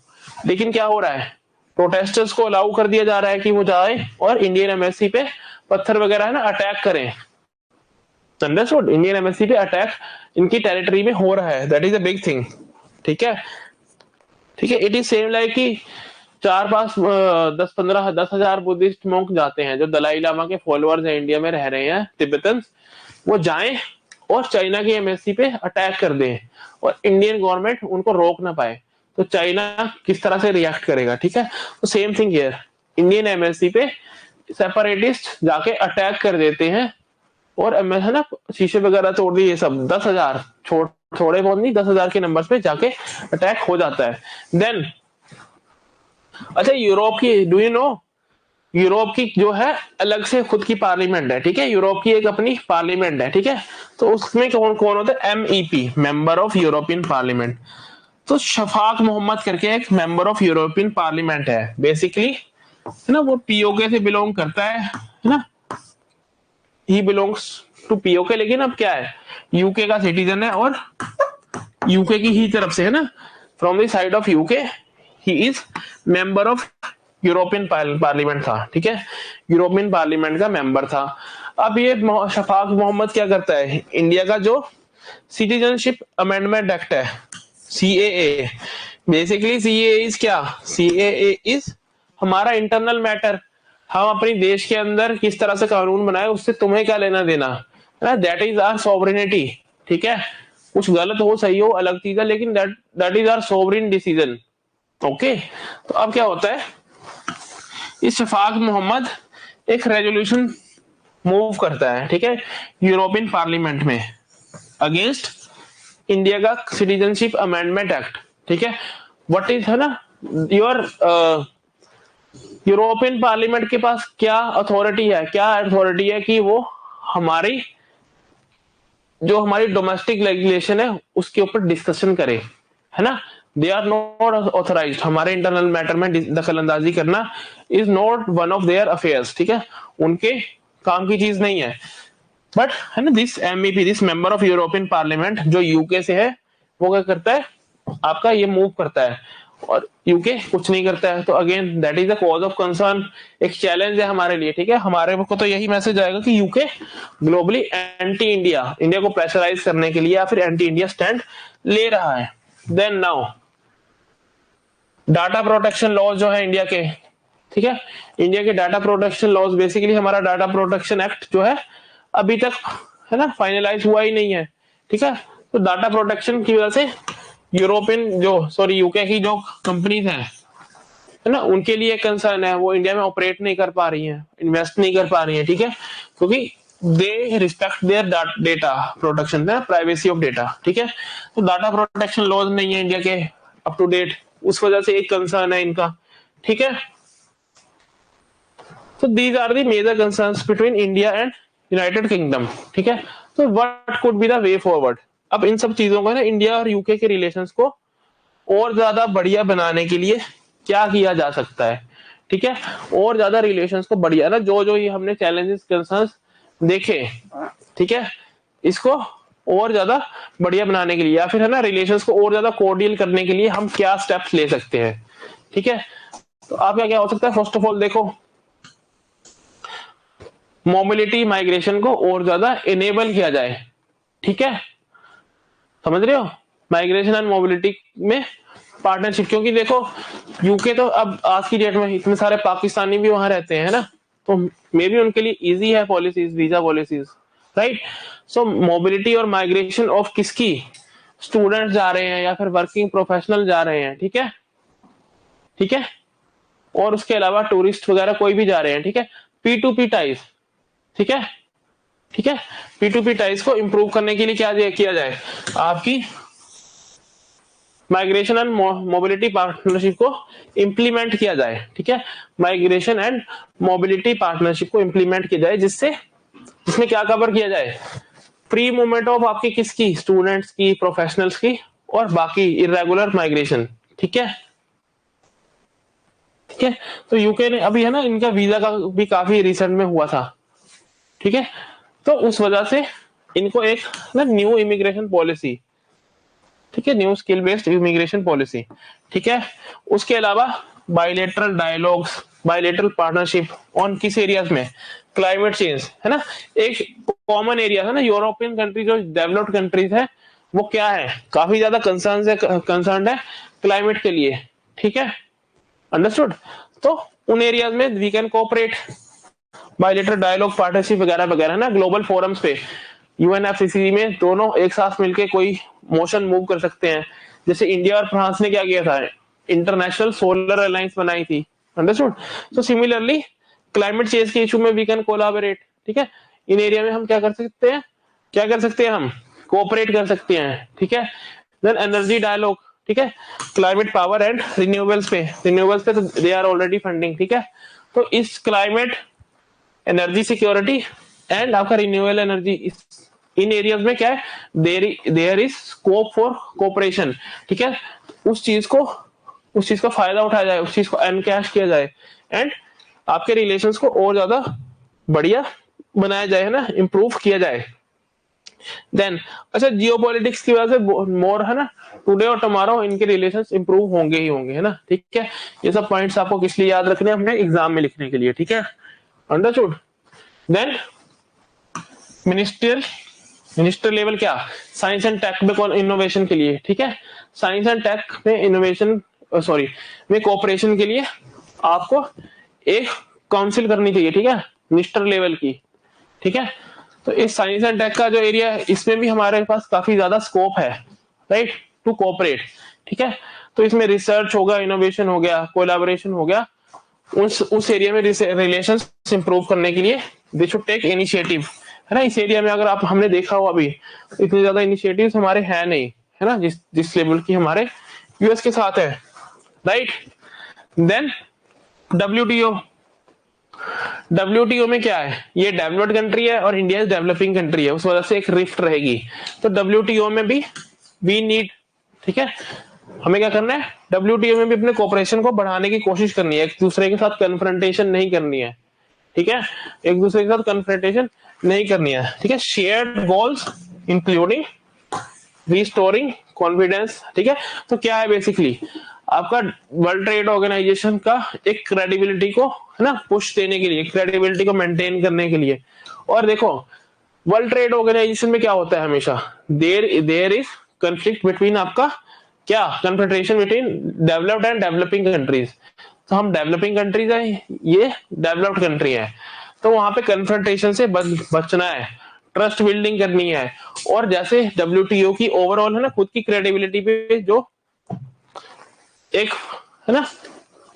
Speaker 1: लेकिन क्या हो रहा है, प्रोटेस्टर्स को अलाउ कर दिया जा रहा है कि वो जाए और इंडियन एम्बेसी पे पत्थर वगैरह है ना अटैक करें। अंडरस्टूड, इंडियन एम्बेसी पे अटैक इनकी टेरिटरी में हो रहा है, that is a big thing. ठीक है, ठीक है, इट इज सेम लाइक कि 4-5 10-15 10,000 बुद्धिस्ट मॉन्क जाते हैं जो दलाई लामा के फॉलोअर्स हैं, इंडिया में रह रहे हैं तिब्बतन्स, वो जाएं और चाइना की एम्बेसी पे अटैक कर दें और इंडियन गवर्नमेंट उनको रोक ना पाए, तो चाइना किस तरह से रिएक्ट करेगा। ठीक है, तो same thing here, Indian embassy पे सेपरेटिस्ट जाके अटैक कर देते हैं और है ना शीशे वगैरह तोड़ दिए, ये सब 10,000 थोड़े बहुत नहीं, 10,000 के नंबर पे जाके अटैक हो जाता है। देन अच्छा, यूरोप की, डू यू नो, यूरोप की जो है अलग से खुद की पार्लियामेंट है, ठीक है, यूरोप की एक अपनी पार्लियामेंट है, ठीक है, तो उसमें कौन कौन होता है, MEP, member of European parliament. तो शफाक मोहम्मद करके एक मेंबर ऑफ यूरोपियन पार्लियामेंट है, बेसिकली है ना, वो POK से बिलोंग करता है ना, ही बिलोंग्स टू POK, लेकिन अब क्या है, यूके का सिटीजन है और यूके की ही तरफ से है ना, from the side of UK he is member of European parliament था, ठीक है, यूरोपियन पार्लियामेंट का मेंबर था। अब ये शफाक मोहम्मद क्या करता है, इंडिया का जो सिटीजनशिप अमेंडमेंट एक्ट है, CAA, बेसिकली CAA इज क्या, CAA इज हमारा इंटरनल मैटर, हम अपनी देश के अंदर किस तरह से कानून बनाए उससे तुम्हें क्या लेना देना, है ना, दैट इज आवर सॉवरेनिटी। ठीक है, कुछ गलत हो सही हो अलग चीज है, लेकिन that is our sovereign decision. Okay, तो अब क्या होता है, इस शफाक मोहम्मद एक रेजोल्यूशन मूव करता है, ठीक है, यूरोपियन पार्लियामेंट में अगेंस्ट इंडिया का सिटीजनशिप अमेंडमेंट एक्ट। ठीक है, व्हाट इज, है ना, योर यूरोपियन पार्लियामेंट के पास क्या अथॉरिटी है, क्या अथॉरिटी है कि वो हमारी जो हमारी डोमेस्टिक लेजिस्लेशन है उसके ऊपर डिस्कशन करे, है ना, दे आर नॉट ऑथराइज्ड, हमारे इंटरनल मैटर में दखल अंदाजी करना is not one of their affairs. ठीक है, उनके काम की चीज नहीं है। बट है ना, this MEP, this member of European parliament जो यूके से है, वो क्या करता है, आपका ये मूव करता है और यूके कुछ नहीं करता है। तो again that is the cause of concern, एक चैलेंज है हमारे लिए। ठीक है, हमारे को तो यही मैसेज आएगा कि UK globally anti India, India को प्रेशराइज करने के लिए या फिर एंटी इंडिया स्टैंड ले रहा है। Then now data protection laws जो है इंडिया के, ठीक है, इंडिया के डाटा प्रोटेक्शन लॉज, बेसिकली हमारा डाटा प्रोटेक्शन एक्ट जो है अभी तक है ना फाइनलाइज हुआ ही नहीं है। ठीक है, तो डाटा प्रोटेक्शन की वजह से यूरोपियन यूके की जो कंपनीज हैं, है ना, उनके लिए कंसर्न है, वो इंडिया में ऑपरेट नहीं कर पा रही हैं, इन्वेस्ट नहीं कर पा रही हैं। ठीक है, क्योंकि they respect there data protection, privacy of data. ठीक है, तो डाटा प्रोटेक्शन लॉज नहीं है इंडिया के अप टू डेट, उस वजह से एक कंसर्न है इनका। ठीक है, तो these are the major concerns between India and United Kingdom. ठीक है, तो what could be the way forward. अब इन सब चीजों को ना इंडिया और यूके के रिलेशंस को और ज्यादा बढ़िया बनाने के लिए क्या किया जा सकता है। ठीक है, और ज्यादा रिलेशंस को बढ़िया ना, जो जो ये हमने चैलेंजेस कंसर्न्स देखे, ठीक है, इसको और ज्यादा बढ़िया बनाने के लिए या फिर है ना रिलेशंस को और ज्यादा कोर्डियल करने के लिए हम क्या स्टेप्स ले सकते हैं। ठीक है, तो आप क्या हो सकता है, फर्स्ट ऑफ ऑल देखो, मोबिलिटी माइग्रेशन को और ज्यादा इनेबल किया जाए। ठीक है, समझ रहे हो, माइग्रेशन एंड मोबिलिटी में पार्टनरशिप, क्योंकि देखो यूके तो अब आज की डेट में इतने सारे पाकिस्तानी भी वहां रहते हैं ना, तो मे बी उनके लिए इजी है पॉलिसीज, वीजा पॉलिसीज, राइट। सो मोबिलिटी और माइग्रेशन ऑफ किसकी, स्टूडेंट जा रहे हैं या फिर वर्किंग प्रोफेशनल जा रहे हैं। ठीक है, ठीक है, और उसके अलावा टूरिस्ट वगैरह कोई भी जा रहे हैं। ठीक है, P2P टाइज, ठीक है, ठीक है, P2P टाइज को इंप्रूव करने के लिए क्या किया जाए, आपकी माइग्रेशन एंड मोबिलिटी पार्टनरशिप को इंप्लीमेंट किया जाए। ठीक है, माइग्रेशन एंड मोबिलिटी पार्टनरशिप को इंप्लीमेंट किया जाए, जिससे इसमें क्या कवर किया जाए, फ्री मूवमेंट ऑफ आपकी किसकी, स्टूडेंट्स की, प्रोफेशनल्स की, और बाकी इरेगुलर माइग्रेशन। ठीक है, ठीक है। तो यूके ने अभी है ना, इनका वीजा का भी काफी रिसेंट में हुआ था, ठीक है। तो उस वजह से इनको एक ना न्यू इमिग्रेशन पॉलिसी, ठीक है, new skill based immigration policy, ठीक है। उसके अलावा bilateral dialogues, bilateral partnership on किस एरियाज में, क्लाइमेट चेंज, है ना। एक कॉमन एरिया है ना, यूरोपियन कंट्री जो डेवलप्ड कंट्रीज है वो क्या है, काफी ज्यादा कंसर्न है क्लाइमेट के लिए, ठीक है, अंडरस्टूड। तो उन एरियाज में we can cooperate, bilateral dialogue, partnership वगैरह वगैरह ना, ग्लोबल फोरम्स पे, यूएनएफसीसी में दोनों एक साथ मिलके कोई मोशन मूव कर सकते हैं। जैसे इंडिया और फ्रांस ने क्या किया था, इंटरनेशनल सोलर अलायंस बनाई थी, understood. So similarly climate change के इशू में वी कैन कोलैबोरेट, ठीक है। इन एरिया में हम क्या कर सकते हैं, क्या कर सकते हैं, हम कोऑपरेट कर सकते हैं, ठीक है। देन एनर्जी डायलॉग, ठीक है, क्लाइमेट पावर एंड रिन्यूएबल्स पे तो दे आर ऑलरेडी फंडिंग, ठीक है। तो इस क्लाइमेट, एनर्जी सिक्योरिटी एंड आपका रिन्यूएबल एनर्जी, इन एरियाज में क्या है, there is scope for cooperation, ठीक है। उस चीज का फायदा उठाया जाए, उस चीज को एनकैश किया जाए एंड आपके रिलेशंस को और ज्यादा बढ़िया बनाया जाए, है ना, इंप्रूव किया जाए। देन अच्छा, जियोपॉलिटिक्स की वजह से मोर, है ना, टुडे और टुमारो इनके रिलेशंस इंप्रूव होंगे ही होंगे, है ना, ठीक है। ये सब पॉइंट्स आपको किस लिए याद रखने हैं, हमने एग्जाम में लिखने के लिए, ठीक है, understood. Then ministerial minister level क्या, साइंस एंड टेक में इनोवेशन के लिए, ठीक है, साइंस एंड टेक में इनोवेशन, सॉरी, में कोऑपरेशन के लिए आपको एक काउंसिल करनी चाहिए, ठीक है, मिनिस्टर लेवल की, ठीक है। तो इस साइंस एंड टेक का जो एरिया है, इसमें भी हमारे पास काफी ज्यादा स्कोप है, राइट, टू कोऑपरेट, ठीक है। तो इसमें रिसर्च होगा, इनोवेशन हो गया, कोलैबोरेशन हो गया, उस एरिया में रिलेशंस इंप्रूव करने के लिए दे शुड टेक इनिशिएटिव, है ना। इस एरिया में अगर आप, हमने देखा हो अभी इतने ज्यादा इनिशिएटिव्स हमारे हैं नहीं, है ना, जिस लेवल की हमारे यूएस के साथ है, राइट। देन डब्ल्यूटीओ, डब्ल्यूटीओ में क्या है, ये डेवलप्ड कंट्री है और इंडिया डेवलपिंग कंट्री है, उस वजह से एक रिफ्ट रहेगी। तो डब्ल्यूटीओ में भी वी नीड, ठीक है, हमें क्या करना है, डब्ल्यूटीओ में भी अपने कोऑपरेशन को बढ़ाने की कोशिश करनी है, एक दूसरे के साथ कन्फ्रंटेशन नहीं करनी है, ठीक है, एक दूसरे के साथ कन्फ्रंटेशन नहीं करनी है, ठीक है। Shared goals including restoring confidence, ठीक है। तो क्या है बेसिकली, आपका वर्ल्ड ट्रेड ऑर्गेनाइजेशन का एक क्रेडिबिलिटी को, है ना, पुश देने के लिए, क्रेडिबिलिटी को मेंटेन करने के लिए। और देखो वर्ल्ड ट्रेड ऑर्गेनाइजेशन में क्या होता है, हमेशा देयर इज कंफ्लिक्ट बिटवीन आपका क्या, confrontation between developed and developing countries. तो हम डेवलपिंग कंट्रीज है, ये डेवलप्ड कंट्री है, तो वहां पे कन्फ्रंटेशन से बचना है, ट्रस्ट बिल्डिंग करनी है। और जैसे डब्ल्यूटीओ की ओवरऑल, है ना, खुद की क्रेडिबिलिटी पे जो एक, है ना,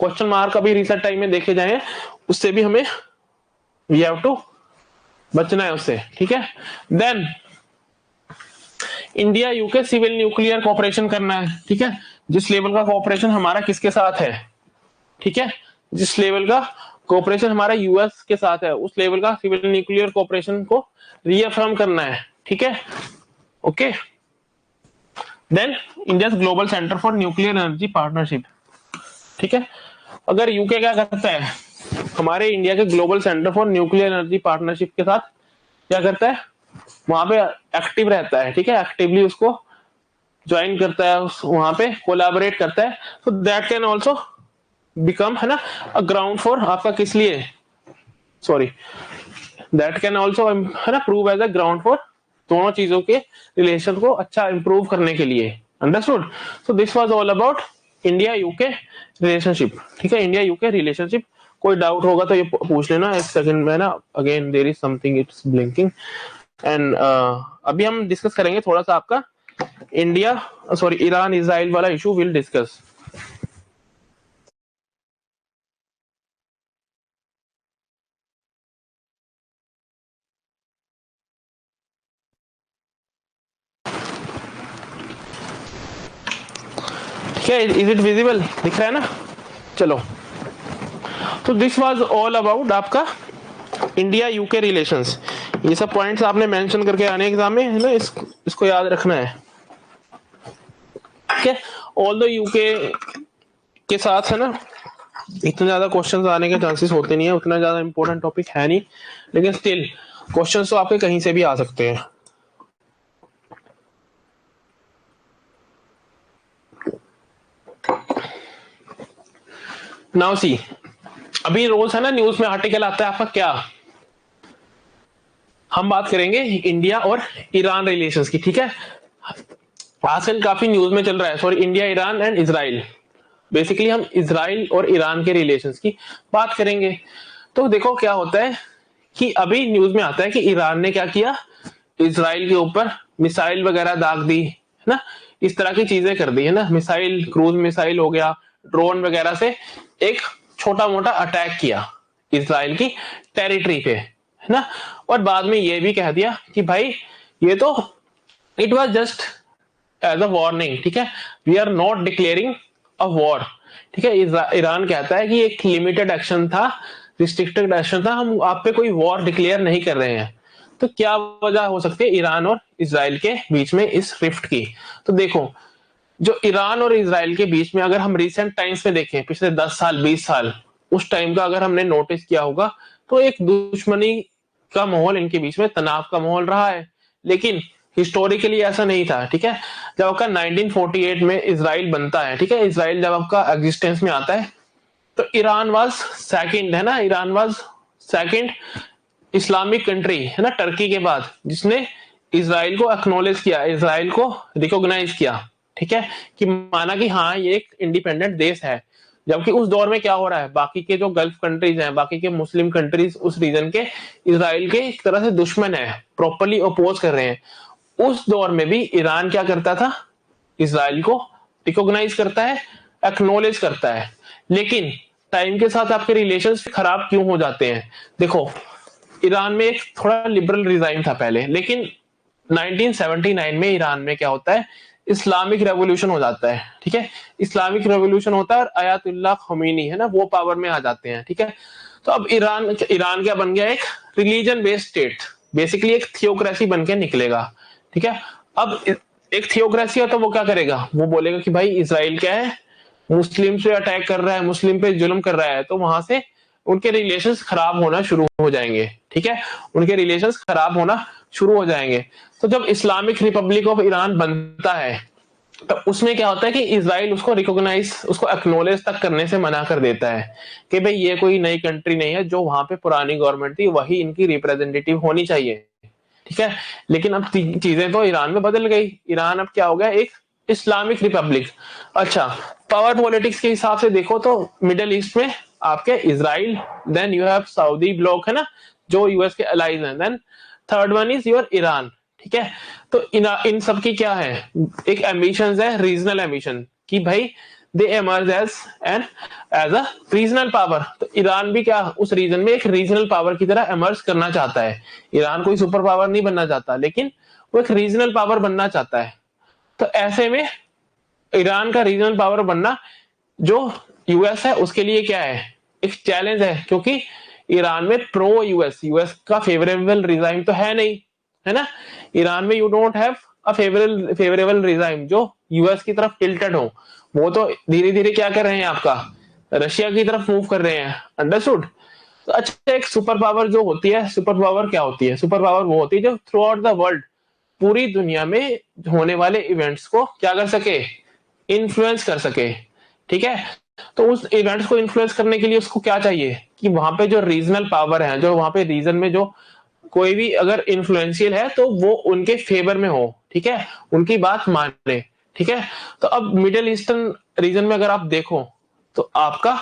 Speaker 1: क्वेश्चन मार्क अभी रिसेंट टाइम में देखे जाए, उससे भी हमें वी हैव टू बचना है उससे, ठीक है। Then India UK civil nuclear cooperation करना है, ठीक है, जिस लेवल का कॉपरेशन हमारा किसके साथ है, ठीक है, जिस लेवल का कोऑपरेशन हमारा यूएस के साथ है, उस लेवल का सिविल न्यूक्लियर कोऑपरेशन को रीअफर्म करना है, ठीक है, okay. Then India global centre for nuclear energy partnership, ठीक है। अगर यूके क्या करता है, हमारे इंडिया के global centre for nuclear energy partnership के साथ क्या करता है, वहां पे एक्टिव रहता है, ठीक है, एक्टिवली उसको ज्वाइन करता है, वहां पे कोलैबोरेट करता है। तो दैट कैन ऑल्सो बिकम, है ना, अ ग्राउंड फॉर आपका किस लिए, सॉरी, दैट कैन ऑल्सो, है ना, prove as a ground for दोनों चीजों के रिलेशन को अच्छा इंप्रूव करने के लिए, understood. So this was all about India UK relationship, ठीक है, इंडिया यूके रिलेशनशिप। कोई डाउट होगा तो ये पूछ लेना एक सेकंड में ना, again there is something it's blinking and अभी हम डिस्कस करेंगे थोड़ा सा आपका इंडिया, सॉरी, ईरान इजराइल वाला इशू विल डिस्कस। ठीक है, इज इट विजिबल, दिख रहा है ना, चलो। तो दिस वाज ऑल अबाउट आपका इंडिया यूके रिलेशंस। ये सब पॉइंट्स आपने मेंशन करके आने एग्जाम में, है ना, इसको याद रखना है, ठीक है। ऑल द यूके के साथ, है ना, इतना ज्यादा क्वेश्चंस आने के चांसेस होते नहीं है, उतना ज्यादा इंपॉर्टेंट टॉपिक है नहीं, लेकिन स्टिल क्वेश्चंस तो आपके कहीं से भी आ सकते हैं। नाउ सी, अभी रोज है ना न्यूज में आर्टिकल आता है आपका क्या, हम बात करेंगे इंडिया और ईरान रिलेशंस की, ठीक है। आजकल काफी न्यूज में चल रहा है, sorry, India, Iran and Israel. Basically हम इजराइल और ईरान के रिलेशंस की बात करेंगे। तो देखो क्या होता है कि अभी न्यूज में आता है कि ईरान ने क्या किया, इजराइल के ऊपर मिसाइल वगैरह दाग दी है ना, इस तरह की चीजें कर दी है ना, मिसाइल, क्रूज मिसाइल हो गया, ड्रोन वगैरह से एक छोटा मोटा अटैक किया इजराइल की टेरिटरी पे, है ना। और बाद में ये भी कह दिया कि भाई ये तो it was just as a warning, ठीक है, we are not declaring a war, ठीक है। ईरान कहता है कि एक लिमिटेड एक्शन था, रिस्ट्रिक्टेड एक्शन था, हम आप पे कोई वॉर डिक्लेयर नहीं कर रहे हैं। तो क्या वजह हो सकती है ईरान और इजराइल के बीच में इस रिफ्ट की? तो देखो, जो ईरान और इजराइल के बीच में अगर हम रिसेंट टाइम्स में देखें, पिछले 10 साल 20 साल, उस टाइम का अगर हमने नोटिस किया होगा, तो एक दुश्मनी का माहौल इनके बीच में, तनाव का माहौल रहा है। लेकिन हिस्टोरिकली ऐसा नहीं था, ठीक है। जब आपका 1948 में इसराइल बनता है, ठीक है, इसराइल जब आपका एग्जिस्टेंस में आता है, तो ईरान वाज सेकंड, है ना, Iran was second Islamic country, है ना, टर्की के बाद, जिसने इसराइल को एक्नोलेज किया, इसराइल को रिकॉग्नाइज किया, ठीक है, कि माना कि हाँ ये एक इंडिपेंडेंट देश है। जबकि उस दौर में क्या हो रहा है, बाकी के जो गल्फ कंट्रीज हैं, बाकी के मुस्लिम कंट्रीज उस रीजन के इसराइल के एक तरह से दुश्मन है, प्रॉपरली अपोज कर रहे हैं। उस दौर में भी ईरान क्या करता था, इसराइल को रिकॉग्नाइज करता है, एक्नोलेज करता है। लेकिन टाइम के साथ आपके रिलेशन खराब क्यों हो जाते हैं? देखो, ईरान में एक थोड़ा लिबरल रिजाइम था पहले, लेकिन 1979 में ईरान में क्या होता है, इस्लामिक रेवोल्यूशन हो जाता है, ठीक है। इस्लामिक रेवोल्यूशन होता है और आयतुल्लाह खमीनी, है ना, वो पावर में आ जाते हैं, ठीक है। तो अब ईरान ईरान क्या बन गया, एक रिलीजन बेस्ड स्टेट, बेसिकली एक थियोक्रेसी बन के निकलेगा, ठीक है। अब एक थियोक्रेसी है तो वो क्या करेगा, वो बोलेगा कि भाई इसराइल क्या है, मुस्लिम पे अटैक कर रहा है, मुस्लिम पे जुल्म कर रहा है, तो वहां से उनके रिलेशंस खराब होना शुरू हो जाएंगे, ठीक है, उनके रिलेशंस खराब होना शुरू हो जाएंगे। तो जब इस्लामिक रिपब्लिक ऑफ ईरान बनता है, तो उसमें क्या होता है कि इसराइल उसको रिकॉग्नाइज, उसको एक्नोलेज तक करने से मना कर देता है कि भाई ये कोई नई कंट्री नहीं है, जो वहां पे पुरानी गवर्नमेंट थी वही इनकी रिप्रेजेंटेटिव होनी चाहिए, ठीक है। लेकिन अब चीजें तो ईरान में बदल गई, ईरान अब क्या हो गया, एक इस्लामिक रिपब्लिक। अच्छा, पावर पॉलिटिक्स के हिसाब से देखो तो मिडिल ईस्ट में आपके Israel, then you have Saudi bloc, है ना, जो यूएस के अलाइज हैं, then third one is your Iran, ठीक है। तो इन सब की क्या है, एक एम्बिशंस है, रीजनल एम्बिशन, कि भाई they emerge as a regional power. तो ईरान भी क्या उस रीजन में एक रीजनल पावर की तरह एमर्ज करना चाहता है। ईरान कोई सुपर पावर नहीं बनना चाहता, लेकिन वो एक रीजनल पावर बनना चाहता है। तो ऐसे में ईरान का रीजनल पावर बनना जो यूएस है उसके लिए क्या है, एक चैलेंज है, क्योंकि ईरान में प्रो यूएस, यूएस का फेवरेबल रिजाइम तो है नहीं, है ना। ईरान में you don't have a favourable regime जो यूएस की तरफ टिल्टेड हो। वो तो धीरे धीरे क्या कर रहे हैं, आपका रशिया की तरफ मूव कर रहे हैं, अंडरस्टूड। तो अच्छा, एक सुपर पावर जो होती है, सुपर पावर क्या होती है, सुपर पावर वो होती है जो थ्रू आउट द वर्ल्ड, पूरी दुनिया में होने वाले इवेंट्स को क्या कर सके, इन्फ्लुएंस कर सके, ठीक है। तो उस इवेंट्स को इन्फ्लुएंस करने के लिए उसको क्या चाहिए कि वहां पे जो रीजनल पावर है, जो वहां पे रीजन में जो कोई भी अगर इन्फ्लुएंशियल है तो वो उनके फेवर में हो, ठीक है, उनकी बात माने, ठीक है। तो अब मिडिल ईस्टर्न रीजन में अगर आप देखो, तो आपका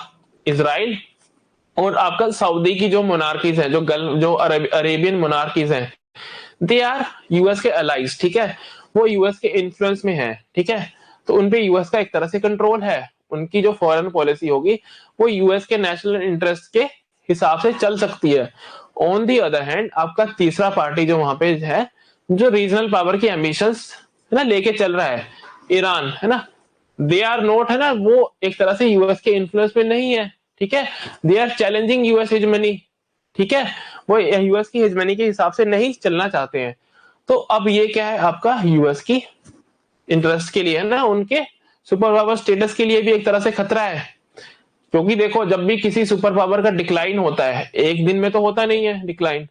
Speaker 1: इसराइल और आपका सऊदी की जो मोनार्कीज हैं, जो अरेबियन मोनार्कीज हैं, दे आर यूएस के अलाइज, ठीक है, वो यूएस के इन्फ्लुएंस में है, ठीक है। तो उनपे यूएस का एक तरह से कंट्रोल है, उनकी जो फॉरेन पॉलिसी होगी वो यूएस के नेशनल इंटरेस्ट के हिसाब से चल सकती है। ऑन दी अदर हैंड आपका तीसरा पार्टी जो वहां पे है, जो रीजनल पावर की एम्बिशंस है ना लेके चल रहा है, ईरान, है ना, दे आर नॉट, है ना, वो एक तरह से यूएस के इन्फ्लुएंस में नहीं है, ठीक है। They are challenging US hegemony, ठीक है, वो यूएस की हेजमनी के हिसाब से नहीं चलना चाहते हैं। तो अब ये क्या है, आपका यूएस की इंटरेस्ट के लिए, है ना, उनके सुपर पावर स्टेटस के लिए भी एक तरह से खतरा है। क्योंकि देखो जब भी किसी सुपर पावर का डिक्लाइन होता है, एक दिन में तो होता नहीं है डिक्लाइन,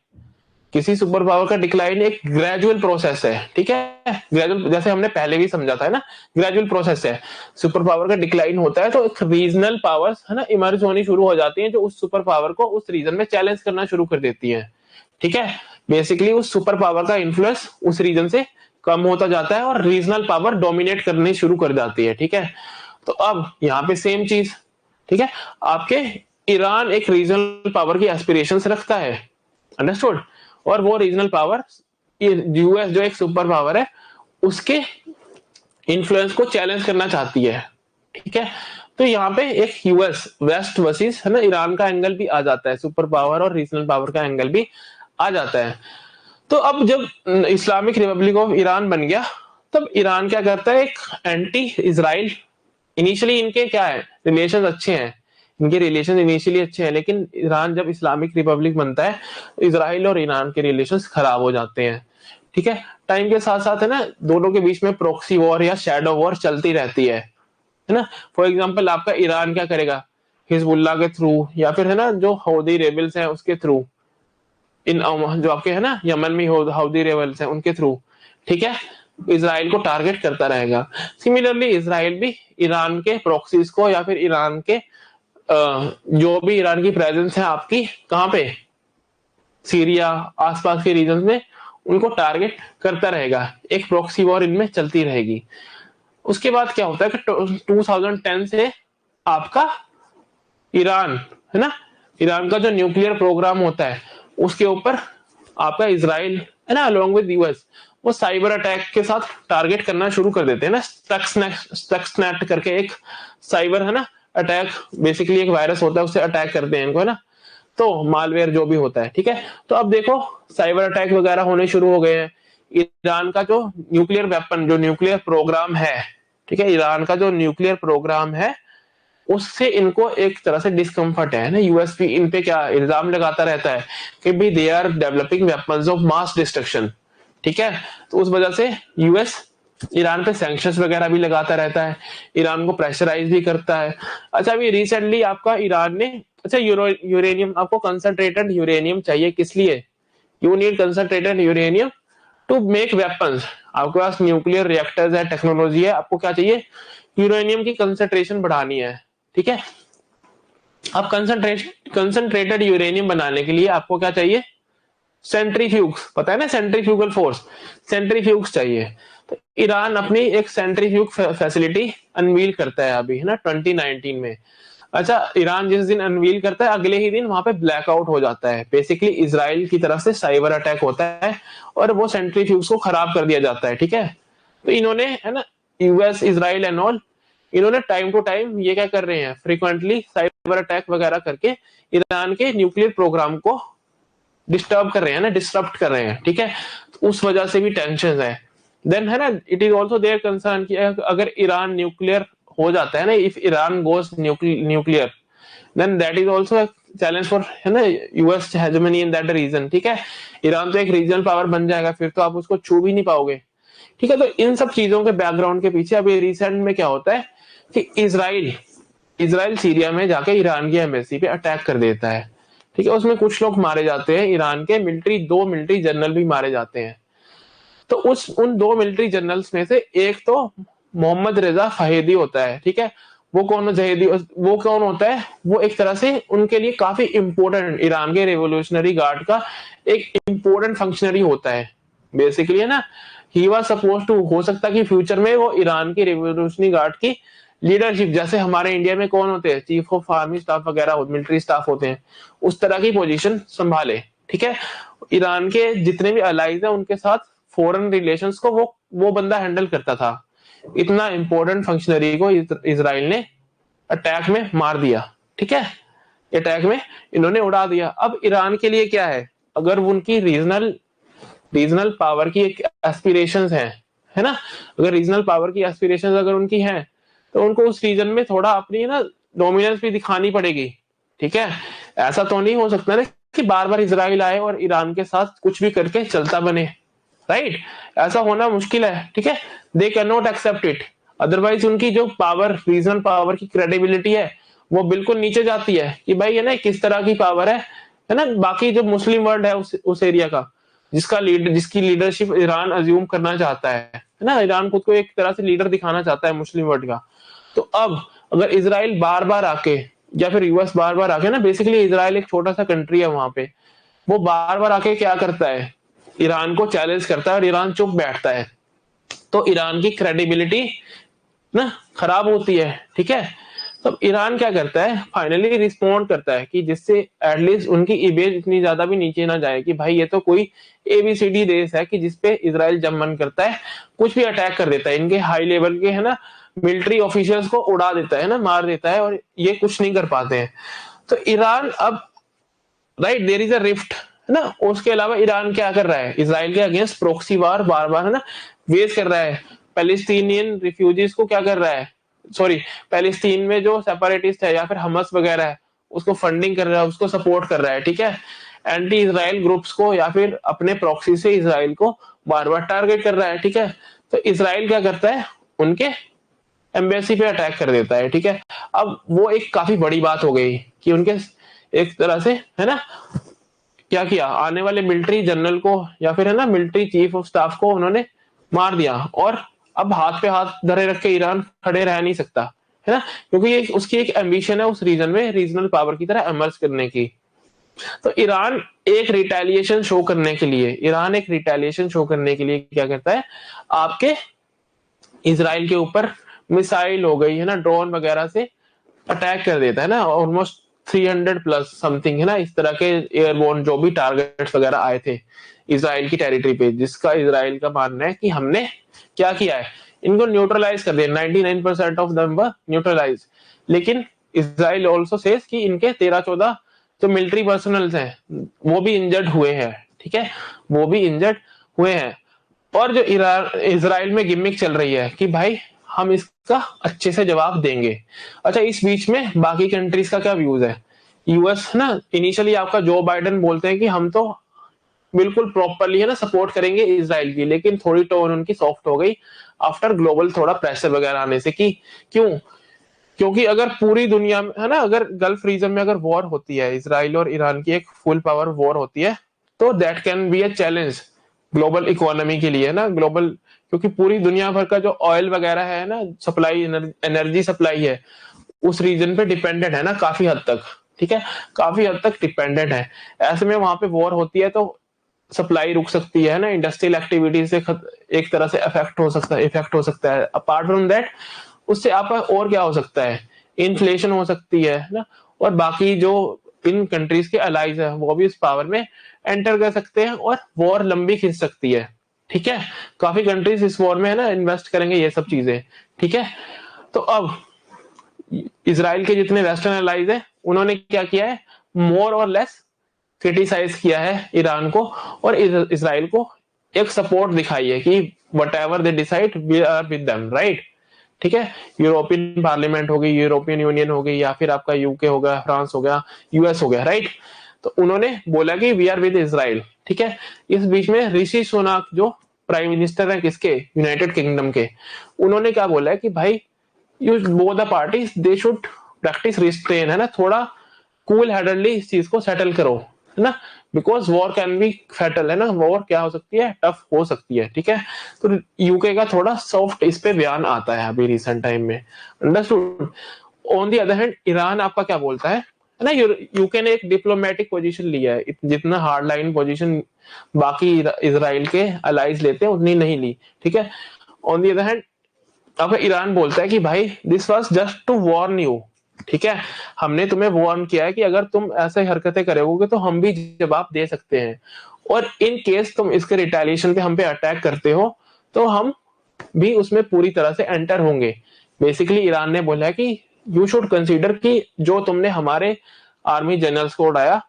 Speaker 1: किसी सुपर पावर का डिक्लाइन एक ग्रेजुअल प्रोसेस है, ठीक है, ग्रेजुअल, जैसे हमने पहले भी समझा था है ना, ग्रेजुअल प्रोसेस है। सुपर पावर का डिक्लाइन होता है तो एक रीजनल पावर्स है ना इमर्ज होनी शुरू हो जाती हैं, जो उस सुपर पावर को उस रीजन में चैलेंज करना शुरू कर देती है, ठीक है। बेसिकली उस सुपर पावर का इन्फ्लुएंस उस रीजन से कम होता जाता है और रीजनल पावर डोमिनेट करनी शुरू कर जाती है, ठीक है। तो अब यहाँ पे सेम चीज, ठीक है, आपके ईरान एक रीजनल पावर की एस्पिरेशंस रखता है, अंडरस्टूड, और वो रीजनल पावर यूएस जो एक सुपर पावर है उसके इन्फ्लुएंस को चैलेंज करना चाहती है, ठीक है। तो यहाँ पे एक यूएस वेस्ट वर्सेस है ना ईरान का एंगल भी आ जाता है, सुपर पावर और रीजनल पावर का एंगल भी आ जाता है। तो अब जब इस्लामिक रिपब्लिक ऑफ ईरान बन गया, तब ईरान क्या करता है, एक एंटी इजराइल, इनिशियली इनके क्या है रिलेशन अच्छे हैं, इनके रिलेशन इनिशियली अच्छे हैं, लेकिन ईरान जब इस्लामिक रिपब्लिक बनता है तो इजराइल और ईरान के रिलेशंस खराब हो जाते हैं, ठीक है। टाइम के साथ साथ है ना दोनों के बीच में प्रॉक्सी वॉर या शैडो वॉर चलती रहती है ना। फॉर एग्जांपल आपका ईरान क्या करेगा, हिजबुल्लाह के थ्रू या फिर है ना जो हौदी रेबल्स हैं उसके थ्रू, इन जो आपके है ना यमन में हौदी रेबल्स हैं उनके थ्रू, ठीक है, इसराइल को टारगेट करता रहेगा। सिमिलरली इसराइल भी ईरान के प्रॉक्सीज को या फिर ईरान के जो भी ईरान की प्रेजेंस है आपकी कहाँ पे, सीरिया आसपास के रीजन में, उनको टारगेट करता रहेगा, एक प्रॉक्सी वॉर इनमें चलती रहेगी। उसके बाद क्या होता है कि 2010 से आपका ईरान है ना, ईरान का जो न्यूक्लियर प्रोग्राम होता है उसके ऊपर आपका इसराइल है ना अलोंग विद यूएस वो साइबर अटैक के साथ टारगेट करना शुरू कर देते हैं ना, स्टक्सनेट करके एक साइबर है ना अटैक, बेसिकली एक वायरस होता है उससे अटैक करते हैं इनको है ना, तो मालवेयर जो भी होता है, ठीक है। तो अब देखो साइबर अटैक वगैरह होने शुरू हो गए हैं। ईरान का जो न्यूक्लियर वेपन, जो न्यूक्लियर प्रोग्राम है, ठीक है, ईरान का जो न्यूक्लियर प्रोग्राम है उससे इनको एक तरह से डिस्कम्फर्ट है ना, यूएस भी इन पे क्या इल्जाम लगाता रहता है कि भाई they are developing weapons of mass destruction, ठीक है। तो उस वजह से यूएस ईरान पे सैंक्शंस वगैरह भी लगाता रहता है, ईरान को प्रेशराइज भी करता है। अच्छा अभी रिसेंटली आपका ईरान ने, अच्छा यूरेनियम, आपको कंसंट्रेटेड यूरेनियम चाहिए किस लिए, you need concentrated uranium two make weapons, आपके पास न्यूक्लियर रिएक्टर्स है, टेक्नोलॉजी है, आपको क्या चाहिए, यूरेनियम की कंसंट्रेशन बढ़ानी है, ठीक है। अब कंसंट्रेटेड यूरेनियम बनाने के लिए आपको क्या चाहिए, सेंट्रीफ्यूग्स, पता है ना सेंट्रीफ्यूगल फोर्स, सेंट्रीफ्यूग्स चाहिए। तो ईरान अपनी एक सेंट्रीफ्यूग फैसिलिटी अनवील करता है अभी है ना 2019 में। अच्छा ईरान जिस दिन अनवील करता है अगले ही दिन वहां पे ब्लैकआउट हो जाता है, बेसिकली इसराइल की तरफ से साइबर अटैक होता है और वो सेंट्रीफ्यूग्स को खराब कर दिया जाता है, ठीक है। तो इन्होंने है ना यूएस इसराइल एंड ऑल, इन्होंने टाइम टू टाइम ये क्या कर रहे हैं, फ्रीक्वेंटली साइबर अटैक वगैरह करके ईरान के न्यूक्लियर प्रोग्राम को डिस्टर्ब कर रहे हैं ना, डिस्टर्ब कर रहे हैं, ठीक है। तो उस वजह से भी टेंशन है। देन है ना it is also their concern कि अगर ईरान न्यूक्लियर हो जाता है ना, if Iran goes nuclear then that is also challenge for है ना US hegemony in that region, ठीक है। ईरान तो एक रीजनल पावर बन जाएगा, फिर तो आप उसको छू भी नहीं पाओगे, ठीक है। तो इन सब चीजों के बैकग्राउंड के पीछे अभी रिसेंट में क्या होता है कि इजराइल सीरिया में जाके ईरान की एम्बेसी पे अटैक कर देता है, ठीक है। उसमें कुछ लोग मारे जाते हैं, ईरान के दो मिलिट्री जनरल भी मारे जाते हैं। तो उन दो मिलिट्री जनरल्स में से एक तो मोहम्मद रेजा फहेदी होता है, ठीक है। वो कौन होता है, वो एक तरह से उनके लिए काफी इंपॉर्टेंट, ईरान के रेवोल्यूशनरी गार्ड का एक इंपॉर्टेंट फंक्शनरी होता है बेसिकली है ना। ही वाज सपोज टू, हो सकता है कि फ्यूचर में वो ईरान की रेवोल्यूशनरी गार्ड की लीडरशिप, जैसे हमारे इंडिया में कौन होते हैं चीफ ऑफ आर्मी स्टाफ वगैरह मिलिट्री स्टाफ होते हैं, उस तरह की पोजीशन संभाले, ठीक है। ईरान के जितने भी अलाइज हैं उनके साथ फॉरेन रिलेशंस को वो बंदा हैंडल करता था। इतना इंपॉर्टेंट फंक्शनरी को इजराइल ने अटैक में मार दिया, ठीक है, अटैक में इन्होंने उड़ा दिया। अब ईरान के लिए क्या है, अगर उनकी रीजनल पावर की एक एस्पिरेशंस है ना, अगर रीजनल पावर की एस्पिरेशंस अगर उनकी हैं तो उनको उस रीजन में थोड़ा अपनी ना डोमिनेंस भी दिखानी पड़ेगी, ठीक है। ऐसा तो नहीं हो सकता ना कि बार बार इजराइल आए और ईरान के साथ कुछ भी करके चलता बने, राइट, ऐसा होना मुश्किल है, ठीक है। They can not accept it, otherwise उनकी जो पावर, रीजनल पावर की क्रेडिबिलिटी है वो बिल्कुल नीचे जाती है कि भाई है ना किस तरह की पावर है ना, बाकी जो मुस्लिम वर्ल्ड है उस एरिया का, जिसकी लीडरशिप ईरान अज्यूम करना चाहता है ना, ईरान खुद को एक तरह से लीडर दिखाना चाहता है मुस्लिम वर्ल्ड का। तो अब अगर इसराइल बार बार आके या फिर यूएस बार बार आके ना, बेसिकली इसराइल एक छोटा सा कंट्री है वहां पे, वो बार बार आके क्या करता है, ईरान को चैलेंज करता है और ईरान चुप बैठता है, तो ईरान की क्रेडिबिलिटी ना खराब होती है। ठीक है, तब ईरान क्या करता है, फाइनली रिस्पॉन्ड करता है कि जिससे एटलीस्ट उनकी इमेज इतनी ज्यादा भी नीचे ना जाए कि भाई ये तो कोई एबीसीडी देश है कि जिसपे इसराइल जब मन करता है कुछ भी अटैक कर देता है, इनके हाई लेवल के है ना मिलिट्री ऑफिशियल्स को उड़ा देता है ना, मार देता है, और ये कुछ नहीं कर पाते हैं। तो ईरान अब, right, there is a rift है ना। उसके अलावा ईरान क्या कर रहा है, इसराइल के अगेंस्ट प्रोक्सी वार बार बार है ना वेज कर रहा है, पैलेस्टीनियन रिफ्यूजीज को क्या कर रहा है, सॉरी, पैलेस्टीन में जो सेपरेटिस्ट है या फिर हमस वगैरह है उसको फंडिंग कर रहा है, उसको सपोर्ट कर रहा है। ठीक है, एंटी इसराइल ग्रुप्स को या फिर अपने प्रॉक्सी से इसराइल को बार बार टारगेट कर रहा है। ठीक है, तो इसराइल क्या करता है, उनके एम्बेसी पे अटैक कर देता है। ठीक है, अब वो एक काफी बड़ी बात हो गई कि उनके एक तरह से है ना क्या किया, आने वाले मिलिट्री जनरल को या फिर है ना मिलिट्री चीफ ऑफ स्टाफ को उन्होंने मार दिया, और अब हाथ पे हाथ धरे रख के ईरान खड़े रह नहीं सकता है ना, क्योंकि ये उसकी एक एम्बिशन है उस रीजन में रीजनल पावर की तरह एमर्ज करने की। तो ईरान एक रिटेलिएशन शो करने के लिए क्या करता है, आपके इसराइल के ऊपर मिसाइल हो गई है ना, ड्रोन वगैरह से अटैक कर देता है ना, ऑलमोस्ट 300 प्लस समथिंग है ना, इस तरह के एयरबोर्न जो भी टारगेट्स वगैरह आए थे इसराइल की टेरिटरी पे, जिसका इसराइल का मानना है कि हमने क्या किया है, इनको न्यूट्रलाइज कर दिया, 99% ऑफ देम वर न्यूट्रलाइज। लेकिन इसराइल ऑल्सो सेज कि इनके 13-14 जो मिलिट्री पर्सनल्स हैं वो भी इंजर्ड हुए हैं। ठीक है, वो भी इंजर्ड हुए हैं। और जो इसराइल में गिमिक चल रही है कि भाई हम इसका अच्छे से जवाब देंगे। अच्छा, इस बीच में बाकी कंट्रीज का क्या व्यूज है, यूएस ना इनिशियली आपका जो बाइडेन बोलते हैं कि हम तो बिल्कुल प्रॉपरली है ना सपोर्ट करेंगे इसराइल की, लेकिन थोड़ी टोन उनकी सॉफ्ट हो गई आफ्टर ग्लोबल थोड़ा प्रेशर वगैरह आने से कि क्यों, क्योंकि अगर पूरी दुनिया में है ना, अगर गल्फ रीजन में अगर वॉर होती है, इसराइल और ईरान की एक फुल पावर वॉर होती है, तो that can be a challenge global economy के लिए है ना, ग्लोबल, क्योंकि पूरी दुनिया भर का जो ऑयल वगैरह है ना, सप्लाई, एनर्जी सप्लाई है उस रीजन पे डिपेंडेंट है ना काफी हद तक। ठीक है, काफी हद तक डिपेंडेंट है। ऐसे में वहां पे वॉर होती है तो सप्लाई रुक सकती है ना, इंडस्ट्रियल एक्टिविटी से एक तरह से इफेक्ट हो सकता है। अपार्ट फ्रॉम दैट उससे आप और क्या हो सकता है, इन्फ्लेशन हो सकती है ना, और बाकी जो इन कंट्रीज के अलाइज है वो भी इस पावर में एंटर कर सकते हैं और वॉर लंबी खिंच सकती है। ठीक है, काफी कंट्रीज इस वॉर में है ना इन्वेस्ट करेंगे, ये सब चीजें। ठीक है, तो अब इसराइल के जितने वेस्टर्न अलाइज है उन्होंने क्या किया है, मोर और लेस क्रिटिसाइज किया है ईरान को और इसराइल को एक सपोर्ट दिखाई है कि whatever they decide we are with them, right. ठीक है, यूरोपियन पार्लियामेंट हो गई, यूरोपियन यूनियन हो गई, या फिर आपका यूके हो गया, फ्रांस हो गया, यूएस हो गया, राइट। तो उन्होंने बोला कि वी आर विद इसराइल। ठीक है, इस बीच में ऋषि सुनाक जो प्राइम मिनिस्टर है किसके, यूनाइटेड किंगडम के, उन्होंने क्या बोला है कि भाई you both the parties they should practice restrain, है ना, थोड़ा कूल हेडेडली इस चीज को सेटल करो, है ना, because war can be fatal, है ना, वॉर क्या हो सकती है, टफ हो सकती है। ठीक है, तो यूके का थोड़ा सॉफ्ट इस पे बयान आता है अभी रिसेंट टाइम में, understood. On the other hand Iran आपका क्या बोलता है ना, यूके ने एक डिप्लोमेटिक पोजीशन लिया है, जितना हार्ड लाइन पोजीशन बाकी इसराइल के अलाइज लेते हैं उतनी नहीं ली। ठीक है, ऑन दी अदर हैंड अब ईरान बोलता है कि भाई this was just to warn you. ठीक है, हमने तुम्हें वार्न किया है कि अगर तुम ऐसे हरकतें करोगे तो हम भी जवाब दे सकते हैं, और इन केस तुम इसके रिटेलिएशन पे हम पे अटैक करते हो तो हम भी उसमें पूरी तरह से एंटर होंगे। बेसिकली ईरान ने बोला है कि यू शुड कंसीडर कि जो तुमने हमारे आर्मी जनरल्स को उड़ाया,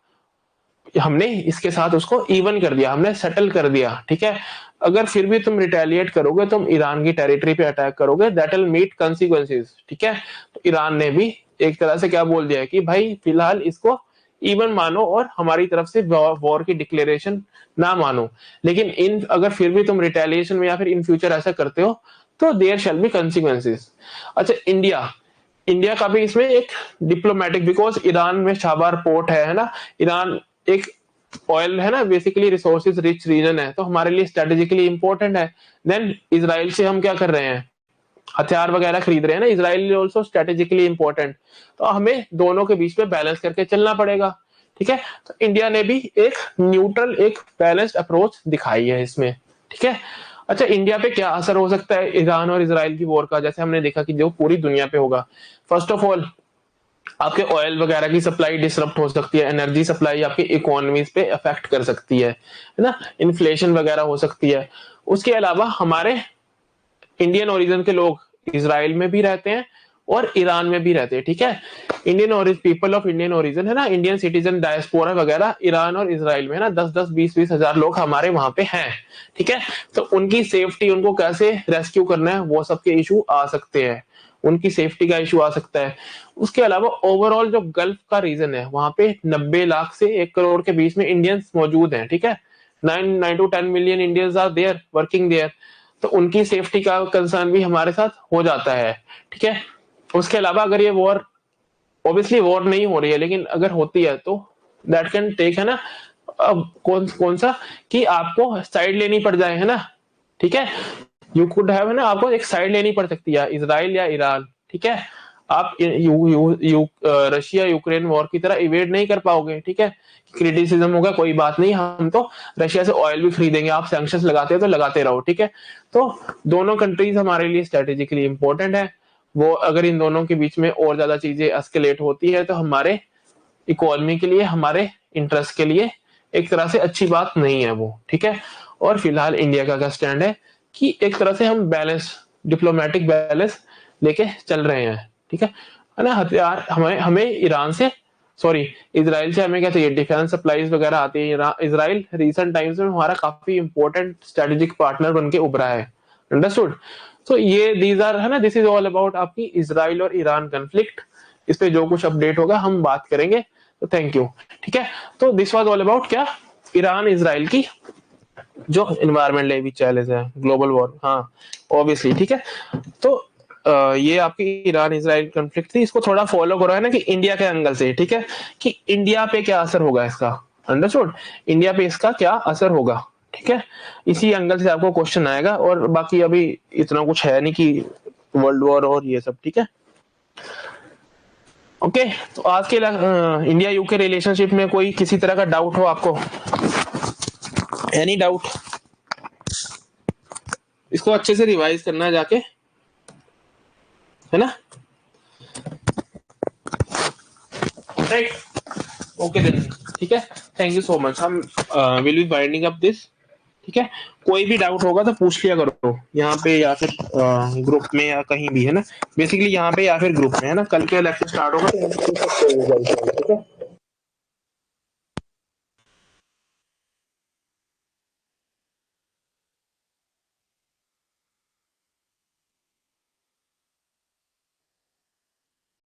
Speaker 1: हमने इसके साथ उसको इवन कर दिया, हमने सेटल कर दिया। ठीक है, अगर फिर भी तुम रिटेलिएट करोगे, तुम ईरान की टेरिटरी पे अटैक करोगे, दैट विल मीट कंसिक्वेंसेस। ठीक है, तो ईरान ने भी एक तरह से क्या बोल दिया है कि भाई फिलहाल इसको इवन मानो और हमारी तरफ से वॉर की डिक्लेरेशन ना मानो, लेकिन इन अगर फिर भी तुम रिटेलिएशन में या फिर इन फ्यूचर ऐसा करते हो तो देयर शैल बी कंसिक्वेंसेस। अच्छा, इंडिया इंडिया का भी इसमें एक डिप्लोमेटिक, बिकॉज ईरान में शाबार पोर्ट है ना, ईरान एक ऑयल है ना बेसिकली रिसोर्सेज रिच रीजन है, तो हमारे लिए स्ट्रेटेजिकली इंपॉर्टेंट है। देन इजराइल से हम क्या कर रहे हैं, हथियार वगैरह खरीद रहे हैं ना, इजराइल ऑल्सो स्ट्रेटेजिकली इंपॉर्टेंट, तो हमें दोनों के बीच में बैलेंस करके चलना पड़ेगा। ठीक है, तो इंडिया ने भी एक न्यूट्रल, एक बैलेंस्ड अप्रोच दिखाई है इसमें। ठीक है, अच्छा इंडिया पे क्या असर हो सकता है ईरान और इजराइल की वॉर का, जैसे हमने देखा कि जो पूरी दुनिया पे होगा। फर्स्ट ऑफ ऑल आपके ऑयल वगैरह की सप्लाई डिसरप्ट हो सकती है, एनर्जी सप्लाई आपकी इकोनॉमीज पे अफेक्ट कर सकती है ना, इन्फ्लेशन वगैरह हो सकती है। उसके अलावा हमारे इंडियन ओरिजिन के लोग इजराइल में भी रहते हैं और ईरान में भी रहते हैं। ठीक है, Indian origin, people of Indian origin है ना, इंडियन सिटीजन डायस्पोरा वगैरह ईरान और इजराइल में है ना, 10-10, 20-20 हजार लोग हमारे वहां पे हैं। ठीक है, तो उनकी सेफ्टी, उनको कैसे रेस्क्यू करना है, वो सबके इशू आ सकते हैं, उनकी सेफ्टी का इशू आ सकता है। उसके अलावा ओवरऑल जो गल्फ का रीजन है वहां पे 90 लाख से 1 करोड़ के बीच में इंडियंस मौजूद हैं। ठीक है, 9 to 10 million Indians are there working there, तो उनकी सेफ्टी का कंसर्न भी हमारे साथ हो जाता है। ठीक है, उसके अलावा अगर ये वॉर, ऑब्वियसली वॉर नहीं हो रही है, लेकिन अगर होती है तो दैट कैन टेक है ना, अब कौन कौन सा कि आपको साइड लेनी पड़ जाए है ना। ठीक है, यू कुड हैव है ना, आपको एक साइड लेनी पड़ सकती है, इजराइल या ईरान। ठीक है, आप रशिया यूक्रेन वॉर की तरह इवेट नहीं कर पाओगे। ठीक है, क्रिटिसिज्म होगा, कोई बात नहीं, हम तो रशिया से ऑयल भी खरीदेंगे, आप सैंक्शंस लगाते हो तो लगाते रहो। ठीक है, तो दोनों कंट्रीज हमारे लिए स्ट्रेटेजिकली इंपॉर्टेंट है। वो अगर इन दोनों के बीच में और ज्यादा चीजें एस्केलेट होती है तो हमारे इकोनॉमी के लिए, हमारे इंटरेस्ट के लिए एक तरह से अच्छी बात नहीं है वो। ठीक है, और फिलहाल इंडिया का क्या स्टैंड है कि एक तरह से हम बैलेंस, डिप्लोमेटिक बैलेंस लेके चल रहे हैं। ठीक है ना, हथियार हमें हमें ईरान से, सॉरी इजराइल से हमें क्या चाहिए, डिफेंस सप्लाईज वगैरह आती है। इजराइल रिसेंट टाइम्स में हमारा काफी इंपॉर्टेंट स्ट्रेटेजिक पार्टनर बन के उभरा है। अंडरस्टूड, तो ये दीज आर है ना, दिस इज ऑल अबाउट आपकी इजराइल और ईरान कन्फ्लिक्ट। इस पे जो कुछ अपडेट होगा हम बात करेंगे, तो थैंक यू। ठीक है, तो दिस वाज ऑल अबाउट क्या, ईरान इजराइल की जो एनवायरमेंट चैलेंज है, ग्लोबल वॉर, हाँ ऑब्वियसली। ठीक है, तो ये आपकी ईरान इजराइल कॉन्फ्लिक्ट थी, इसको थोड़ा फॉलो करो है ना कि इंडिया के एंगल से। ठीक है, कि इंडिया पे क्या असर होगा इसका, अंडरस्टूड, इंडिया पे इसका क्या असर होगा। ठीक है, इसी एंगल से आपको क्वेश्चन आएगा, और बाकी अभी इतना कुछ है नहीं कि वर्ल्ड वॉर और ये सब। ठीक है, ओके, तो आज के इंडिया यूके रिलेशनशिप में कोई किसी तरह का डाउट हो आपको, एनी डाउट, इसको अच्छे से रिवाइज करना जाके, है ना, राइट, ओके देन। ठीक है, थैंक यू सो मच, हम will be binding up this. ठीक है, कोई भी डाउट होगा तो पूछ लिया करो यहाँ पे या फिर ग्रुप में या कहीं भी, है ना, बेसिकली यहाँ पे या फिर ग्रुप में, है ना, कल के लेक्चर स्टार्ट होगा तो